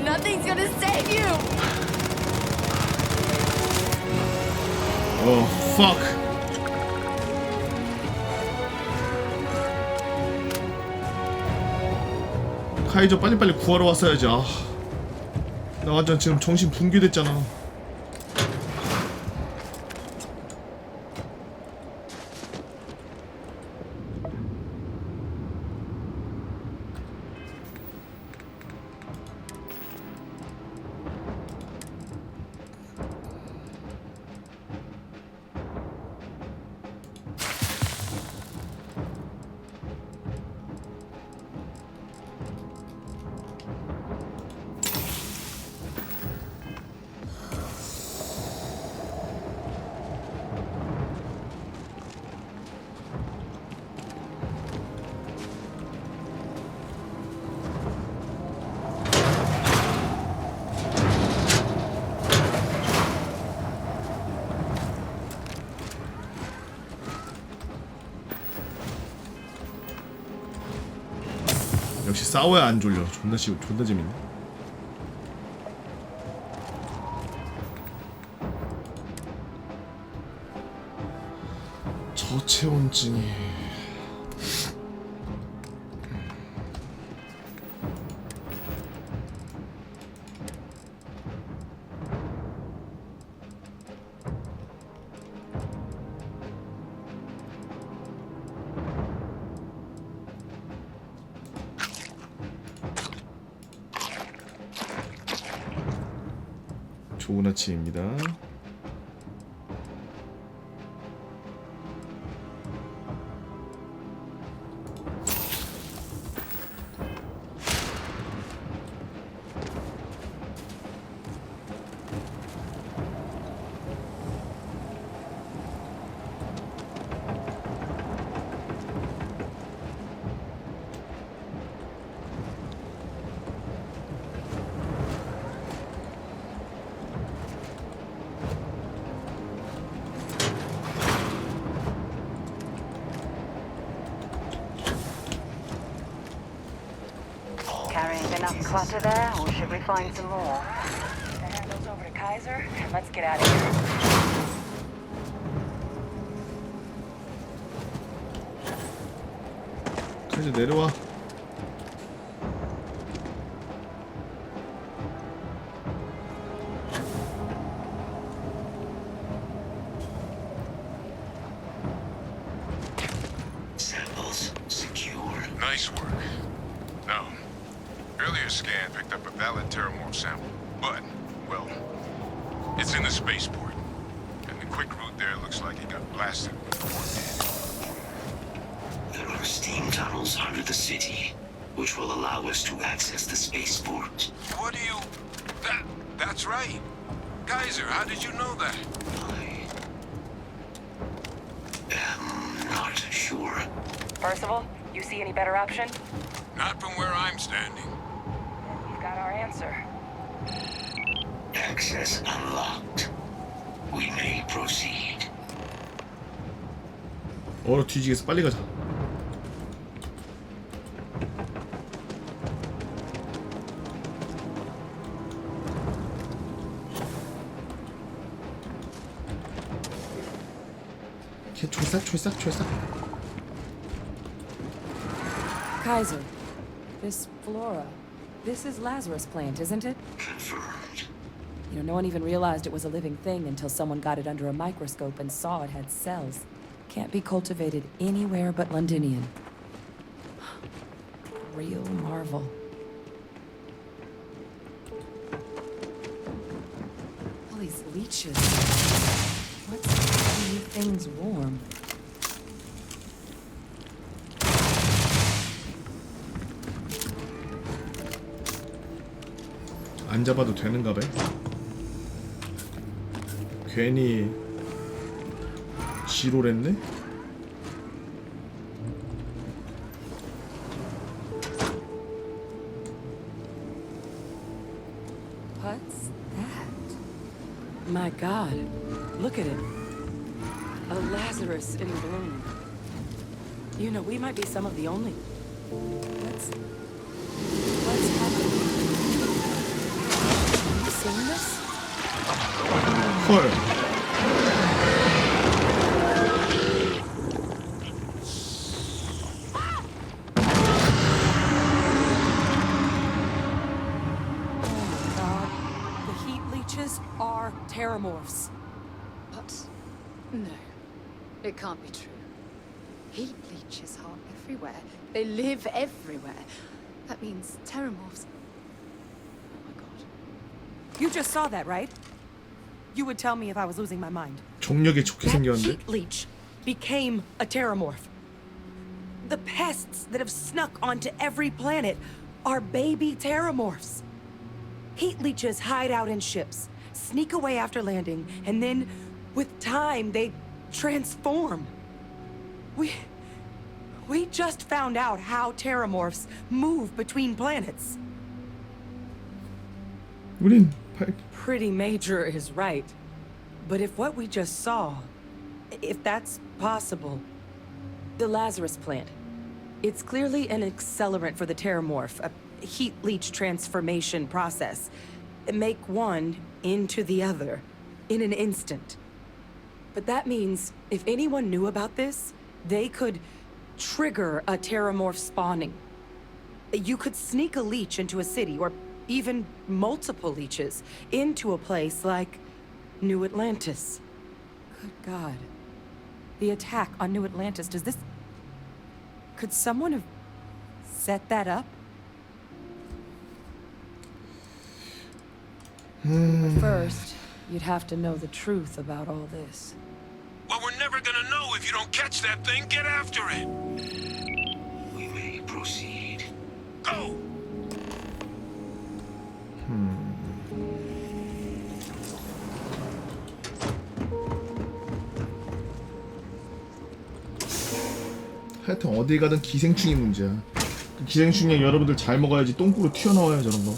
Nothing's gonna save you! Oh, fuck. 카이저 빨리빨리 구하러 왔어야지. 아, 나 완전 지금 정신 붕괴됐잖아. 역시 싸워야 안 졸려. 존나 재밌네. 저체온증이 좋은 아침입니다. Worrying enough clutter there, or should we find some more? The handles over to Kaiser, and let's get out of here. 이제 내려와. Samples secure. Nice work. No. Earlier scan picked up a valid Terramorph sample, but, well, it's in the spaceport. And the quick route there looks like it got blasted beforehand. There are steam tunnels under the city, which will allow us to access the spaceport. What do you... That's right. Kaiser, how did you know that? I'm not sure. Percival, you see any better option? Not from where I'm standing. We've got our answer. Access unlocked. We may proceed. 얼어 뒤지겠어. 빨리 가자. 촐싹. Kaiser, this flora, this is Lazarus plant, isn't it? Confirmed. You know, no one even realized it was a living thing until someone got it under a microscope and saw it had cells. Can't be cultivated anywhere but Londinium. Real marvel. All these leeches. What's keeping things warm? 안 잡아도 되는가 봐. 괜히 지로랬네. What's that? My God, look at it. A Lazarus in bloom. You know, we might be some of the only... What's happening? Have you seen this? 헐. Are Terramorphs. What? No. It can't be true. Heat leeches are everywhere. They live everywhere. That means Terramorphs... Oh my god. You just saw that, right? You would tell me if I was losing my mind. 정력이 좋게 That 생겼는데. heat leech became a Terramorph. The pests that have snuck onto every planet are baby Terramorphs. Heat leeches hide out in ships, sneak away after landing, and then, with time, they transform. We just found out how Terramorphs move between planets. 우린 Pretty Major is right. But if what we just saw, if that's possible, the Lazarus plant, it's clearly an accelerant for the Terramorph, a heat leech transformation process. Make one into the other in an instant. But that means if anyone knew about this, they could trigger a Terramorph spawning. You could sneak a leech into a city, or even multiple leeches, into a place like New Atlantis. Good God. The attack on New Atlantis, does this... Could someone have set that up? But first, you'd have to know the truth about all this. Well, we're never gonna know if you don't catch that thing. Get after it. We may proceed. Go! 하여튼 어디 가든 기생충이 문제야. 그 기생충약 여러분들 잘 먹어야지 똥꾸로 튀어나와요 저런 거.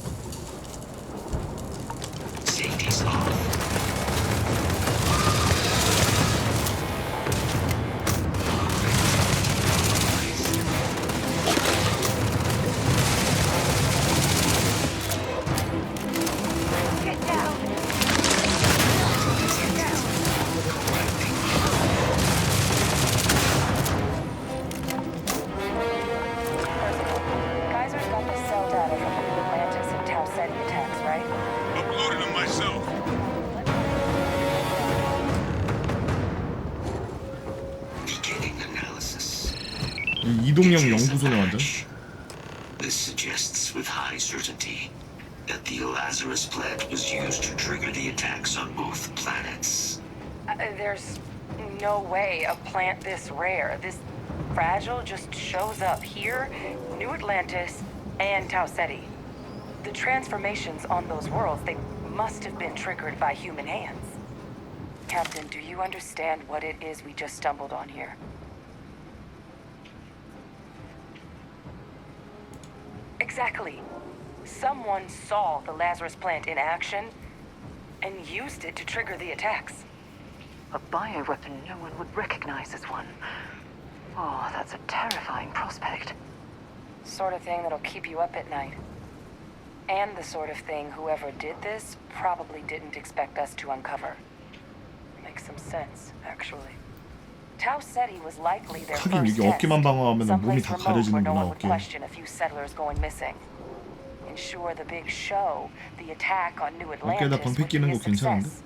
이 이동형 연구소네 완전. This suggests with high certainty that the Lazarus plant was used to trigger the attacks on both planets. There's no way a plant this rare, this fragile, just shows up here, New Atlantis, and Tau Ceti. The transformations on those worlds, they must have been triggered by human hands. Captain, do you understand what it is we just stumbled on here? Exactly. Someone saw the Lazarus plant in action and used it to trigger the attacks. A bioweapon no one would recognize as one. Oh, that's a terrifying prospect. Sort of thing that'll keep you up at night. And the sort of thing whoever did this probably didn't expect us to uncover. Makes some sense, actually. Tau Ceti was likely their 하긴 first 이게 test. 어깨만 방어하면 몸이 Someplace 다 remote where no 가려지는구나 one would 어깨. question a few settlers going missing. Ensure the big show, the attack on New 어깨에다 Atlantis 방패 would be 끼는 a 거 괜찮은데? success.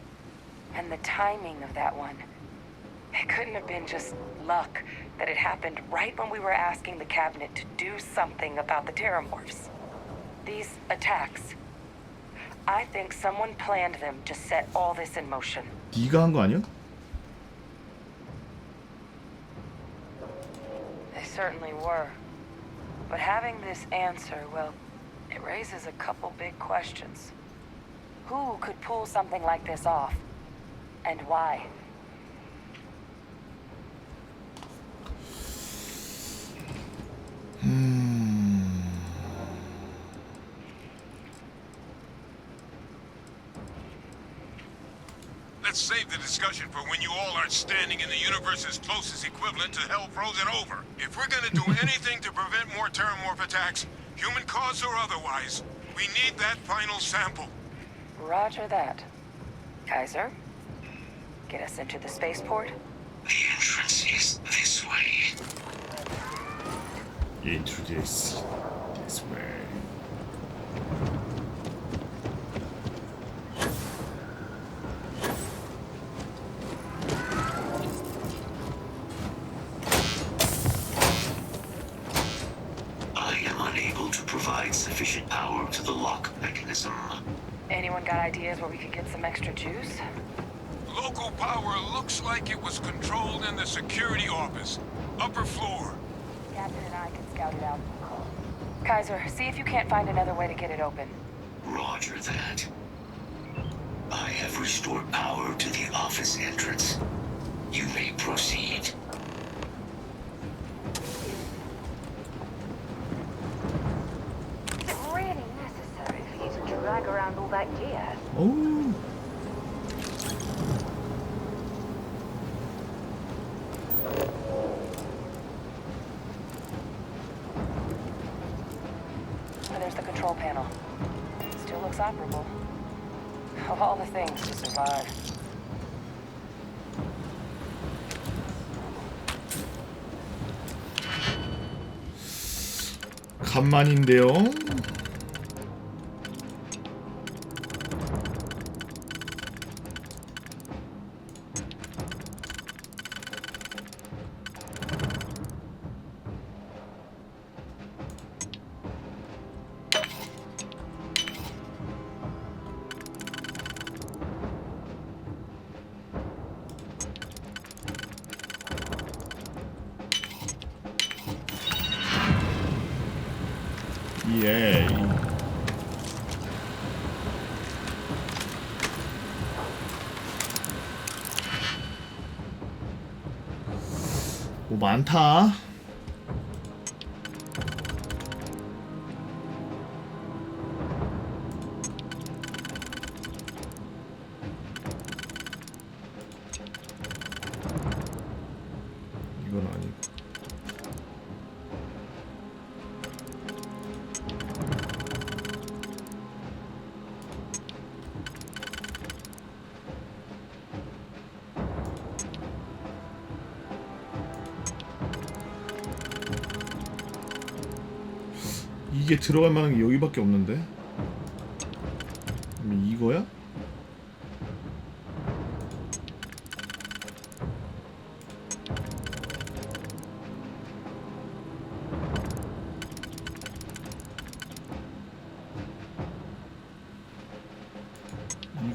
And the timing of that one. It couldn't have been just luck that it happened right when we were asking the cabinet to do something about the terramorphs. These attacks. I think someone planned them to set all this in motion. 네가 한 거 아니야? They certainly were. But having this answer, well, it raises a couple big questions. Who could pull something like this off? And why? Let's save the discussion for when you all aren't standing in the universe's closest equivalent to hell frozen over. If we're gonna do anything to prevent more terramorph attacks, human cause or otherwise, we need that final sample. Roger that. Kaiser, get us into the spaceport? The entrance is this way. Into this way. I am unable to provide sufficient power to the lock mechanism. Anyone got ideas where we could get some extra juice? Local power looks like it was controlled in the security office. Upper floor. Captain and I can scout it out. Kaiser, see if you can't find another way to get it open. Roger that. I have restored power to the office entrance. You may proceed. Is it really necessary for you to drag around all that gear? Oh. And there's the control panel. Still looks operable. Of all the things to survive. 간만인데요. 예. 뭐 많다. 이건 아니고. 이게 들어갈 만한 게 여기밖에 없는데? 이거야?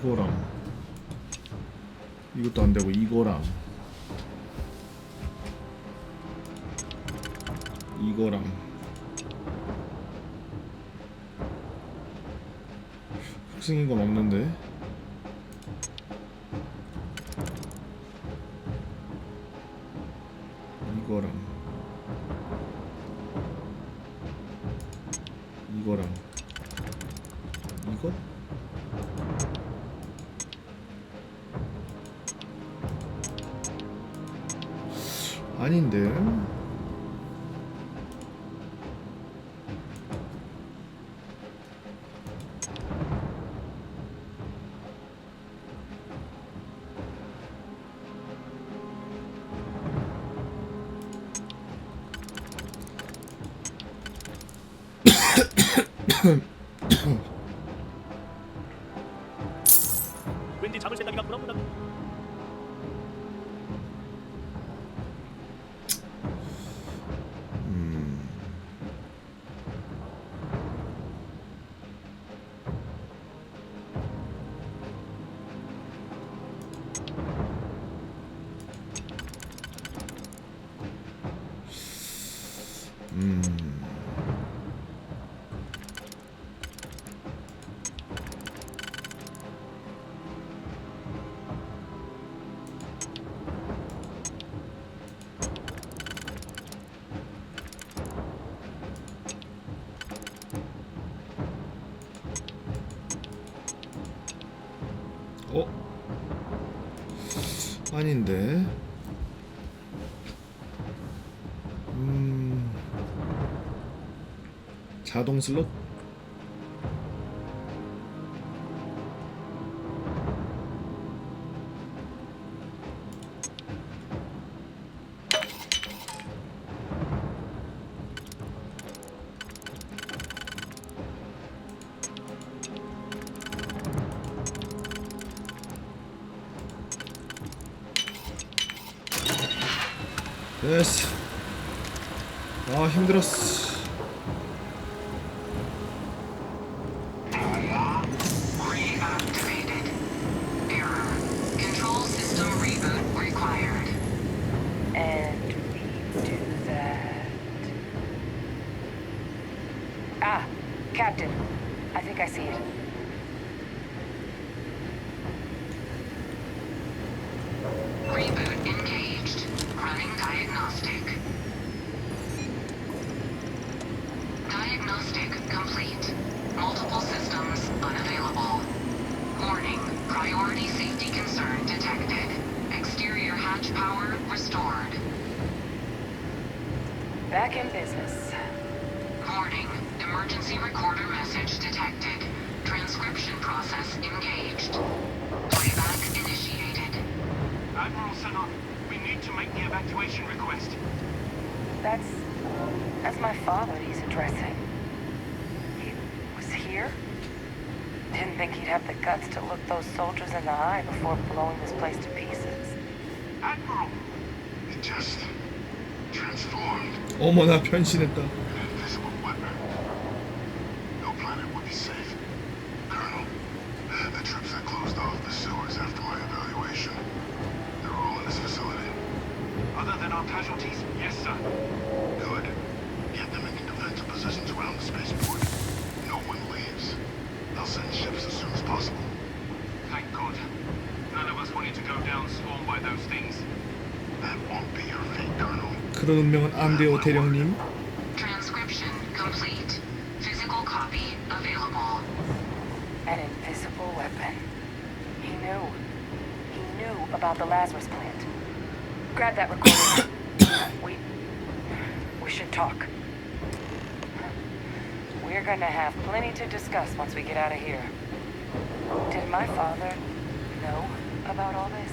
이거랑 이것도 안 되고 이거랑 이거랑 흑승인 건 없는데. 이거랑 이거랑 이거? 아닌데. 왠지 잡을 생각이라 불안불안. 아닌데. 자동 슬롯? 됐어. 아, 힘들었어. Reactivated. Error. Control system reboot required. And we do that. Ah, Captain. I think I see it. Reboot engaged. Running diagnostic. Diagnostic complete. Multiple systems unavailable. Warning, priority safety concern detected. Exterior hatch power restored. Back in business. Warning, emergency recorder message detected. Transcription process engaged. Playback initiated. Admiral Sanon, we need to make the evacuation request. That's my father he's addressing. He was here? Didn't think he'd have the guts to look those soldiers in the eye before blowing this place to pieces. Admiral! It just transformed. 어머나, 변신했다. An invisible weapon. No planet would be safe. Colonel, the troops that closed off the sewers after my evaluation, they're all in this facility. Other than our casualties? Yes, sir. Good. Get them into defensive positions around the spaceport. No one leaves. They'll send ships as soon as possible. Thank God. None of us wanted to go down swarmed by those things. That won't be your fate, Colonel. 그런 운명은 안 돼요, 대령님. Transcription complete. Physical copy available. An invisible weapon. He knew. He knew about the Lazarus plant. Grab that recorder. We should talk. We're gonna have plenty to discuss once we get out of here. Did my father know about all this?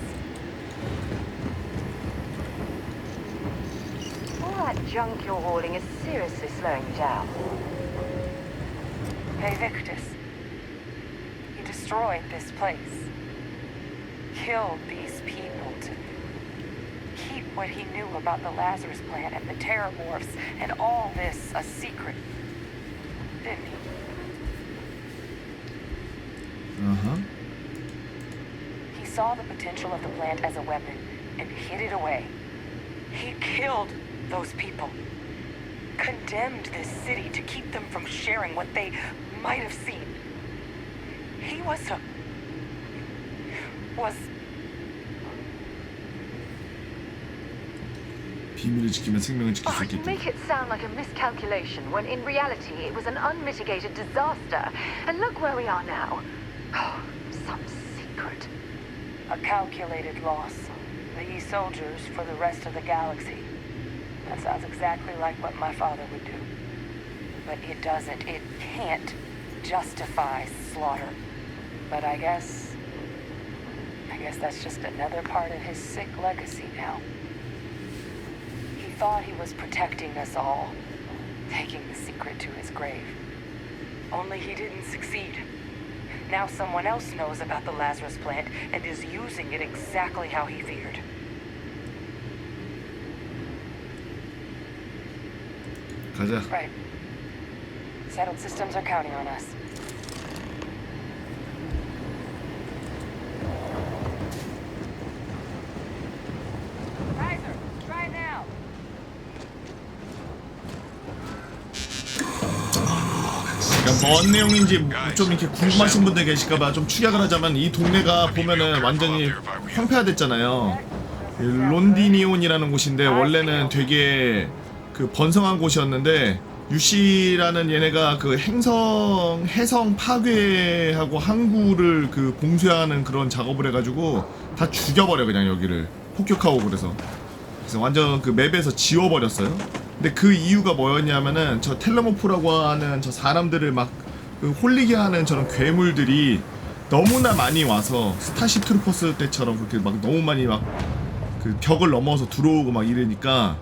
All that junk you're hauling is seriously slowing you down. Hey, Victus. He destroyed this place. Killed these people to keep what he knew about the Lazarus plant and the Terramorphs and all this a secret. Didn't he? Uh-huh. saw the potential of the plant as a weapon and hid it away. He killed those people. Condemned this city to keep them from sharing what they might have seen. He was 비밀을 지키면 생명을 지킬 수 You 있겠다. make it sound like a miscalculation when in reality it was an unmitigated disaster. And look where we are now. Oh, some secret. a calculated loss. These soldiers for the rest of the galaxy. That sounds exactly like what my father would do. But it doesn't, it can't justify slaughter. But I guess that's just another part of his sick legacy now. He thought he was protecting us all, taking the secret to his grave. Only he didn't succeed. Now someone else knows about the Lazarus plant and is using it exactly how he feared. 가자. Right. Settled systems are counting on us. Riser, try now. 그러니까 뭔 내용인지 좀 이렇게 궁금하신 분들 계실까봐 좀 축약을 하자면 이 동네가 보면은 완전히 황폐화됐잖아요. 론디니온이라는 곳인데 원래는 되게 그 번성한 곳이었는데 유씨라는 얘네가 그 해성 파괴하고 항구를 그 공쇄하는 그런 작업을 해가지고 다 죽여버려 그냥 여기를 폭격하고 그래서 완전 그 맵에서 지워버렸어요. 근데 그 이유가 뭐였냐면은 저 텔레모프라고 하는 저 사람들을 막 그 홀리게 하는 저런 괴물들이 너무나 많이 와서 스타쉽 트루퍼스 때처럼 그렇게 막 너무 많이 막 그 벽을 넘어서 들어오고 막 이러니까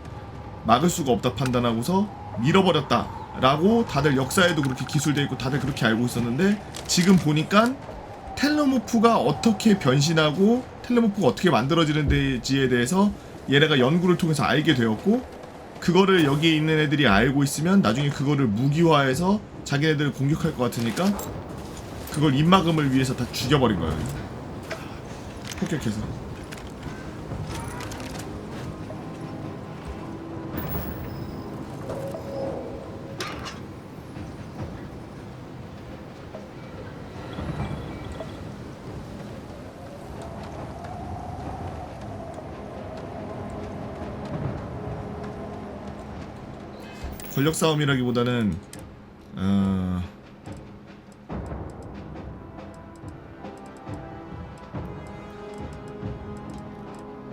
막을 수가 없다 판단하고서 밀어버렸다 라고 다들 역사에도 그렇게 기술되어 있고 다들 그렇게 알고 있었는데 지금 보니까 텔레모프가 어떻게 변신하고 텔레모프가 어떻게 만들어지는지에 대해서 얘네가 연구를 통해서 알게 되었고 그거를 여기에 있는 애들이 알고 있으면 나중에 그거를 무기화해서 자기네들을 공격할 것 같으니까 그걸 입막음을 위해서 다 죽여버린 거예요. 폭격해서. 권력 싸움이라기보다는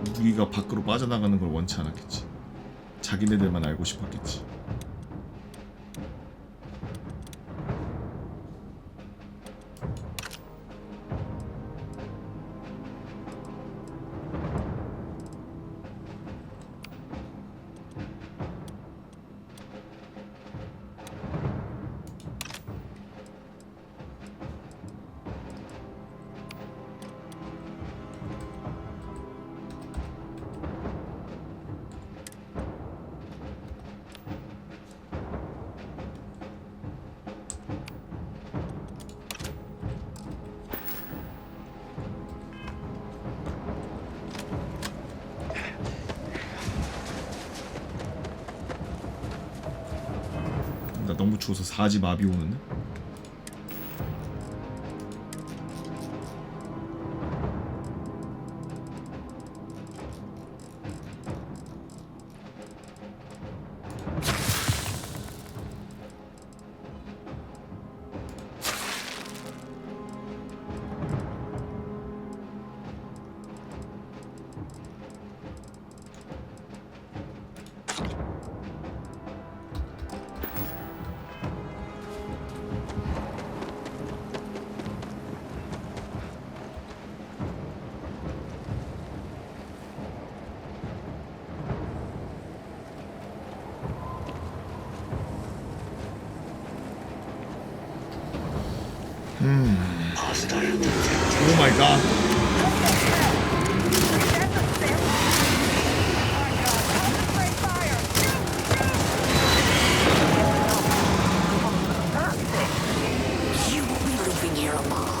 무기가 밖으로 빠져나가는 걸 원치 않았겠지. 자기네들만 알고 싶었겠지. 나 너무 추워서 사지 마비 오는데? Oh my god. You will be leaving here alive.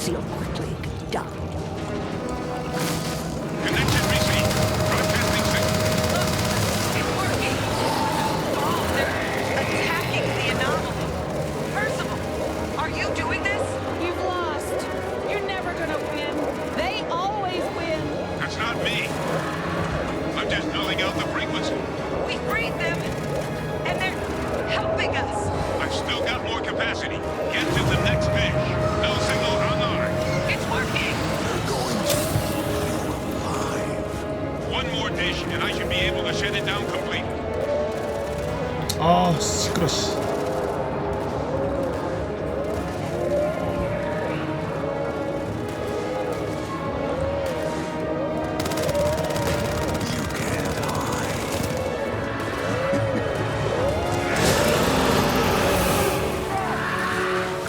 See how quickly it can die. Connection received. Broadcasting signal. It's working! Oh, they're attacking the anomaly. Percival, are you doing this? You've lost. You're never gonna win. They always win. That's not me. I'm just nulling out the frequency. We freed them, and they're helping us. I've still got more capacity. Get to the next dish. Null signal on R. It's working! One more dish, and I should be able to shut it down completely. 아 시끄러 씨.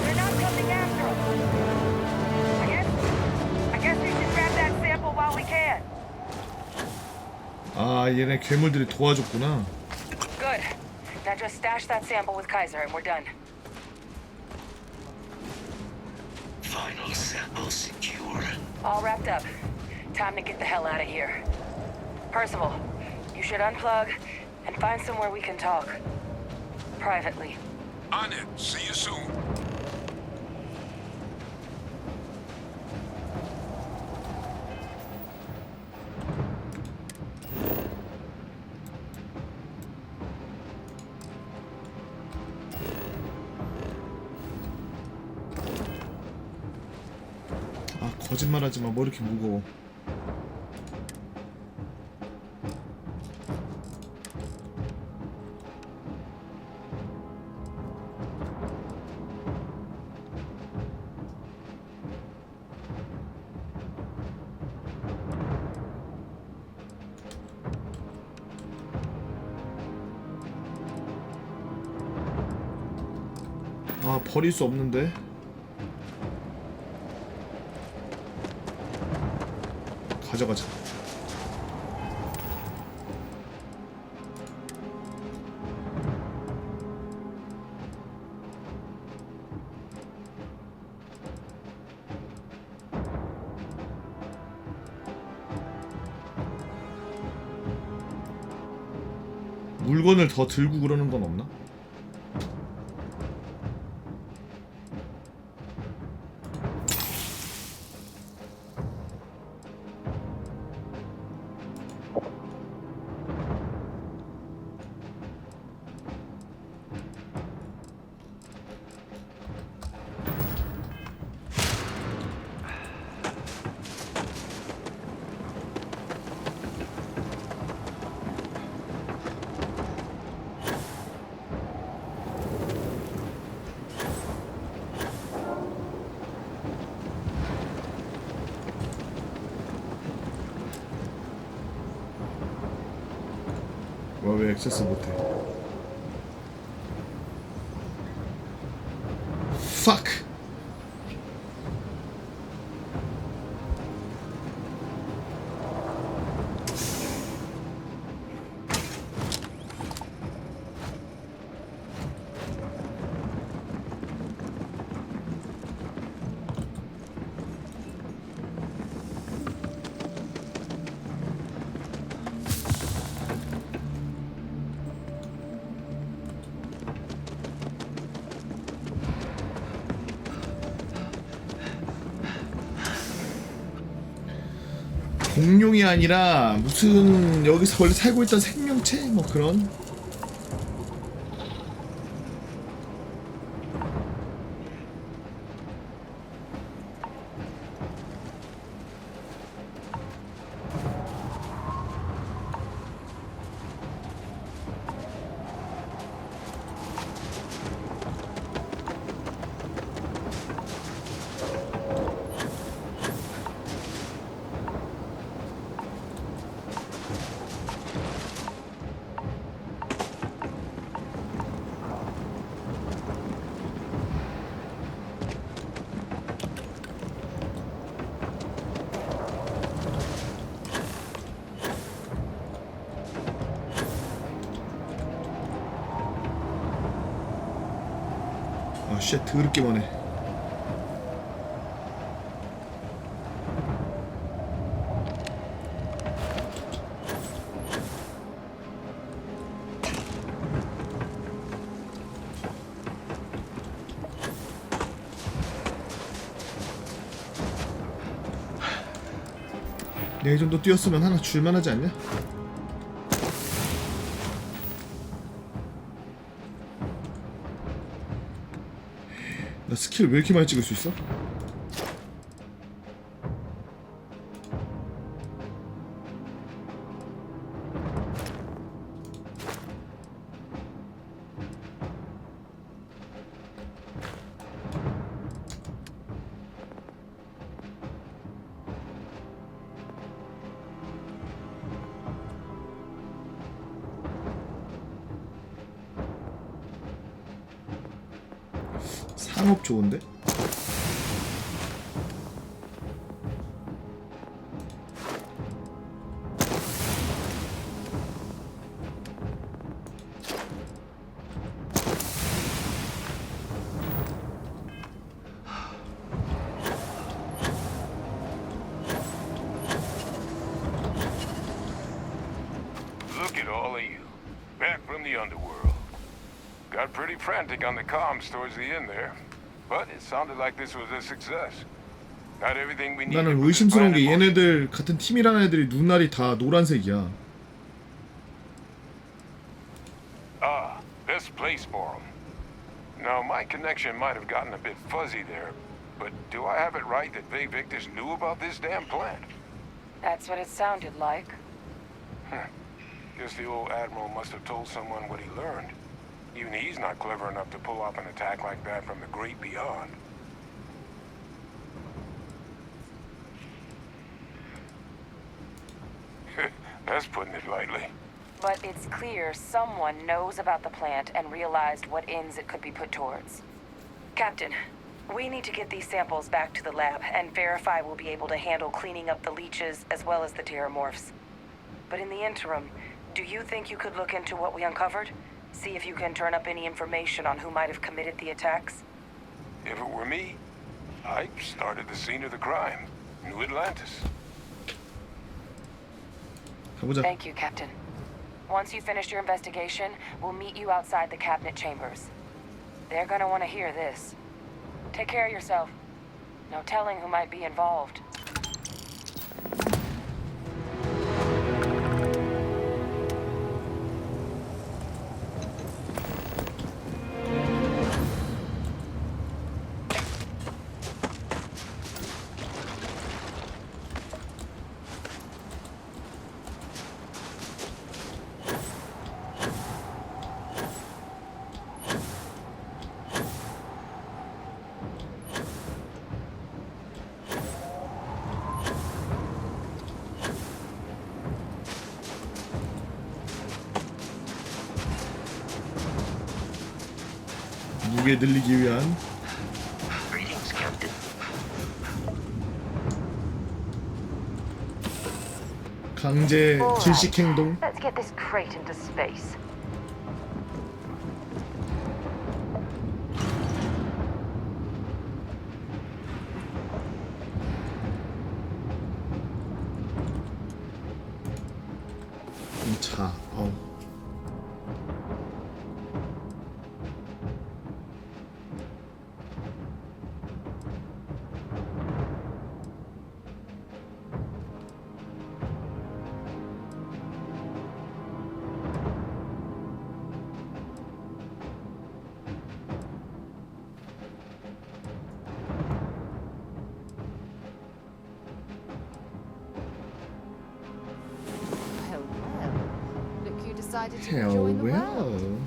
They're not coming after us. I guess we should grab that sample while we can. 아 얘네 괴물들이 도와줬구나. Good. Now just stash that sample with Kaiser and we're done. Final sample secure. All wrapped up. Time to get the hell out of here. Percival, you should unplug and find somewhere we can talk. Privately. On it. See you soon. 아 거짓말하지 마. 뭐 이렇게 무거워. 아 버릴 수 없는데. 가져가자. 물건을 더 들고 그러는 건 없나? 왜 액세스 못해? Fuck. 공룡이 아니라 무슨 여기서 원래 살고 있던 생명체 뭐 그런. 아, 쉣, 더럽게 많네. 내 정도 뛰었으면 하나 줄만하지 않냐? 나 스킬 왜 이렇게 많이 찍을 수 있어? 상업 좋은데? Look at all of you. Back from the underworld. Got pretty frantic on the comms towards the end there. But it sounded like this was a success. Got everything we needed. 나는 의심스러운 게 얘네들 같은 팀이라는 애들이 눈알이 다 노란색이야. Ah, best place for them. Now, my connection might have gotten a bit fuzzy there, but do I have it right that Bay Victus knew about this damn plant? That's what it sounded like. Guess the old Admiral must have told someone what he learned. Even he's not clever enough to pull off an attack like that from the great beyond. That's putting it lightly. But it's clear someone knows about the plant and realized what ends it could be put towards. Captain, we need to get these samples back to the lab and verify we'll be able to handle cleaning up the leeches as well as the terramorphs. But in the interim, do you think you could look into what we uncovered? See if you can turn up any information on who might have committed the attacks? If it were me, I'd start at the scene of the crime, New Atlantis. 가보자. Thank you, Captain. Once you finish your investigation, we'll meet you outside the cabinet chambers. They're gonna want to hear this. Take care of yourself. No telling who might be involved. 무게 늘리기 위한 Greetings, Captain. 강제 질식 행동. Let's get this crate into space. 자, 어우. Decided to Hell join the well. world.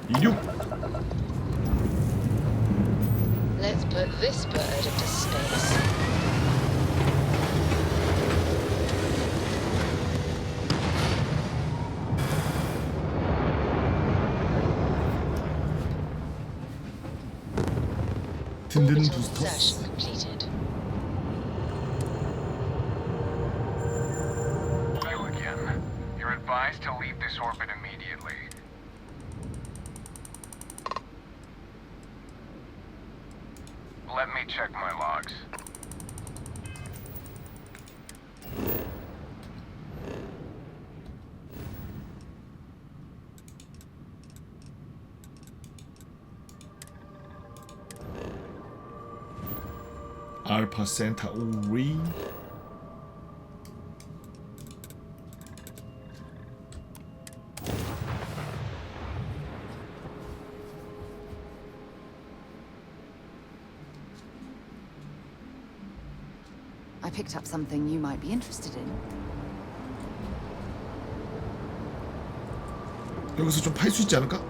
이륙. Let's put this bird into space. 든든 Orbital 부스터. insertion completed. Hello again. You're advised to leave this orbit immediately. Let me check my logs. 알파 센타 오리. I picked up something you might be interested in. 여기서 좀 팔 수 있지 않을까?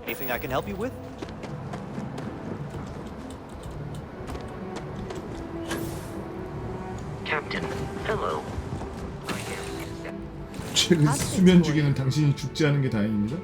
Anything I can help you with? Captain, hello. 최근 수면 중에는 당신이 죽지 않은 게 다행입니다.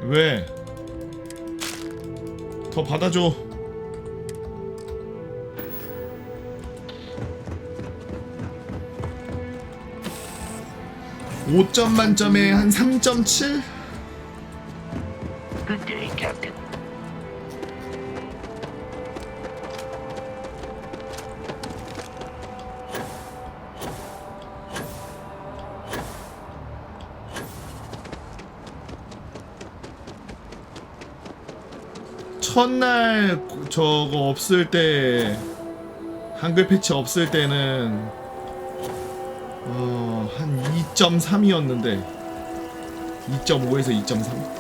왜? 더 받아줘. (5점) 만점에 한 3.7? Good day, Captain. 첫날 저거 없을 때 한글 패치 없을 때는 한 2.3이었는데 2.5에서 2.3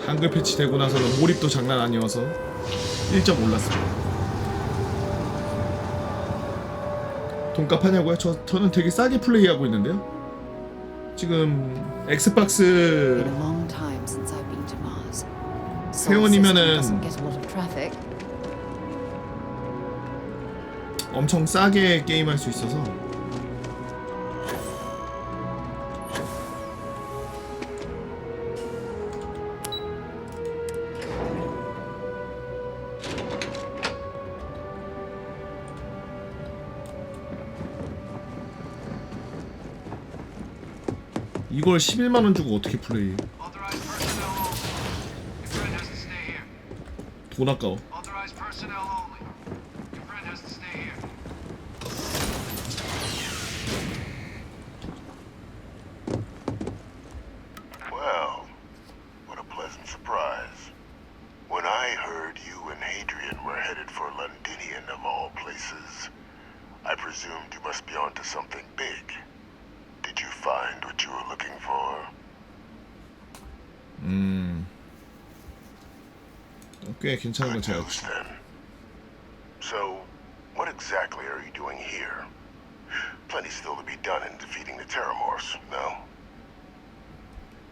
한글 패치 되고 나서는 몰입도 장난 아니어서 1점 올랐습니다. 돈값 하냐고요? 저는 되게 싸게 플레이하고 있는데요. 지금 엑스박스 회원이면은 엄청 싸게 게임할 수 있어서 이걸 11만원 주고 어떻게 플레이해? 돈 아까워. Well, what a pleasant surprise. When I heard you and Hadrian were headed for Londinian of all places, I presumed you must be onto something big. Did you find what you were looking for? 꽤 괜찮은 건 제가 then. So, what exactly are you doing here? Plenty still to be done in defeating the Terramorphs, no?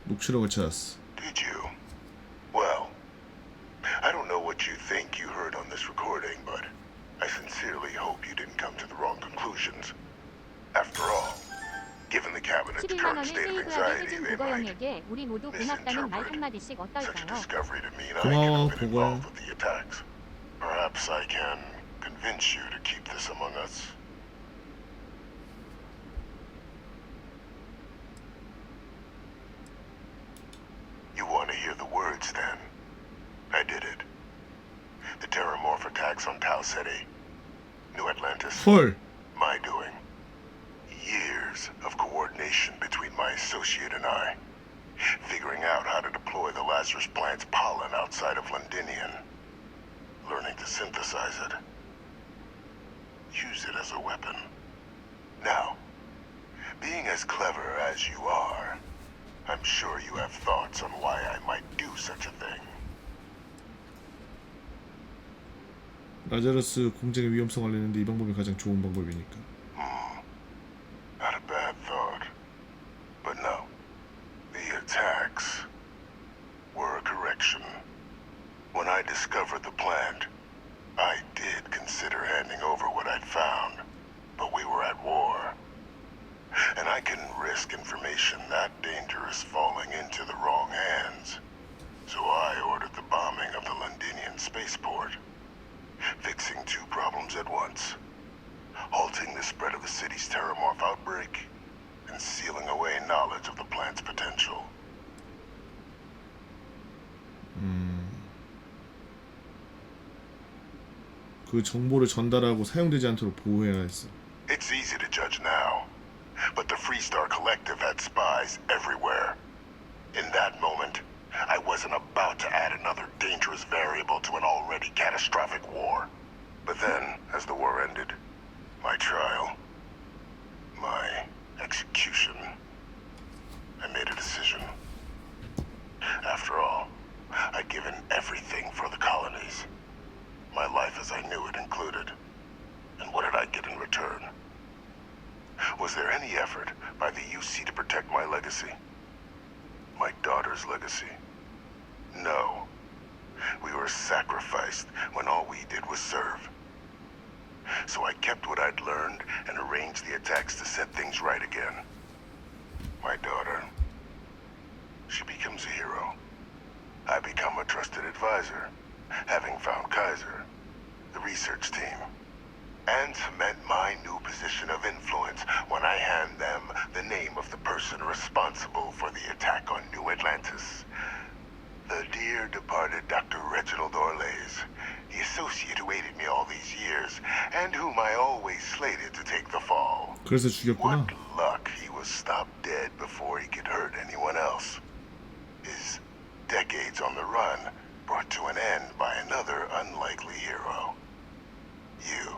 녹취록을 찾았어. Did you? Well, I don't know what you think you heard on this recording, but I sincerely hope you didn't come to the wrong conclusions. After all, given the cabinet's 11만 current 원을 state of 세이브하게 anxiety, 해준 they might 국어형에게 우리 모두 고맙다는 말 한마디씩 such a 어떨까요? discovery to mean I 고마워, could have been 보고야. involved with the attacks. Perhaps I can convince you to keep this among us. You want to hear the words then? I did it. The Terramorph attacks on Tau Ceti, New Atlantis. 헐. My doing. Years of coordination between my associate and I. Figuring out how to deploy the Lazarus plant's pollen outside of Londinian. Learning to synthesize it. Use it as a weapon. Now, being as clever as you are, I'm sure you have thoughts on why I might do such a thing. 라자루스 공장의 위험성을 알리는데 이 방법이 가장 좋은 방법이니까. Not a bad thought. But no. The attacks were a correction. When I discovered the plant, I did consider handing over what I'd found, but we were at war. And I couldn't risk information that dangerous falling into the wrong hands. So I ordered the bombing of the Londinian spaceport. Fixing two problems at once. Halting the spread of the city's Terramorph outbreak, and sealing away knowledge of the plant's potential. 그 정보를 전달하고 사용되지 않도록 보호해야 했어. It's easy to judge now, but the Freestar Collective had spies everywhere. In that moment, I wasn't about to add another dangerous variable to an already catastrophic war. But then, as the war ended, my trial, my execution, I made a decision. After all, I'd given everything for the colonies. My life as I knew it included. And what did I get in return? Was there any effort by the UC to protect my legacy? My daughter's legacy? No. We were sacrificed when all we did was serve. So I kept what I'd learned and arranged the attacks to set things right again. My daughter, she becomes a hero. I become a trusted advisor, having found Kaiser, the research team, and cement my new position of influence when I hand them the name of the person responsible for the attack on New Atlantis. The dear departed Dr. Reginald Orlays, the associate who aided me all these years, and whom I always slated to take the fall. 그래서 죽였구나. What luck he was stopped dead before he could hurt anyone else. His decades on the run brought to an end by another unlikely hero. You.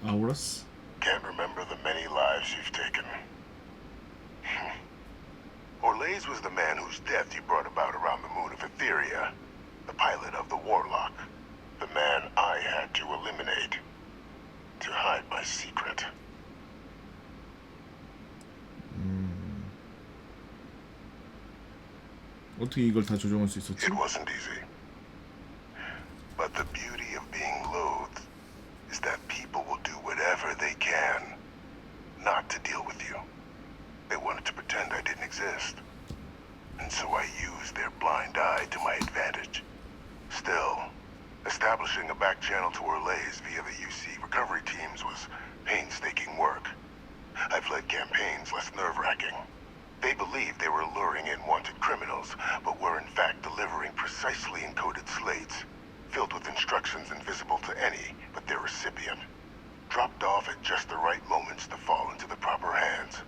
Auras? Can't remember the many lives you've taken. Orlays was the man whose death you brought about around the moon of Etheria, the pilot of the Warlock, the man I had to eliminate, to hide my secret. 어떻게 이걸 다 조종할 수 있었지? It wasn't easy. But the beauty of being loathed is that people will do whatever they can not to deal with you. They wanted to pretend I didn't exist. And so I used their blind eye to my advantage. Still, establishing a back channel to Orlays via the UC recovery teams was painstaking work. I've led campaigns less nerve-wracking. They believed they were luring in wanted criminals, but were in fact delivering precisely encoded slates, filled with instructions invisible to any but their recipient, dropped off at just the right moments to fall into the proper hands,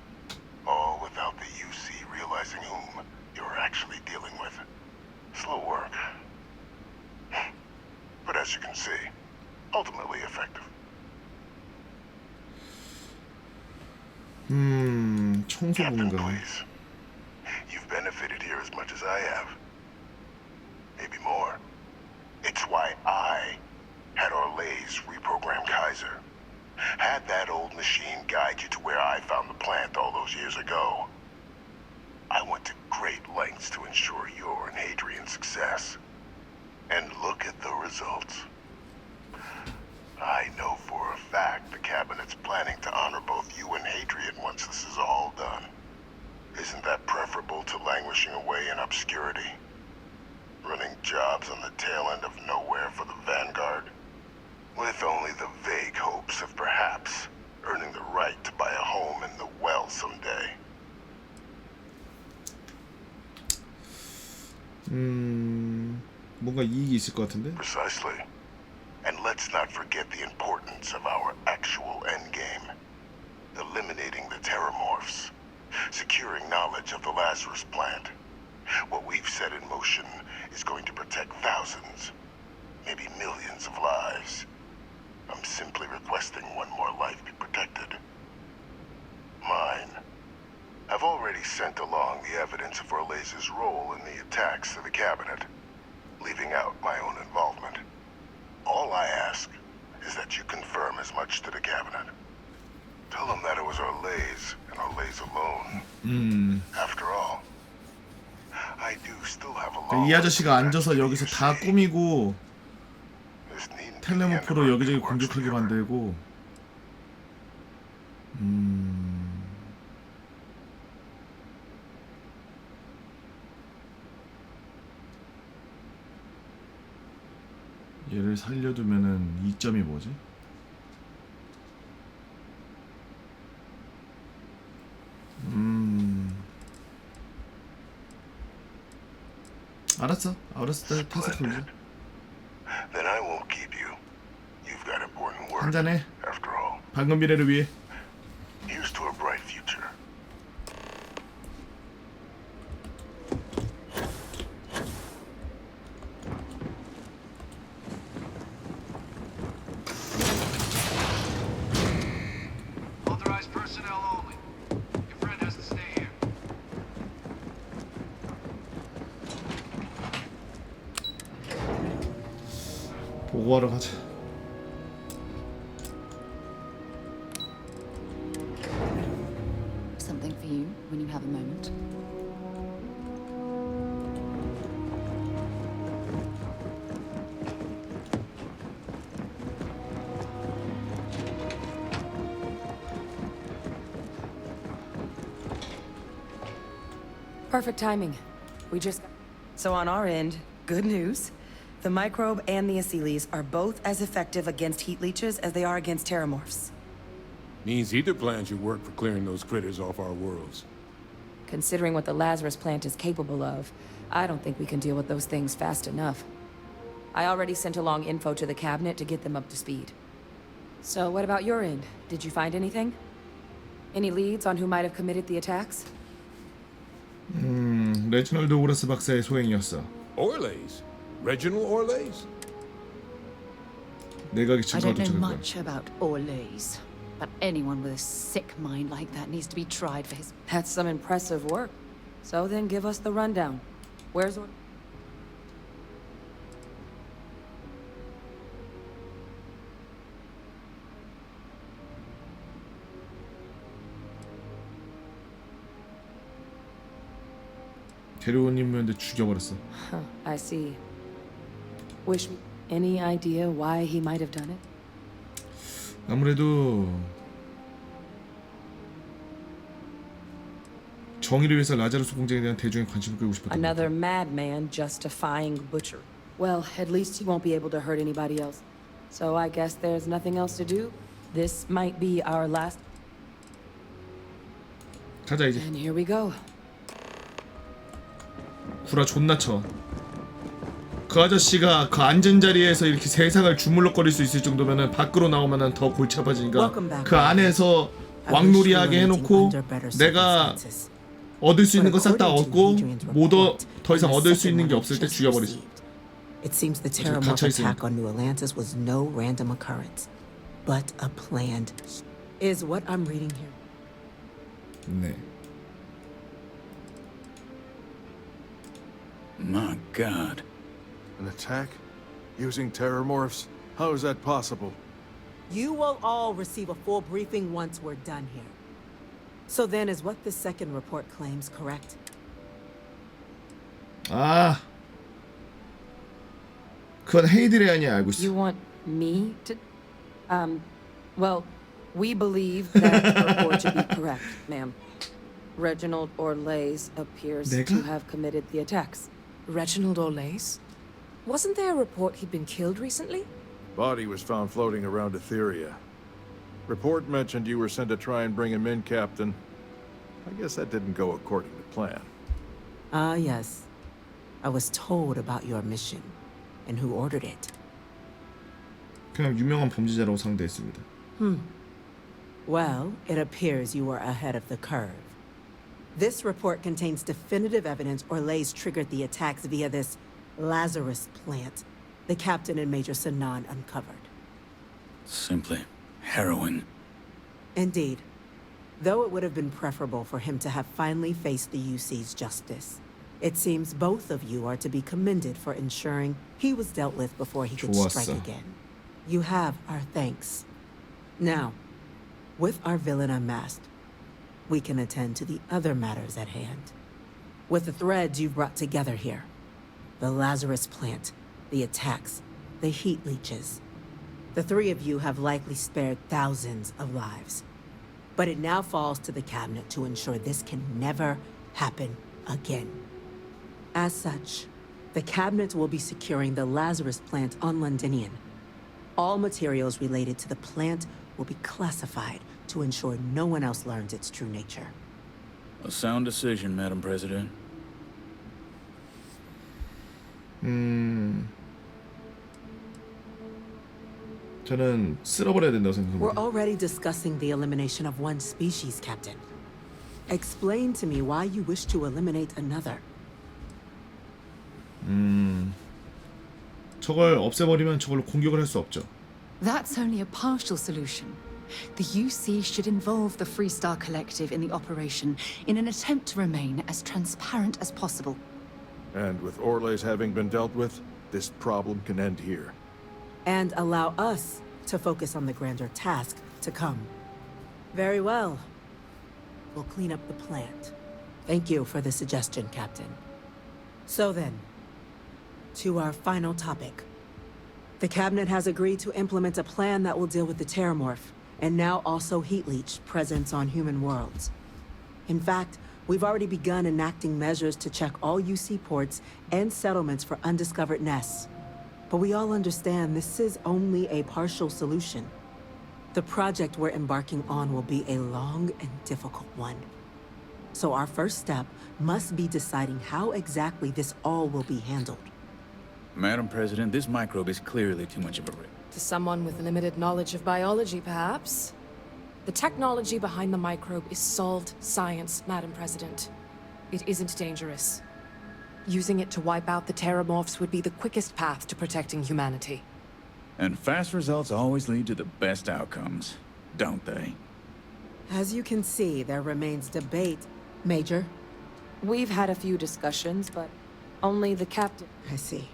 all without the UC realizing whom you're actually dealing with. Slow work. But as you can see, ultimately effective. Captain, please. You've benefited here as much as I have. Maybe more. It's why I had Orlays reprogram Kaiser. Had that old machine guide you to where I found the plant all those years ago. I went to great lengths to ensure your and Hadrian's success. And look at the results. I know for a fact the Cabinet's planning to honor both you and Hadrian once this is all done. Isn't that preferable to languishing away in obscurity? Running jobs on the tail end of nowhere for the Vanguard? With only the vague hopes of perhaps earning the right to buy a home in the well someday. 뭔가 이익이 있을 것 같은데? Precisely. And let's not forget the importance of our actual endgame. Eliminating the terramorphs. Securing knowledge of the Lazarus plant. What we've set in motion is going to protect thousands, maybe millions of lives. I'm simply requesting one more life be protected. Mine. I've already sent along the evidence of Orlez's role in the attacks to the cabinet, leaving out my own involvement. All I ask is that you confirm as much to the cabinet. Tell them that it was Orlez and Orlez alone. After all, I do still have a long 이 아저씨가 앉아서 여기서 다 꾸미고 텔레모프로 여기저기 공격하게 만들고 얘를 살려두면은 이점이 뭐지? 알았어 때 타서 돌지. Then I won't keep you. You've got important work. 한잔해. After all. 방금 미래를 위해. Here's to a bright future. Authorized personnel only. Your friend has to stay here. 보고하러 가자. Something for you when you have a moment. Perfect timing. We just... So on our end, good news. The microbe and the Asylees are both as effective against heat leeches as they are against terramorphs. Means either plan should work for clearing those critters off our worlds. Considering what the Lazarus plant is capable of, I don't think we can deal with those things fast enough. I already sent along info to the cabinet to get them up to speed. So what about your end? Did you find anything? Any leads on who might have committed the attacks? 레지널드 오레스 박사의 소행이었어. Orlez? Reginald Orlez? 내가 I 증거를 don't know 도착할 거야. much about Orlez, but anyone with a sick mind like that needs to be tried for his... That's some impressive work. So then give us the rundown. Where's... 데려온 인물인데 죽여버렸어. Huh, I see. Wish me any idea why he might have done it? 아무래도 정의를 위해서 라자루스 공장에 대한 대중의 관심을 끌고 싶었던 것 같아. Another madman justifying butchery. Well, at least he won't be able to hurt anybody else. So I guess there's nothing else to do. This might be our last. 가자 이제. And here we go. 구라 존나 쳐. 그 아저씨가 그 앉은 자리에서 이렇게 세상을 주물럭거릴 수 있을 정도면은 밖으로 나오면은 더 골치 아파지니까 그 안에서 왕놀이하게 해놓고 내가 얻을 수 있는 거 싹 다 얻고 더 이상 얻을 수 있는 게 없을 때 죽여버리지. It seems the terramorph attack on New Atlantis was no random occurrence, but a planned. Is what I'm reading here. 네. My God. An attack? Using terramorphs? How is that possible? You will all receive a full briefing once we're done here. So then, is what the second report claims correct? 아, 그건 헤이들이 아니야 알고 있어. You want me to? Well, we believe that report to be correct, ma'am. Reginald Orlez appears to have committed the attacks. Reginald Orlez? Wasn't there a report he'd been killed recently? Body was found floating around Etheria. Report mentioned you were sent to try and bring him in, Captain. I guess that didn't go according to plan. Ah, yes. I was told about your mission and who ordered it. 그냥 유명한 범죄자라고 상대했습니다. Well, it appears you were ahead of the curve. This report contains definitive evidence Orlais triggered the attacks via this Lazarus plant the captain and Major Sanan uncovered. Simply harrowing. Indeed. Though it would have been preferable for him to have finally faced the UC's justice, it seems both of you are to be commended for ensuring he was dealt with before he could strike again. You have our thanks. Now, with our villain unmasked, we can attend to the other matters at hand. With the threads you've brought together here, the Lazarus plant, the attacks, the heat leeches, the three of you have likely spared thousands of lives. But it now falls to the cabinet to ensure this can never happen again. As such, the cabinet will be securing the Lazarus plant on Londinian. All materials related to the plant will be classified to ensure no one else learns its true nature. A sound decision, Madam President. 저는 쓸어버려야 된다고 We're 생각합니다. already discussing the elimination of one species, Captain. Explain to me why you wish to eliminate another. 저걸 없애버리면 저걸로 공격을 할 수 없죠. That's only a partial solution. The UC should involve the Freestar Collective in the operation in an attempt to remain as transparent as possible. And with Orlais having been dealt with, this problem can end here. And allow us to focus on the grander task to come. Very well. We'll clean up the plant. Thank you for the suggestion, Captain. So then, to our final topic. The Cabinet has agreed to implement a plan that will deal with the Terramorph, and now also Heat Leech presence on human worlds. In fact, we've already begun enacting measures to check all UC ports and settlements for undiscovered nests. But we all understand this is only a partial solution. The project we're embarking on will be a long and difficult one. So our first step must be deciding how exactly this all will be handled. Madam President, this microbe is clearly too much of a risk. To someone with limited knowledge of biology, perhaps. The technology behind the microbe is solved science, Madam President. It isn't dangerous. Using it to wipe out the Terramorphs would be the quickest path to protecting humanity. And fast results always lead to the best outcomes, don't they? As you can see, there remains debate, Major. We've had a few discussions, but only the captain. I see.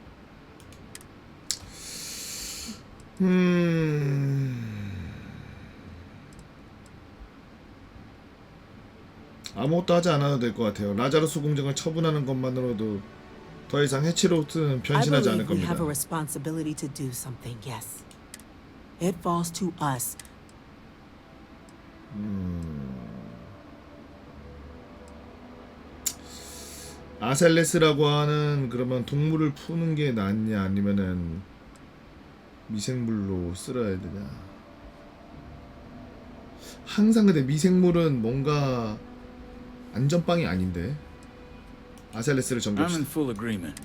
아무것도 하지 않아도 될 것 같아요. 라자루스 공장을 처분하는 것만으로도 더 이상 해치로트는 변신하지 않을 I believe we have a 겁니다. responsibility to do something, yes. It falls to us. 아셀레스라고 하는 그러면 동물을 푸는 게 낫냐 아니면은 미생물로 쓸어야 되냐. 항상 근데 미생물은 뭔가 안전빵이 아닌데. 아셀레스를 I'm in 정립시켜. full agreement.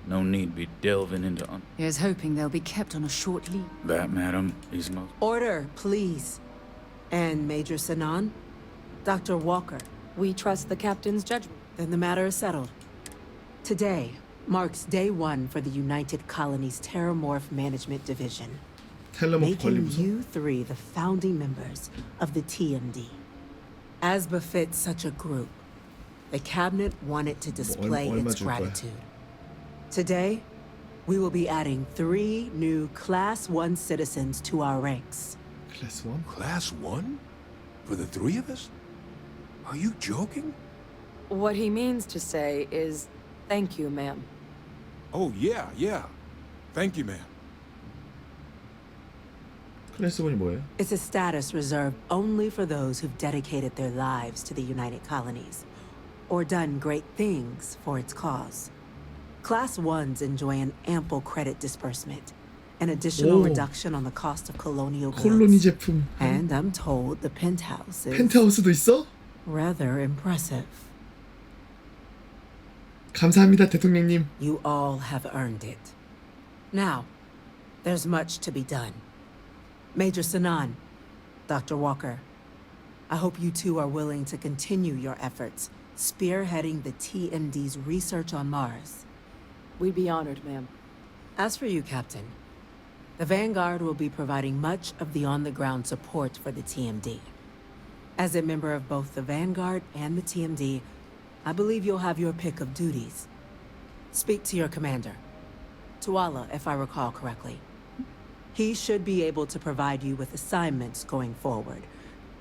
No need be delving into Here's hoping they'll be kept on a short leash. that, madam, is most... Order, please. And Major Sanan? Dr. Walker. We trust the captain's judgment. Then the matter is settled. Today marks day one for the United Colonies Terramorph Management Division, making you three the founding members of the TMD. As befits such a group, the Cabinet wanted to display its gratitude. Today, we will be adding 3 new Class 1 citizens to our ranks. Class 1? Class 1? For the 3 of us? Are you joking? What he means to say is, thank you, ma'am. Oh, yeah. Thank you, ma'am. 클래스 1이 뭐예요? It's a status reserved only for those who've dedicated their lives to the United Colonies, or done great things for its cause. Class 1s enjoy an ample credit disbursement, an additional 오. reduction on the cost of colonial 콜로니 goods. 제품. And I'm told the penthouse is 펜트하우스도 있어? rather impressive. 감사합니다, 대통령님. You all have earned it. Now, there's much to be done. Major Sanan, Dr. Walker, I hope you two are willing to continue your efforts, spearheading the TMD's research on Mars. We'd be honored, ma'am. As for you, Captain, the Vanguard will be providing much of the on-the-ground support for the TMD. As a member of both the Vanguard and the TMD, I believe you'll have your pick of duties. Speak to your commander, Tuala, if I recall correctly. He should be able to provide you with assignments going forward,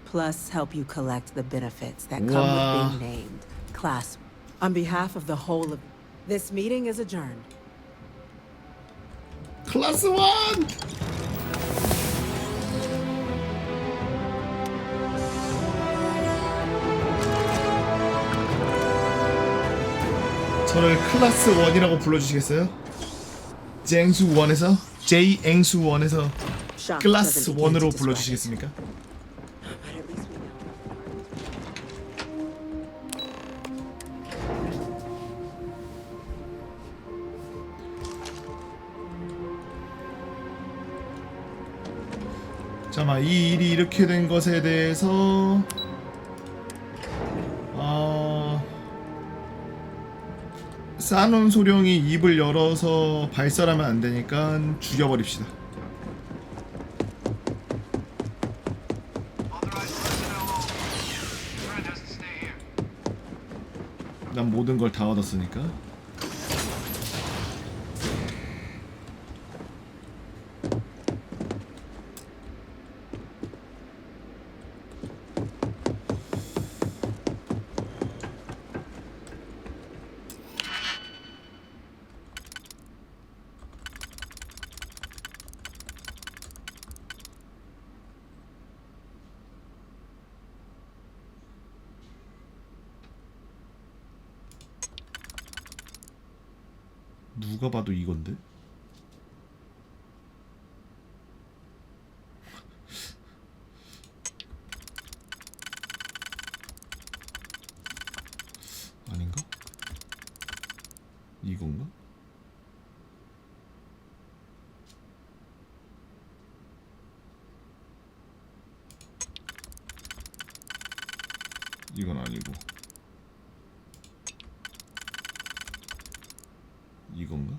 plus help you collect the benefits that come Wow. with being named class. On behalf of the whole of this meeting is adjourned. 클래스 1! 저를 클래스 1이라고 불러주시겠어요? 쟁수 1에서 J 앵수 1에서 클래스 1으로 불러주시겠습니까? 잠깐만, 이 일이 이렇게 된 것에 대해서 싸놓은 소령이 입을 열어서 발설하면 안 되니까 죽여버립시다. 난 모든 걸 다 얻었으니까. 누가 봐도 이건데? 아닌가? 이건가? 이건 아니고 이건가?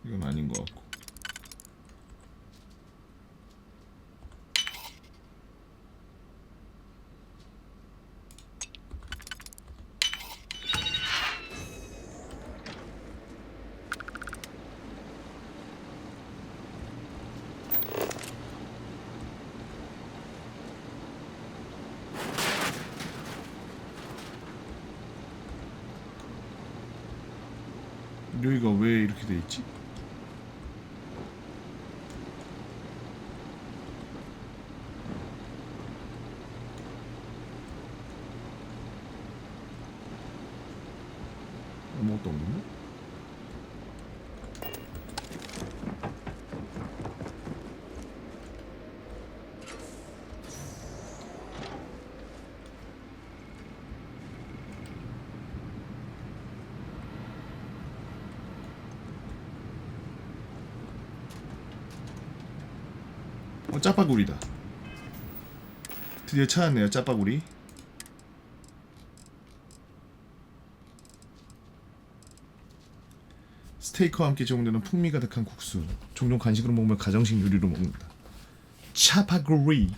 이건 아닌 것 같고. 여기가 왜 이렇게 돼 있지? 아무것도 없는데? 짜파구리다. 드디어 찾았네요, 짜파구리. 스테이크와 함께 제공되는 풍미 가득한 국수. 종종 간식으로 먹으면 가정식 요리로 먹는다. 짜파구리.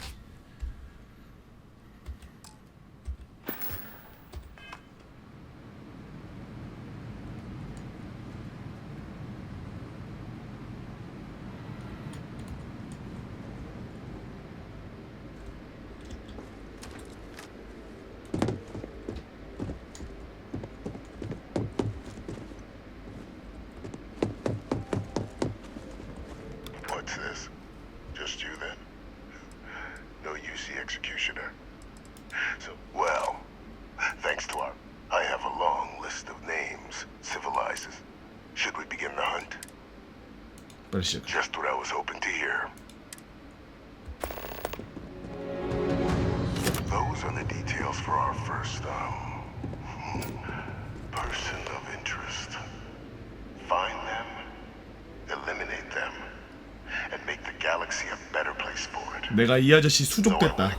What's this? Just you then? 빨리 시작. Just what I was hoping to hear. Those are the details for our first person of interest. Find them, eliminate them, and make the galaxy a better place for it. 내가 이 아저씨 수족됐다.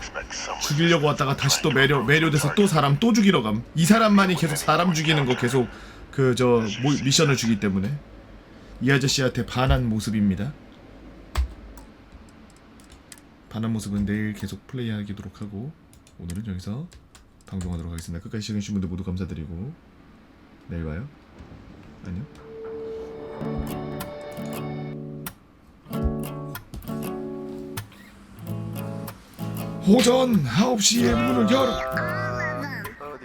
죽이려고 왔다가 다시 또 매료돼서 또 사람 또 죽이러 감. 이 사람만이 계속 사람 죽이는 거 계속 그 미션을 주기 때문에 이 아저씨한테 반한 모습입니다. 반한 모습은 내일 계속 플레이하도록 하고 오늘은 여기서 방송하도록 하겠습니다. 끝까지 시청해주신 분들 모두 감사드리고 내일 봐요. 안녕. 오전 9시에 문을 열어.